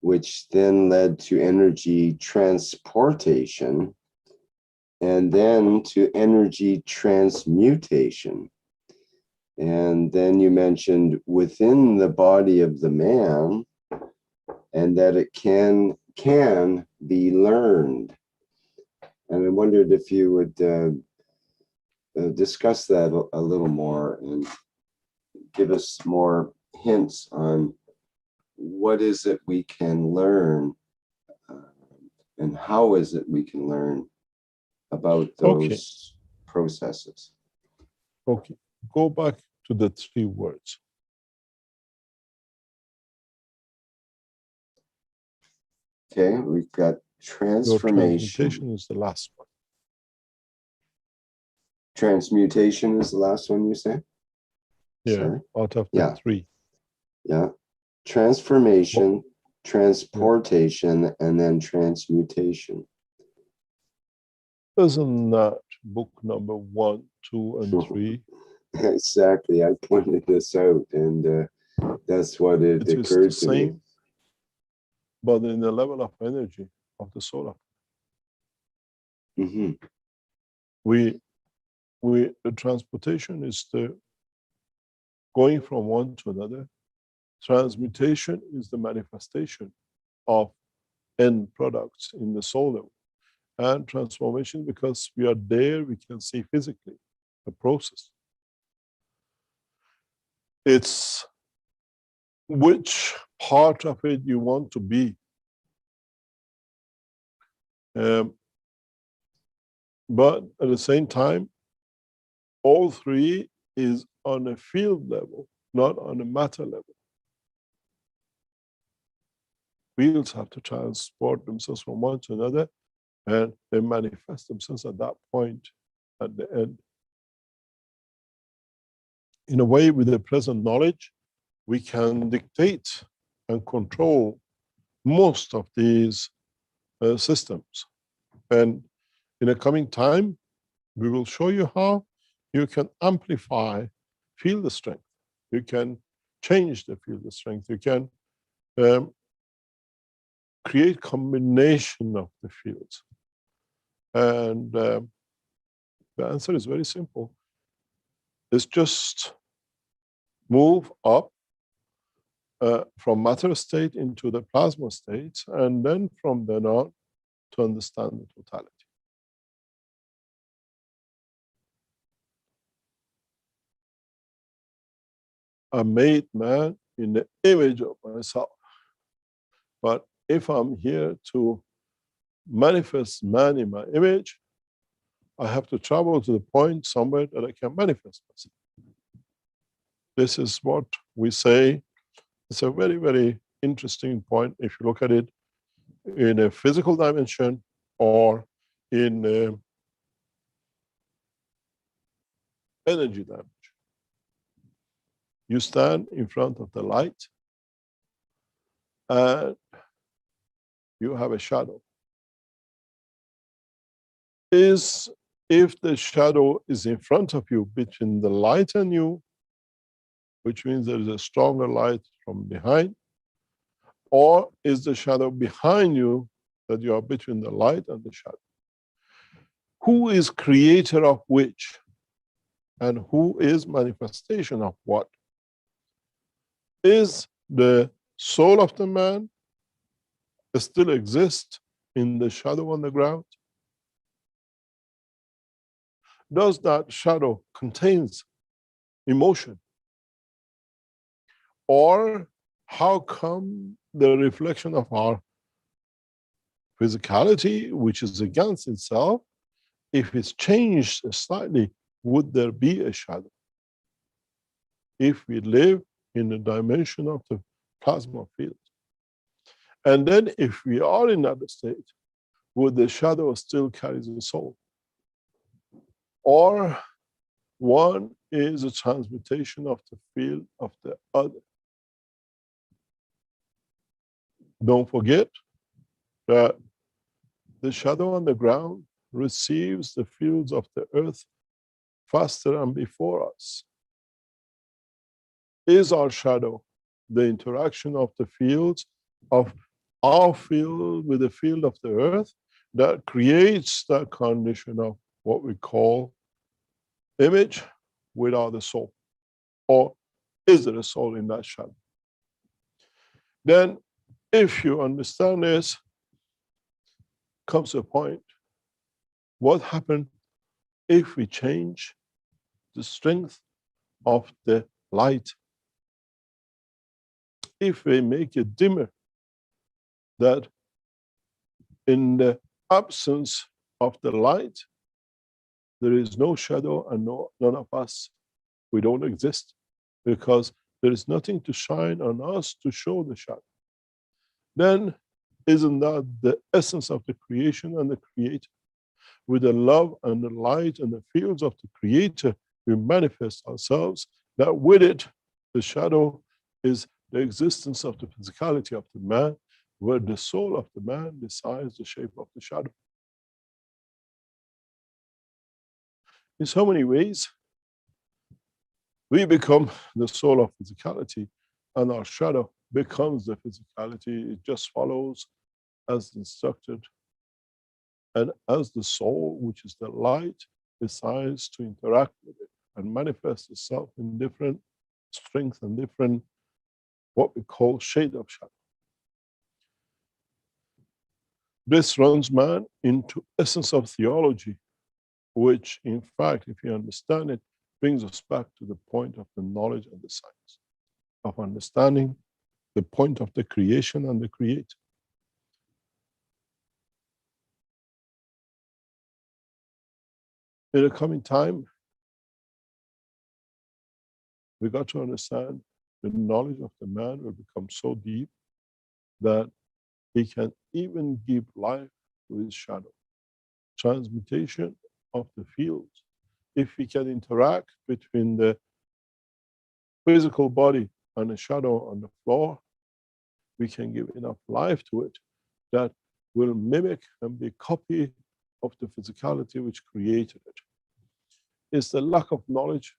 which then led to energy transportation, and then to energy transmutation. And then you mentioned within the body of the man, and that it can be learned. And I wondered if you would discuss that a little more and give us more hints on what is it we can learn and how is it we can learn about those processes. Okay, go back to the 3 words. Okay, we've got transformation. Transmutation is the last one. Transmutation is the last one you say? Yeah, Sorry? out of the 3. Yeah. Transformation, transportation, and then transmutation. Isn't that book number 1, 2, and 3? Exactly. I pointed this out, and that's what it occurred to me. But in the level of energy of the solar. Mm-hmm. The transportation is the going from one to another. Transmutation is the manifestation of end products in the soul level. And transformation, because we are there, we can see physically the process. It's which part of it you want to be. But at the same time, all 3 is on a field level, not on a matter level. Fields have to transport themselves from one to another. and they manifest themselves at that point, at the end. In a way, with the present knowledge, we can dictate and control most of these systems. And in a coming time, we will show you how you can amplify field strength. You can change the field strength. You can create combination of the fields. And the answer is very simple. It's just move up from matter state into the plasma state, and then from then on to understand the totality. I made man in the image of myself. But if I'm here to manifest man in my image, I have to travel to the point somewhere that I can manifest myself. This is what we say. It's a very, very interesting point if you look at it in a physical dimension or in energy dimension. You stand in front of the light and you have a shadow. If the shadow is in front of you between the light and you, which means there is a stronger light from behind, or is the shadow behind you that you are between the light and the shadow? Who is creator of which? And who is manifestation of what? Is the soul of the man still exist in the shadow on the ground? Does that shadow contains emotion? Or how come the reflection of our physicality, which is against itself, if it's changed slightly, would there be a shadow? If we live in the dimension of the plasma field. And then if we are in that state, would the shadow still carry the soul? Or one is a transmutation of the field of the other. Don't forget that the shadow on the ground receives the fields of the earth faster and before us. Is our shadow the interaction of the fields of our field with the field of the earth that creates that condition of what we call image without the soul? Or is there a soul in that shadow? Then if you understand this, comes a point, what happens if we change the strength of the light? If we make it dimmer, that in the absence of the light, there is no shadow and none of us. We don't exist because there is nothing to shine on us to show the shadow. Then isn't that the essence of the creation and the creator? With the love and the light and the fields of the creator, we manifest ourselves, that with it, the shadow is the existence of the physicality of the man, where the soul of the man decides the shape of the shadow. In so many ways, we become the soul of physicality, and our shadow becomes the physicality. It just follows as instructed. And as the soul, which is the light, decides to interact with it and manifest itself in different strength and different, what we call shade of shadow. This runs man into essence of theology, which in fact, if you understand it, brings us back to the point of the knowledge and the science, of understanding the point of the creation and the creator. In the coming time, we got to understand the knowledge of the man will become so deep that he can even give life to his shadow. transmutation of the fields. If we can interact between the physical body and the shadow on the floor, we can give enough life to it that will mimic and be a copy of the physicality which created it. It's the lack of knowledge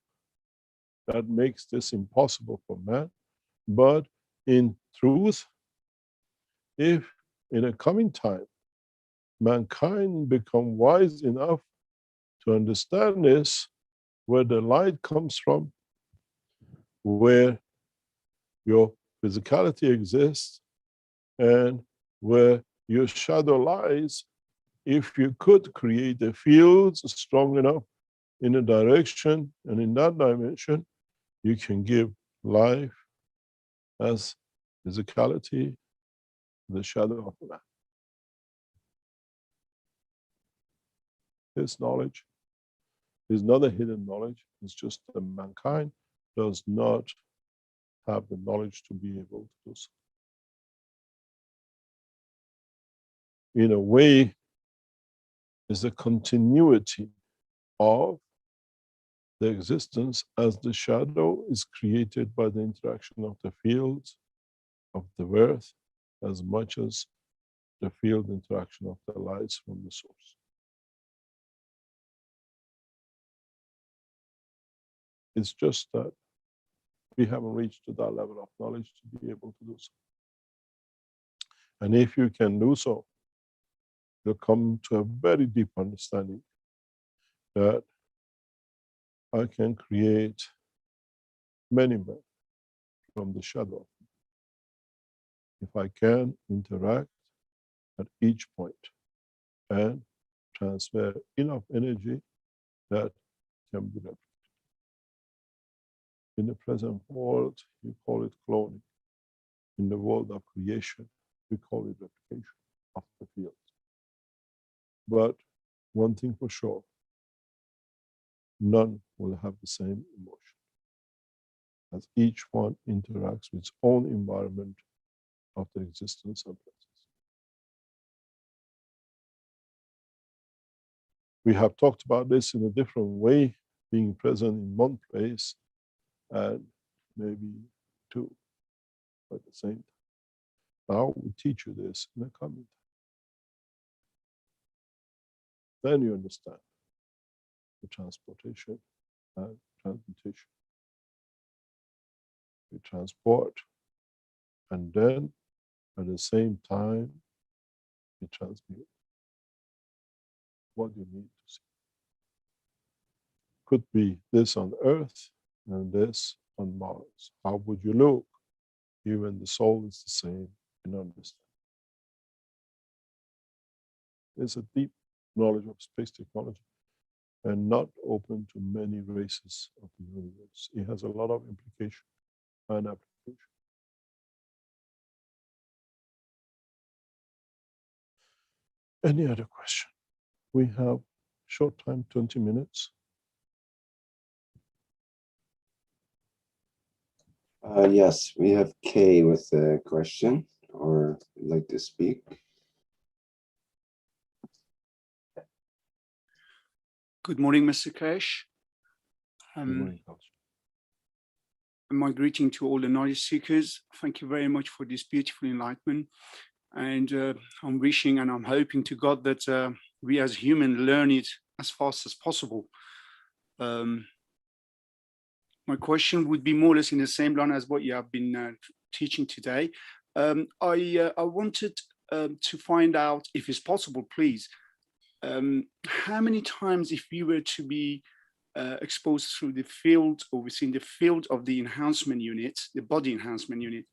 that makes this impossible for man. But in truth, if in a coming time, mankind become wise enough to understand this, where the light comes from, where your physicality exists, and where your shadow lies, if you could create the fields strong enough in a direction and in that dimension, you can give life as physicality, the shadow of man. This knowledge is not a hidden knowledge, it's just that mankind does not have the knowledge to be able to do so. In a way, is a continuity of the existence as the shadow is created by the interaction of the fields of the earth as much as the field interaction of the lights from the source. It's just that we haven't reached to that level of knowledge to be able to do so. And if you can do so, you'll come to a very deep understanding that I can create many men from the shadow. If I can interact at each point and transfer enough energy that can be replicated. In the present world, you call it cloning. In the world of creation, we call it replication of the field. But one thing for sure, none will have the same emotion, as each one interacts with its own environment of the existence of presence. We have talked about this in a different way, being present in one place and maybe two at the same time. Now we teach you this in a coming time. Then you understand the transportation and transmutation. We transport, and then at the same time, we transmute what you need to see. Could be this on Earth and this on Mars. How would you look? Even the soul is the same in understanding. It's a deep knowledge of space technology and not open to many races of the universe. It has a lot of implication and application. Any other question? We have short time, 20 minutes. Yes, we have Kay with a question or would like to speak. Good morning, Mr. Keshe. Good morning, My greeting to all the knowledge seekers. Thank you very much for this beautiful enlightenment. And I'm wishing and I'm hoping to God that we as humans learn it as fast as possible. My question would be more or less in the same line as what you have been teaching today. I wanted to find out, if it's possible, please, how many times, if you were to be exposed through the field or within the field of the enhancement unit, the body enhancement unit,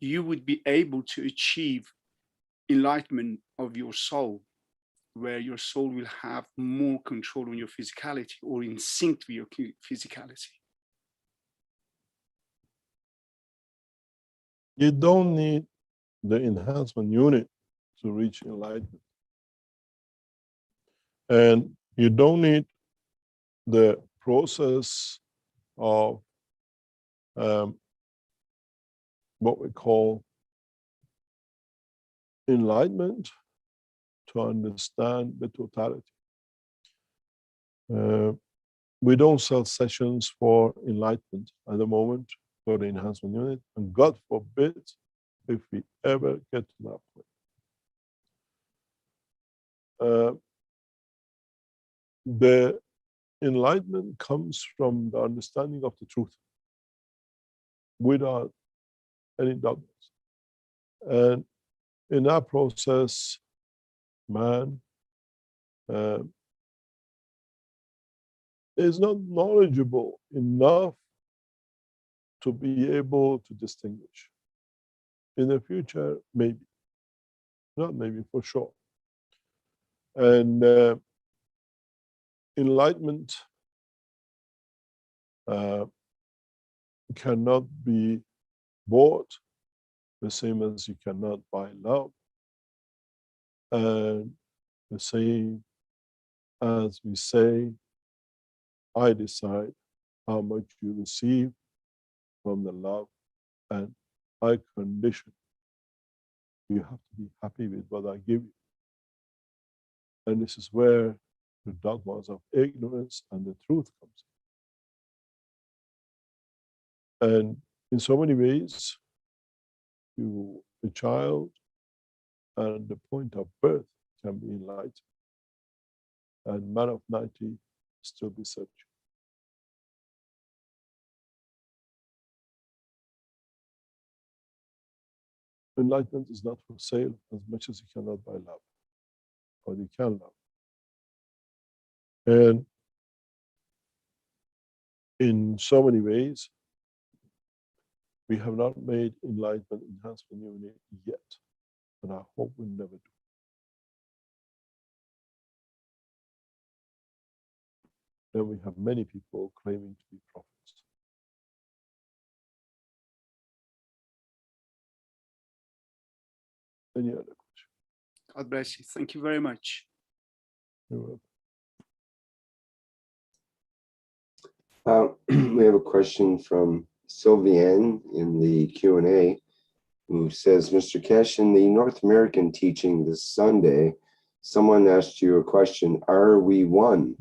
you would be able to achieve enlightenment of your soul, where your soul will have more control on your physicality or in sync with your physicality? You don't need the enhancement unit to reach enlightenment. And you don't need the process of what we call enlightenment to understand the totality. We don't sell sessions for enlightenment at the moment for the enhancement unit, and God forbid if we ever get to that point. The enlightenment comes from the understanding of the truth without any dogmas. And in that process, man is not knowledgeable enough to be able to distinguish. In the future, maybe. Not maybe, for sure. And enlightenment cannot be bought, the same as you cannot buy love, and the same as we say, I decide how much you receive from the love, and I condition. You have to be happy with what I give you. And this is where the dogmas of ignorance and the truth comes in. And in so many ways, the child and the point of birth can be enlightened. And man of 90 still be searching. Enlightenment is not for sale as much as you cannot buy love, or you can love. And in so many ways, we have not made enlightenment enhancement unit yet, and I hope we never do. Then we have many people claiming to be prophets. Any other question? God bless you. Thank you very much. You're welcome. We have a question from Sylviane in the Q&A, who says, Mr. Keshe, in the North American teaching this Sunday, someone asked you a question, are we one?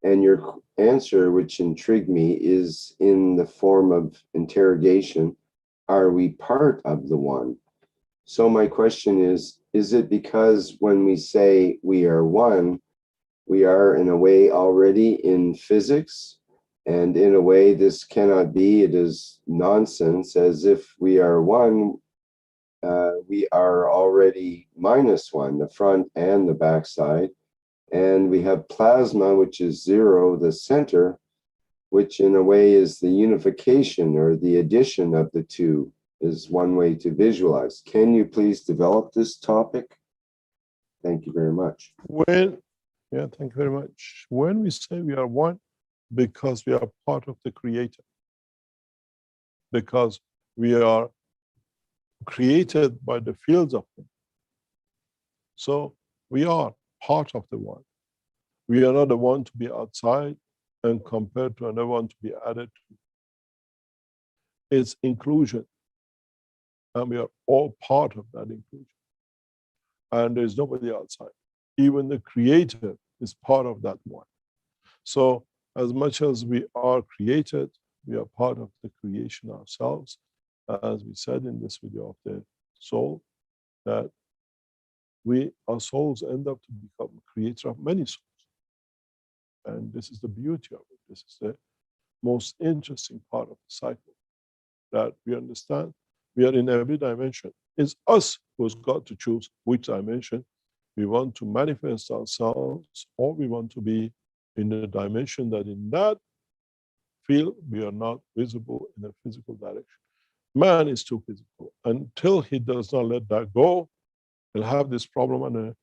And your answer, which intrigued me, is in the form of interrogation, are we part of the one? So my question is it because when we say we are one, we are in a way already in physics? And in a way, this cannot be, it is nonsense, as if we are one, we are already minus one, the front and the back side. And we have plasma, which is zero, the center, which in a way is the unification or the addition of the two, is one way to visualize. Can you please develop this topic? Thank you very much. Thank you very much. When we say we are one, because we are part of the Creator, because we are created by the fields of Him. So we are part of the one. We are not the one to be outside and compared to another one to be added to. It's inclusion. And we are all part of that inclusion. And there's nobody outside. Even the Creator is part of that one. So as much as we are created, we are part of the creation ourselves. As we said in this video of the soul, that our souls end up to become creator of many souls. And this is the beauty of it. This is the most interesting part of the cycle, that we understand we are in every dimension. It's us who's got to choose which dimension we want to manifest ourselves, or we want to be in a dimension that in that field we are not visible in a physical direction. Man is too physical. Until he does not let that go, he'll have this problem and a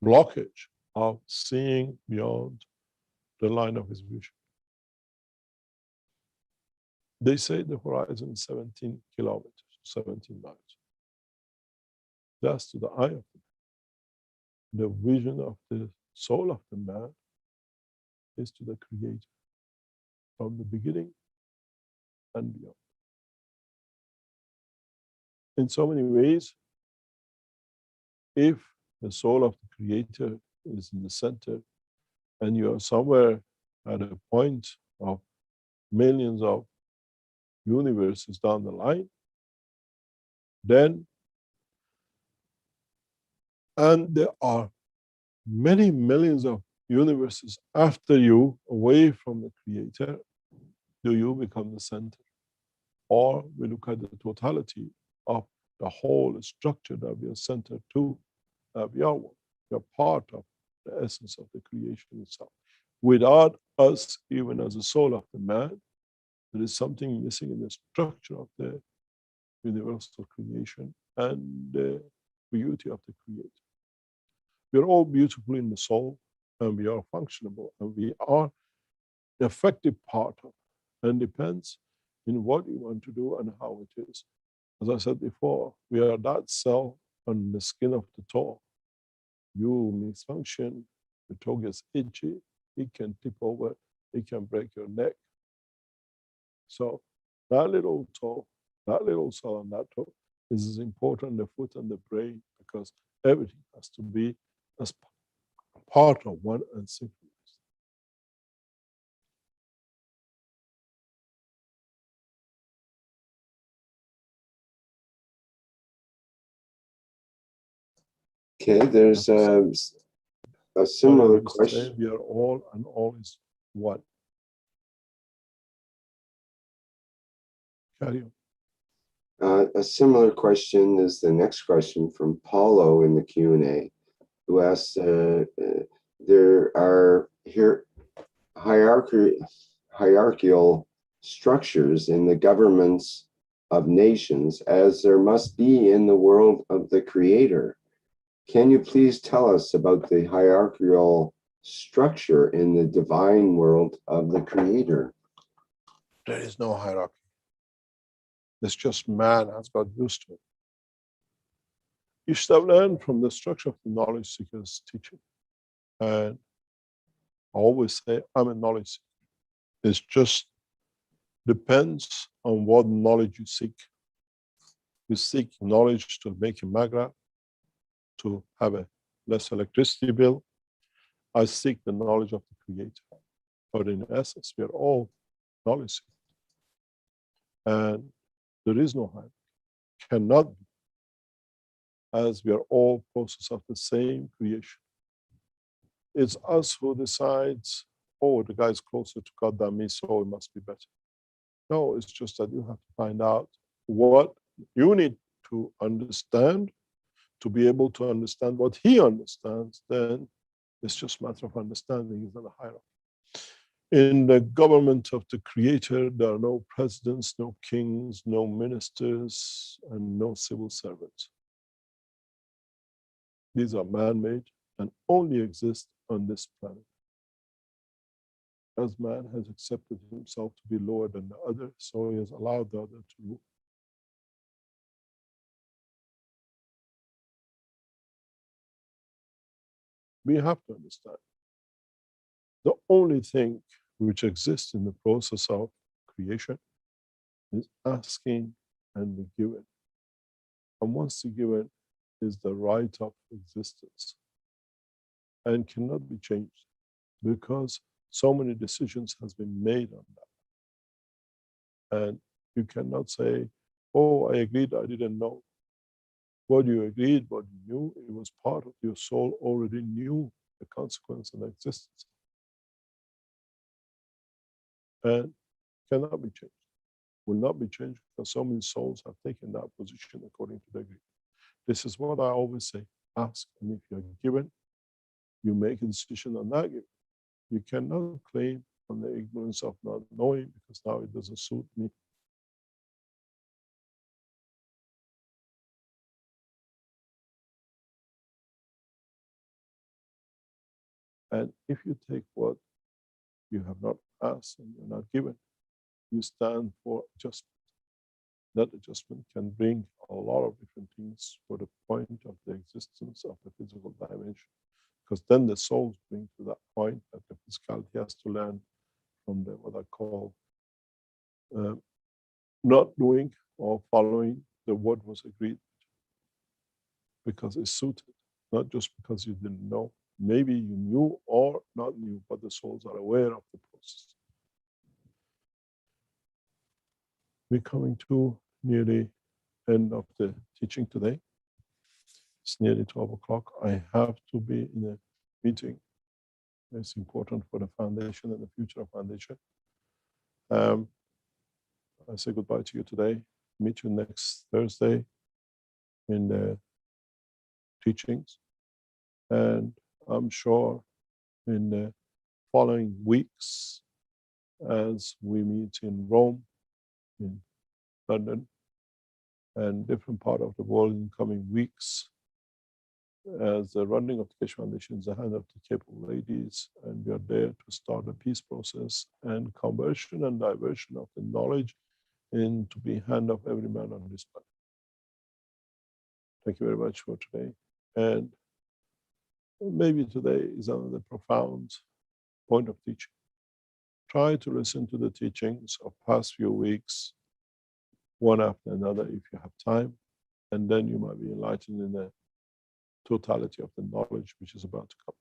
blockage of seeing beyond the line of his vision. They say the horizon is 17 kilometers, 17 miles. That's to the eye of the man. The vision of the soul of the man is to the Creator, from the beginning and beyond. In so many ways, if the soul of the Creator is in the center, and you are somewhere at a point of millions of universes down the line, then, and there are many millions of universes after you, away from the creator, do you become the center? Or we look at the totality of the whole structure that we are centered to, that we are one. We are part of the essence of the creation itself. Without us, even as a soul of the man, there is something missing in the structure of the universal creation and the beauty of the creator. We are all beautiful in the soul, and we are functionable, and we are the effective part of it, and depends in what you want to do and how it is. As I said before, we are that cell on the skin of the toe. You misfunction, the toe gets itchy, it can tip over, it can break your neck. So that little toe, that little cell on that toe is as important as the foot and the brain, because everything has to be as part of one and synchronized. Okay, there's a similar question. We are all, and all is one. Carry on. A similar question is the next question from Paulo in the Q&A, who asks, there are here hierarchical structures in the governments of nations, as there must be in the world of the Creator. Can you please tell us about the hierarchical structure in the divine world of the Creator? There is no hierarchy. It's just man has got used to it. You should have learned from the structure of the knowledge seeker's teaching. And I always say, I'm a knowledge seeker. It just depends on what knowledge you seek. You seek knowledge to make a maghrab, to have a less electricity bill. I seek the knowledge of the Creator. But in essence, we are all knowledge seekers. And there is no hierarchy, cannot be, as we are all process of the same creation. It's us who decides, oh, the guy's closer to God than me, so it must be better. No, it's just that you have to find out what you need to understand to be able to understand what he understands. Then it's just a matter of understanding, it's not a hierarchy. In the government of the Creator, there are no presidents, no kings, no ministers, and no civil servants. These are man-made and only exist on this planet. As man has accepted himself to be lower than the other, so he has allowed the other to rule. We have to understand. The only thing which exists in the process of creation is asking and be given. And once the given is the right of existence and cannot be changed because so many decisions has been made on that. And you cannot say, oh, I agreed, I didn't know. What you agreed, what you knew, it was part of your soul already knew the consequence and existence. And cannot be changed. Will not be changed because so many souls have taken that position according to their agreement. This is what I always say, ask, and if you're given, you make a decision on that given. You cannot claim on the ignorance of not knowing because now it doesn't suit me. And if you take what you have not asked and you're not given, you stand for adjustment. That adjustment can bring a lot of different things for the point of the existence of the physical dimension. Because then the souls bring to that point that the physicality has to learn from the what I call not doing or following the what was agreed, because it's suited, not just because you didn't know. Maybe you knew or not knew, but the souls are aware of the process. We're coming to nearly end of the teaching today. It's nearly 12 o'clock. I have to be in a meeting. It's important for the foundation and the future of foundation. I say goodbye to you today. Meet you next Thursday in the teachings. And I'm sure in the following weeks, as we meet in Rome, in London, and different part of the world in coming weeks, as the running of the Keshe Foundation is the hand of the capable ladies, and we are there to start a peace process and conversion and diversion of the knowledge into the hand of every man on this planet. Thank you very much for today. And maybe today is another profound point of teaching. Try to listen to the teachings of past few weeks, one after another if you have time, and then you might be enlightened in the totality of the knowledge which is about to come.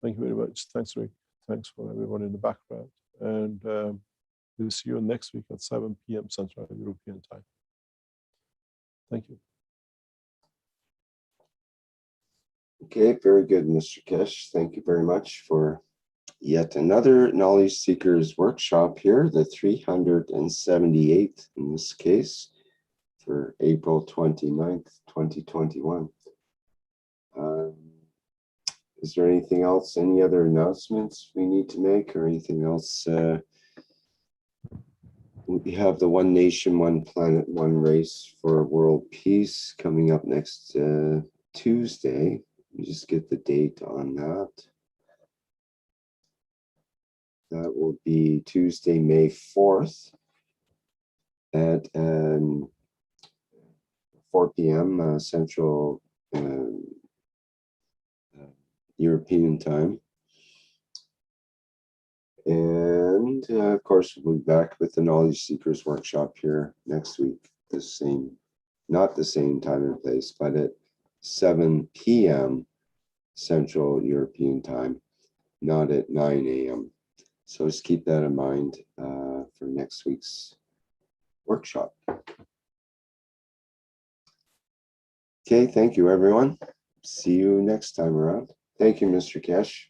Thank you very much. Thanks, Rick. Thanks for everyone in the background. And we'll see you next week at 7 p.m. Central European Time. Thank you. Okay, very good, Mr. Keshe. Thank you very much for yet another Knowledge Seekers workshop here, the 378th in this case, for April 29th, 2021. Is there anything else, any other announcements we need to make or anything else? We have the One Nation, One Planet, One Race for World Peace coming up next Tuesday. Let me just get the date on that. That will be Tuesday, May 4th at 4 p.m. Central European time. And of course, we'll be back with the Knowledge Seekers workshop here next week. The same, not the same time and place, but at 7 p.m. Central European time, not at 9 a.m. So just keep that in mind for next week's workshop. Okay, thank you, everyone. See you next time around. Thank you, Mr. Keshe.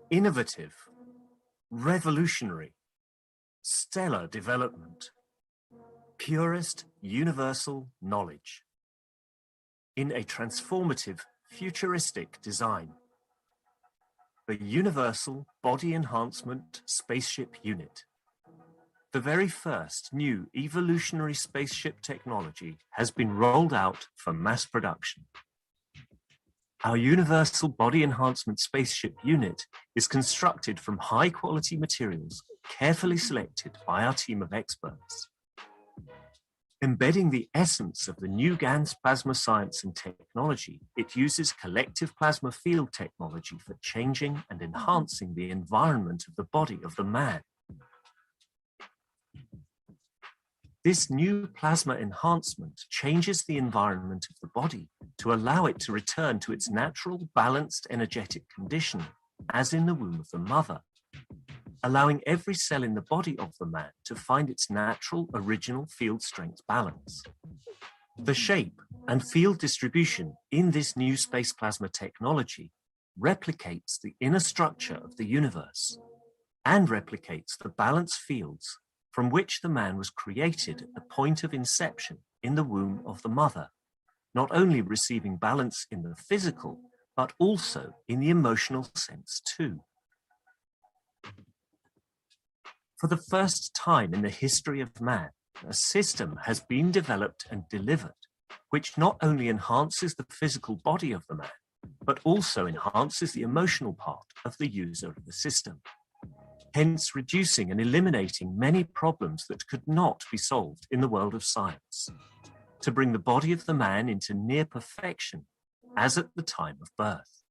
innovative, revolutionary, stellar development, purest universal knowledge in a transformative, futuristic design. The Universal Body Enhancement Spaceship Unit. The very first new evolutionary spaceship technology has been rolled out for mass production. Our Universal Body Enhancement Spaceship Unit is constructed from high-quality materials carefully selected by our team of experts. Embedding the essence of the new GANS plasma science and technology, it uses collective plasma field technology for changing and enhancing the environment of the body of the man. This new plasma enhancement changes the environment of the body to allow it to return to its natural, balanced, energetic condition, as in the womb of the mother, allowing every cell in the body of the man to find its natural, original field strength balance. The shape and field distribution in this new space plasma technology replicates the inner structure of the universe and replicates the balanced fields from which the man was created at the point of inception in the womb of the mother, not only receiving balance in the physical, but also in the emotional sense too. For the first time in the history of man, a system has been developed and delivered, which not only enhances the physical body of the man, but also enhances the emotional part of the user of the system, hence reducing and eliminating many problems that could not be solved in the world of science, to bring the body of the man into near perfection, as at the time of birth.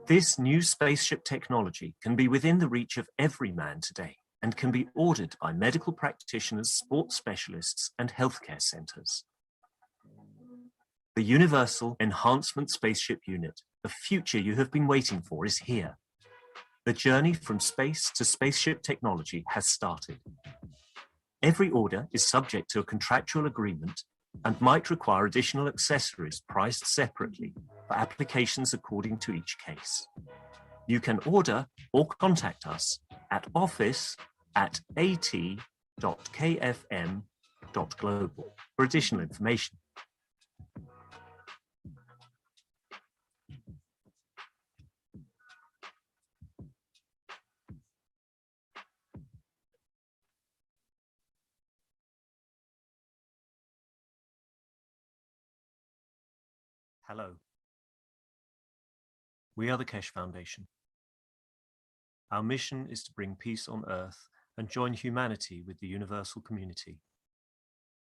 This new spaceship technology can be within the reach of every man today and can be ordered by medical practitioners, sports specialists, and healthcare centers. The Universal Enhancement Spaceship Unit, the future you have been waiting for, is here. The journey from space to spaceship technology has started. Every order is subject to a contractual agreement and might require additional accessories priced separately for applications according to each case. You can order or contact us at office@at.kfm.global for additional information. Hello. We are the Keshe Foundation. Our mission is to bring peace on Earth and join humanity with the universal community.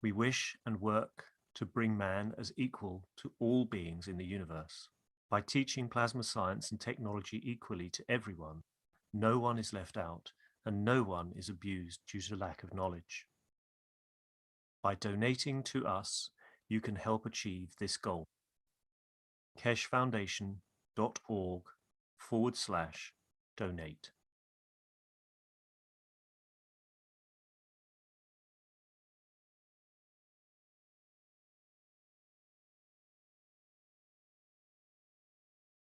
We wish and work to bring man as equal to all beings in the universe. By teaching plasma science and technology equally to everyone, no one is left out and no one is abused due to lack of knowledge. By donating to us, you can help achieve this goal. KesheFoundation.org/donate.